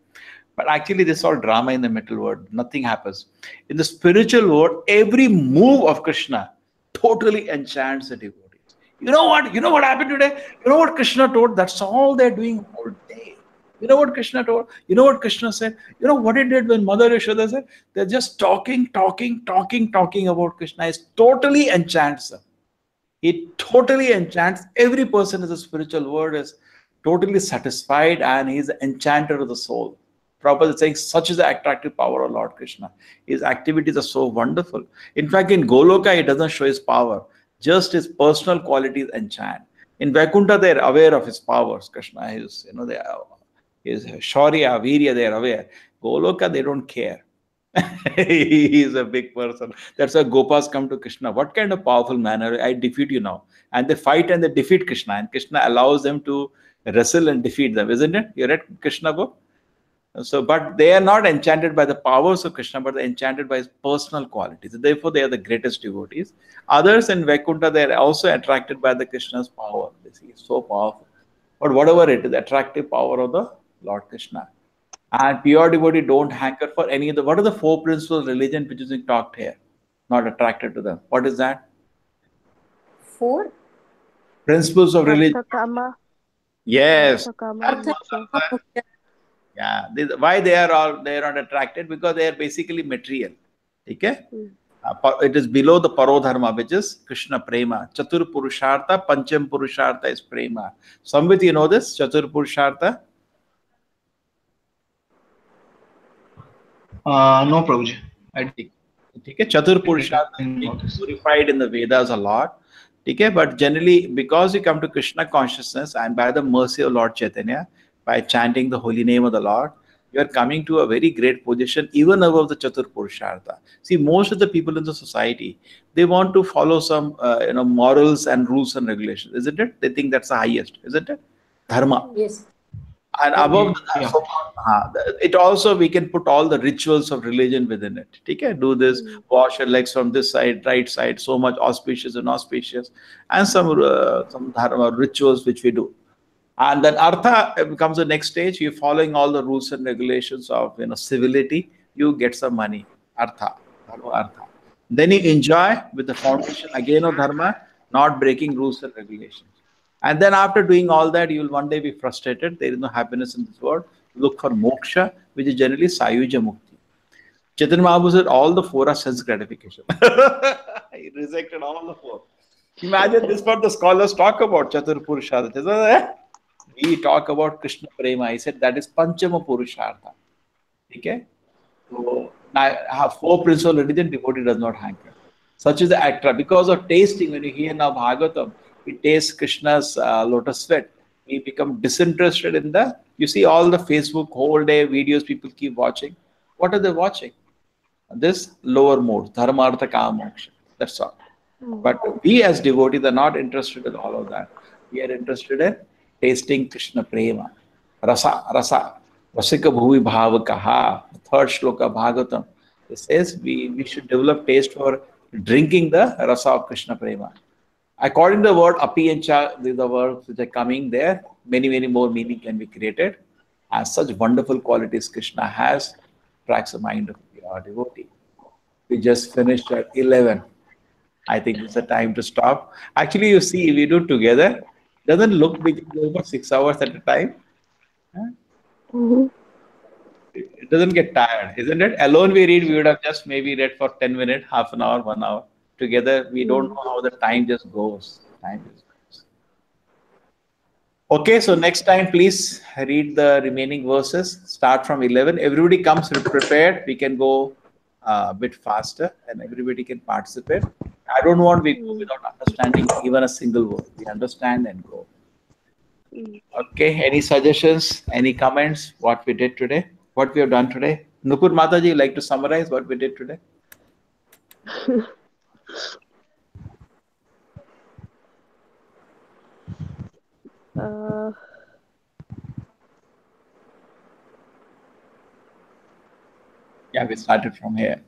But actually this is all drama in the middle world. Nothing happens. In the spiritual world, every move of Krishna totally enchants the devotees. You know what happened today? You know what Krishna told? That's all they're doing all day. You know what Krishna told? You know what Krishna said? You know what he did when Mother Yashoda said? They're just talking about Krishna. It totally enchants them. It totally enchants every person in the spiritual world is totally satisfied and he's the enchanter of the soul. Prabhupada is saying such is the attractive power of Lord Krishna. His activities are so wonderful. In fact, in Goloka, he doesn't show his power. Just his personal qualities enchant. In Vaikuntha, they're aware of his powers. Krishna is, his Shaurya, Virya, they're aware. Goloka, they don't care. He is a big person. That's why Gopas come to Krishna. What kind of powerful manner? I defeat you now. And they fight and they defeat Krishna. And Krishna allows them to wrestle and defeat them, isn't it? You read Krishna book? So, but they are not enchanted by the powers of Krishna, but they're enchanted by his personal qualities. Therefore, they are the greatest devotees. Others in Vaikuntha, they are also attracted by the Krishna's power. They see it's so powerful. But whatever it is, the attractive power of the Lord Krishna. And pure devotee don't hanker for any of the. What are the 4 principles of religion which is being talked here? Not attracted to them. What is that? 4 principles of religion. Artha, Kama. Yes. Artha, Kama, Artha, Moksha. Kama, Moksha. Yeah. Why they are not attracted? Because they are basically material. Okay? It is below the Parodharma, which is Krishna Prema. Chatur Purushartha, Pancham Purushartha is Prema. Samvit, you know this? Chatur Purushartha? No, Prabhuji. Okay, Chatur Purushartha is glorified in the Vedas a lot. Okay, but generally, because you come to Krishna consciousness and by the mercy of Lord Chaitanya, by chanting the holy name of the Lord, you are coming to a very great position, even above the Chatur Purushartha. See, most of the people in the society, they want to follow some, morals and rules and regulations, isn't it? They think that's the highest, isn't it? Dharma. Yes. And above that, it also, we can put all the rituals of religion within it. Okay? Do this, wash your legs from this side, right side, so much auspicious and auspicious, and some dharma rituals which we do. And then Artha becomes the next stage. You're following all the rules and regulations of civility. You get some money. Artha. Then you enjoy with the foundation again of dharma, not breaking rules and regulations. And then after doing all that, you will one day be frustrated. There is no happiness in this world. Look for moksha, which is generally Sayuja Mukti. Chaitanya Mahaprabhu said all the 4 are sense gratification. He rejected all the 4. Imagine this, what the scholars talk about Chatur Purushartha. We talk about Krishna Prema. He said that is Panchama Purushartha. Okay? So, now, 4 principles of religion, devotee does not hanker. Such is the actor. Because of tasting, when you hear now Bhagavatam, we taste Krishna's lotus sweat. We become disinterested in you see all the Facebook whole day videos people keep watching. What are they watching? This lower mode, Dharma, Artha, Kama, Moksha. That's all. But we as devotees are not interested in all of that. We are interested in tasting Krishna Prema. Rasa, Rasika Bhuvi Bhavakaha, 3rd shloka Bhagavatam. It says we should develop taste for drinking the rasa of Krishna Prema. According to the word api and cha, these are the words which are coming there. Many, many more meaning can be created. As such wonderful qualities Krishna has, attracts the mind of your devotee. We just finished at 11. I think it's the time to stop. Actually, you see, we do together. Doesn't look big over 6 hours at a time. It doesn't get tired, isn't it? Alone we read, we would have just maybe read for 10 minutes, half an hour, 1 hour. Together, we don't know how the time just goes. Okay, so next time, please read the remaining verses. Start from 11. Everybody comes prepared. We can go a bit faster and everybody can participate. I don't want we go without understanding even a single word. We understand and go. Okay, any suggestions, any comments, what we did today, what we have done today? Nupur Mataji, you like to summarize what we did today? Yeah, we started from here.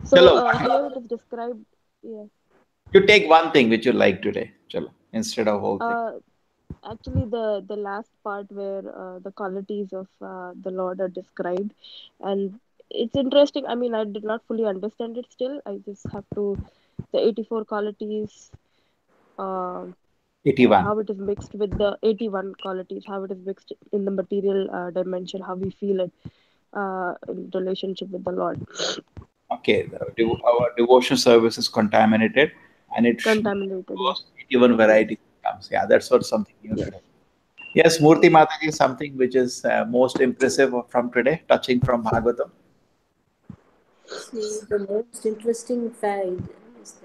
So here it is described. Yeah. You take one thing which you like today, chalo, instead of whole thing. Actually, the last part where the qualities of the Lord are described, and it's interesting. I mean, I did not fully understand it still. I just have to the 84 qualities. 81. How it is mixed with the 81 qualities, how it is mixed in the material dimension, how we feel it in relationship with the Lord. Okay, our devotion service is contaminated and it contaminated. 81 varieties comes. Yeah, that's what something new. Yes, Murti Mataji, something which is most impressive from today, touching from Bhagavatam. See, the most interesting fact is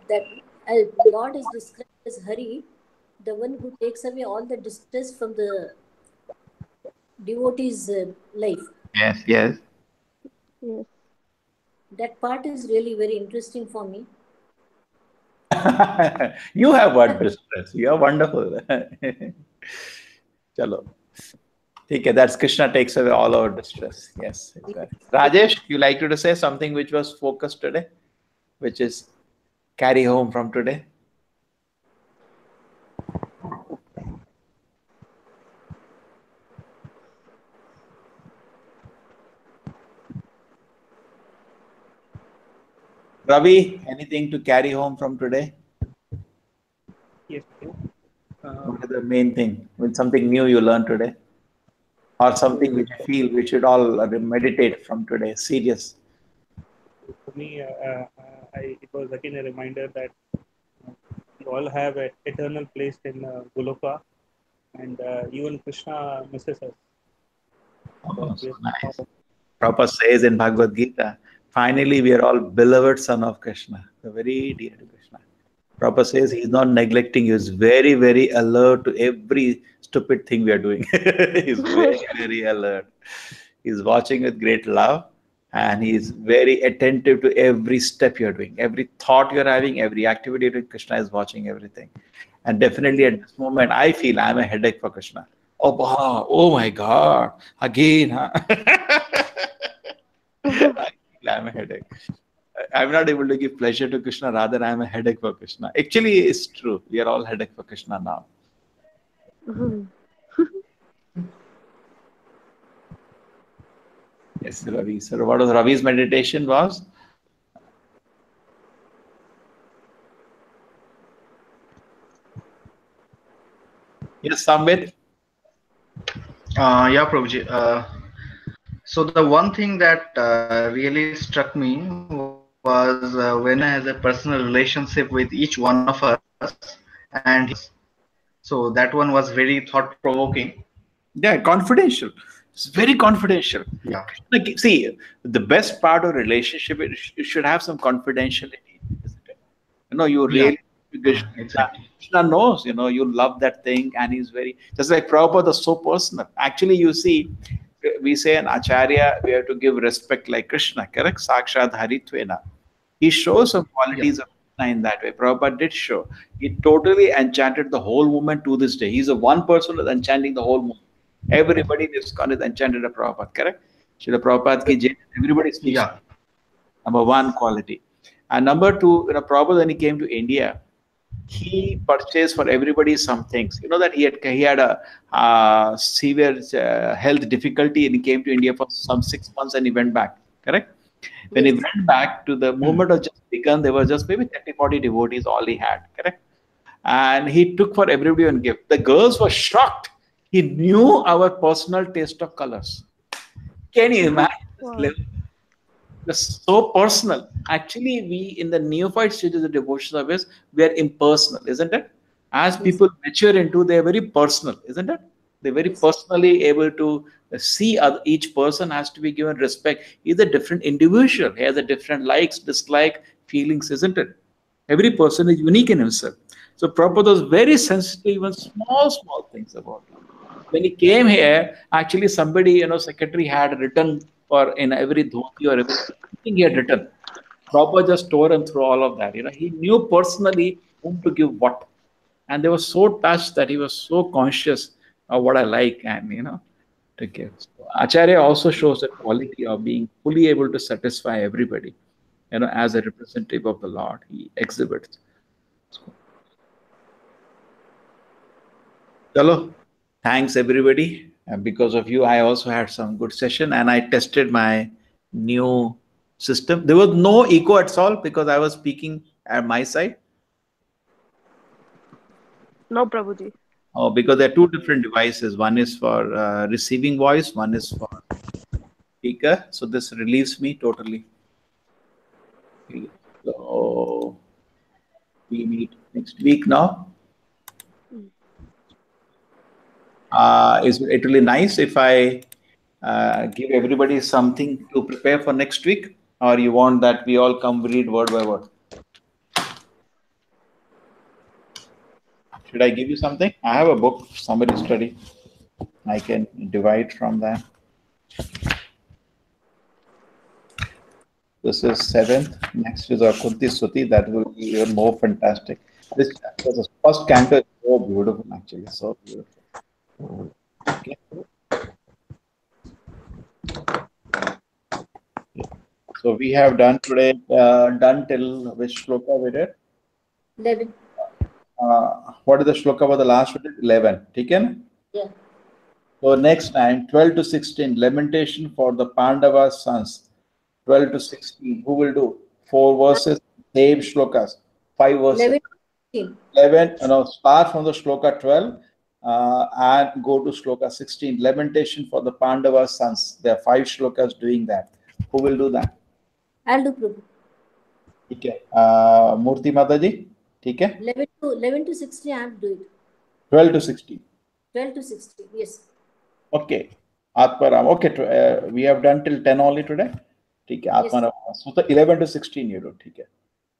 that Lord is described as Hari, the one who takes away all the distress from the devotee's life. Yes, yes. Yes. That part is really very interesting for me. You have what distress. You are wonderful. Chalo. Okay, that's Krishna takes away all our distress. Yes, exactly. Rajesh, you like to say something which was focused today, which is carry home from today? Ravi, anything to carry home from today? Yes. What is the main thing? With something new you learned today? Or something which you feel we should all meditate from today? Serious. For me, it was again a reminder that we all have an eternal place in Goloka, and even Krishna misses us. Oh, so nice. Prabhupada says in Bhagavad Gita, finally we are all beloved son of Krishna. We're very dear to Krishna. Prabhupada says he's not neglecting you. He's very, very alert to every stupid thing we are doing. He's very, very alert. He's watching with great love, and he's very attentive to every step you're doing, every thought you're having, every activity you're doing. Krishna is watching everything. And definitely at this moment, I feel I'm a headache for Krishna. Oh, wow. Oh my God. Again, huh? I feel I'm a headache. I'm not able to give pleasure to Krishna, rather I'm a headache for Krishna. Actually, it's true. We are all headache for Krishna now. Yes, Ravi. So what was Ravi's meditation was? Yes, Samvit. Yeah, Prabhuji. So the one thing that really struck me was when I has a personal relationship with each one of us, and so that one was very thought provoking. Yeah, confidential. It's very confidential. Yeah. Like, see, the best part of relationship is you should have some confidentiality. Isn't it? You know, you really Exactly. Krishna knows, you know, you love that thing, and he's very just like Prabhupada is so personal. Actually, you see, we say an acharya, we have to give respect like Krishna, correct? Sakshat Haritvena. He shows some qualities of Krishna in that way. Prabhupada did show. He totally enchanted the whole movement to this day. He's the one person who's enchanting the whole movement. Everybody in ISKCON is enchanted of Prabhupada, correct? Srila Prabhupada ki jai, everybody speaks. Yeah. Number one, quality. And number two, Prabhupada, when he came to India, he purchased for everybody some things. You know that he had a severe health difficulty, and he came to India for some 6 months, and he went back, correct? When he went back to the movement was just begun, there were just maybe 30, 40 devotees, all he had, correct? And he took for everybody one gift. The girls were shocked. He knew our personal taste of colors. Can you imagine this level? It's so personal. Actually, we in the neophyte stage of the devotion service, we are impersonal, isn't it? As people mature into, they're very personal, isn't it? They're very personally able to see each person has to be given respect. He's a different individual. He has a different likes, dislike, feelings, isn't it? Every person is unique in himself. So Prabhupada was very sensitive, even small things about him. When he came here, actually somebody, secretary had written for in every dhoti or everything he had written. Prabhupada just tore him through all of that. He knew personally whom to give what. And they were so touched that he was so conscious of what I like and, to give. So Acharya also shows the quality of being fully able to satisfy everybody. As a representative of the Lord, he exhibits. Chalo, thanks everybody. And because of you, I also had some good session, and I tested my new system. There was no echo at all because I was speaking at my side. No, Prabhuji. Oh, because there are two different devices. One is for receiving voice, one is for speaker. So this relieves me totally. So we meet next week now. Is it really nice if I give everybody something to prepare for next week, or you want that we all come read word by word? Should I give you something? I have a book, somebody study. I can divide from that. This is 7th. Next is our Kunti Suti. That will be even more fantastic. This the first canto is so beautiful, actually, so beautiful. Okay. So we have done today, done till which shloka we did? 11. What is the shloka for the last we did? 11. Okay? Yeah. So next time, 12 to 16, lamentation for the Pandava sons. 12 to 16. Who will do? 4 verses, same shlokas. 5 verses. 11 to 16. 11, start from the shloka 12 and go to shloka 16. Lamentation for the Pandava sons. There are 5 shlokas doing that. Who will do that? I'll do, Prabhu. Okay. Murti Mataji? Okay. 11 to 16, I have to do it. 12 to 16. 12 to 16, yes. Okay. Atmaram. Okay. We have done till 10 only today. Okay. Atmaram. So the 11 to 16 you do.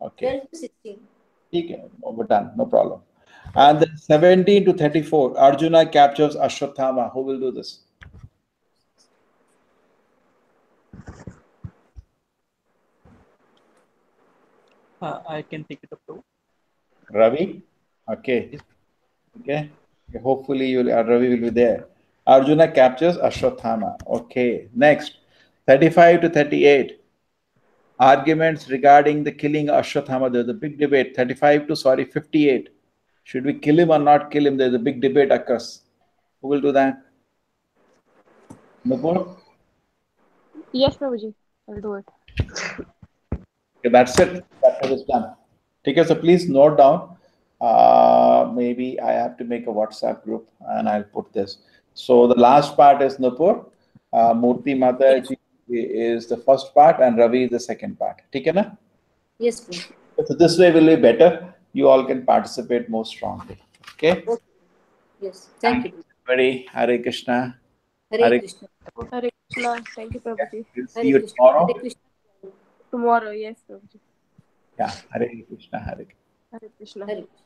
Okay. 12 to 16. Okay. We're done. No problem. And then 17 to 34, Arjuna captures Ashwatthama. Who will do this? I can take it up too. Ravi? Okay. Okay. Hopefully Ravi will be there. Arjuna captures Ashwatthama. Okay. Next, 35 to 38. Arguments regarding the killing Ashwatthama. There's a big debate. 58. Should we kill him or not kill him? There's a big debate occurs. Who will do that? Nupur? Yes, Prabhuji, I'll do it. Okay, that's it. That is done. Okay, so please note down. Maybe I have to make a WhatsApp group and I'll put this. So the last part is Nupur. Murti Mataji is the first part and Ravi is the second part. Okay, na? Yes, Prabhu. So this way will be better. You all can participate more strongly. Okay? Okay. Yes. Thank you. Everybody, Hare Krishna. Hare Krishna. Hare Krishna. Thank you, Prabhuji. We'll see Hare you Krishna. tomorrow. Hare Krishna. Tomorrow, yes, Prabhuji. Yeah, Hare Krishna, Hare Krishna. Hare Krishna. Hare Krishna.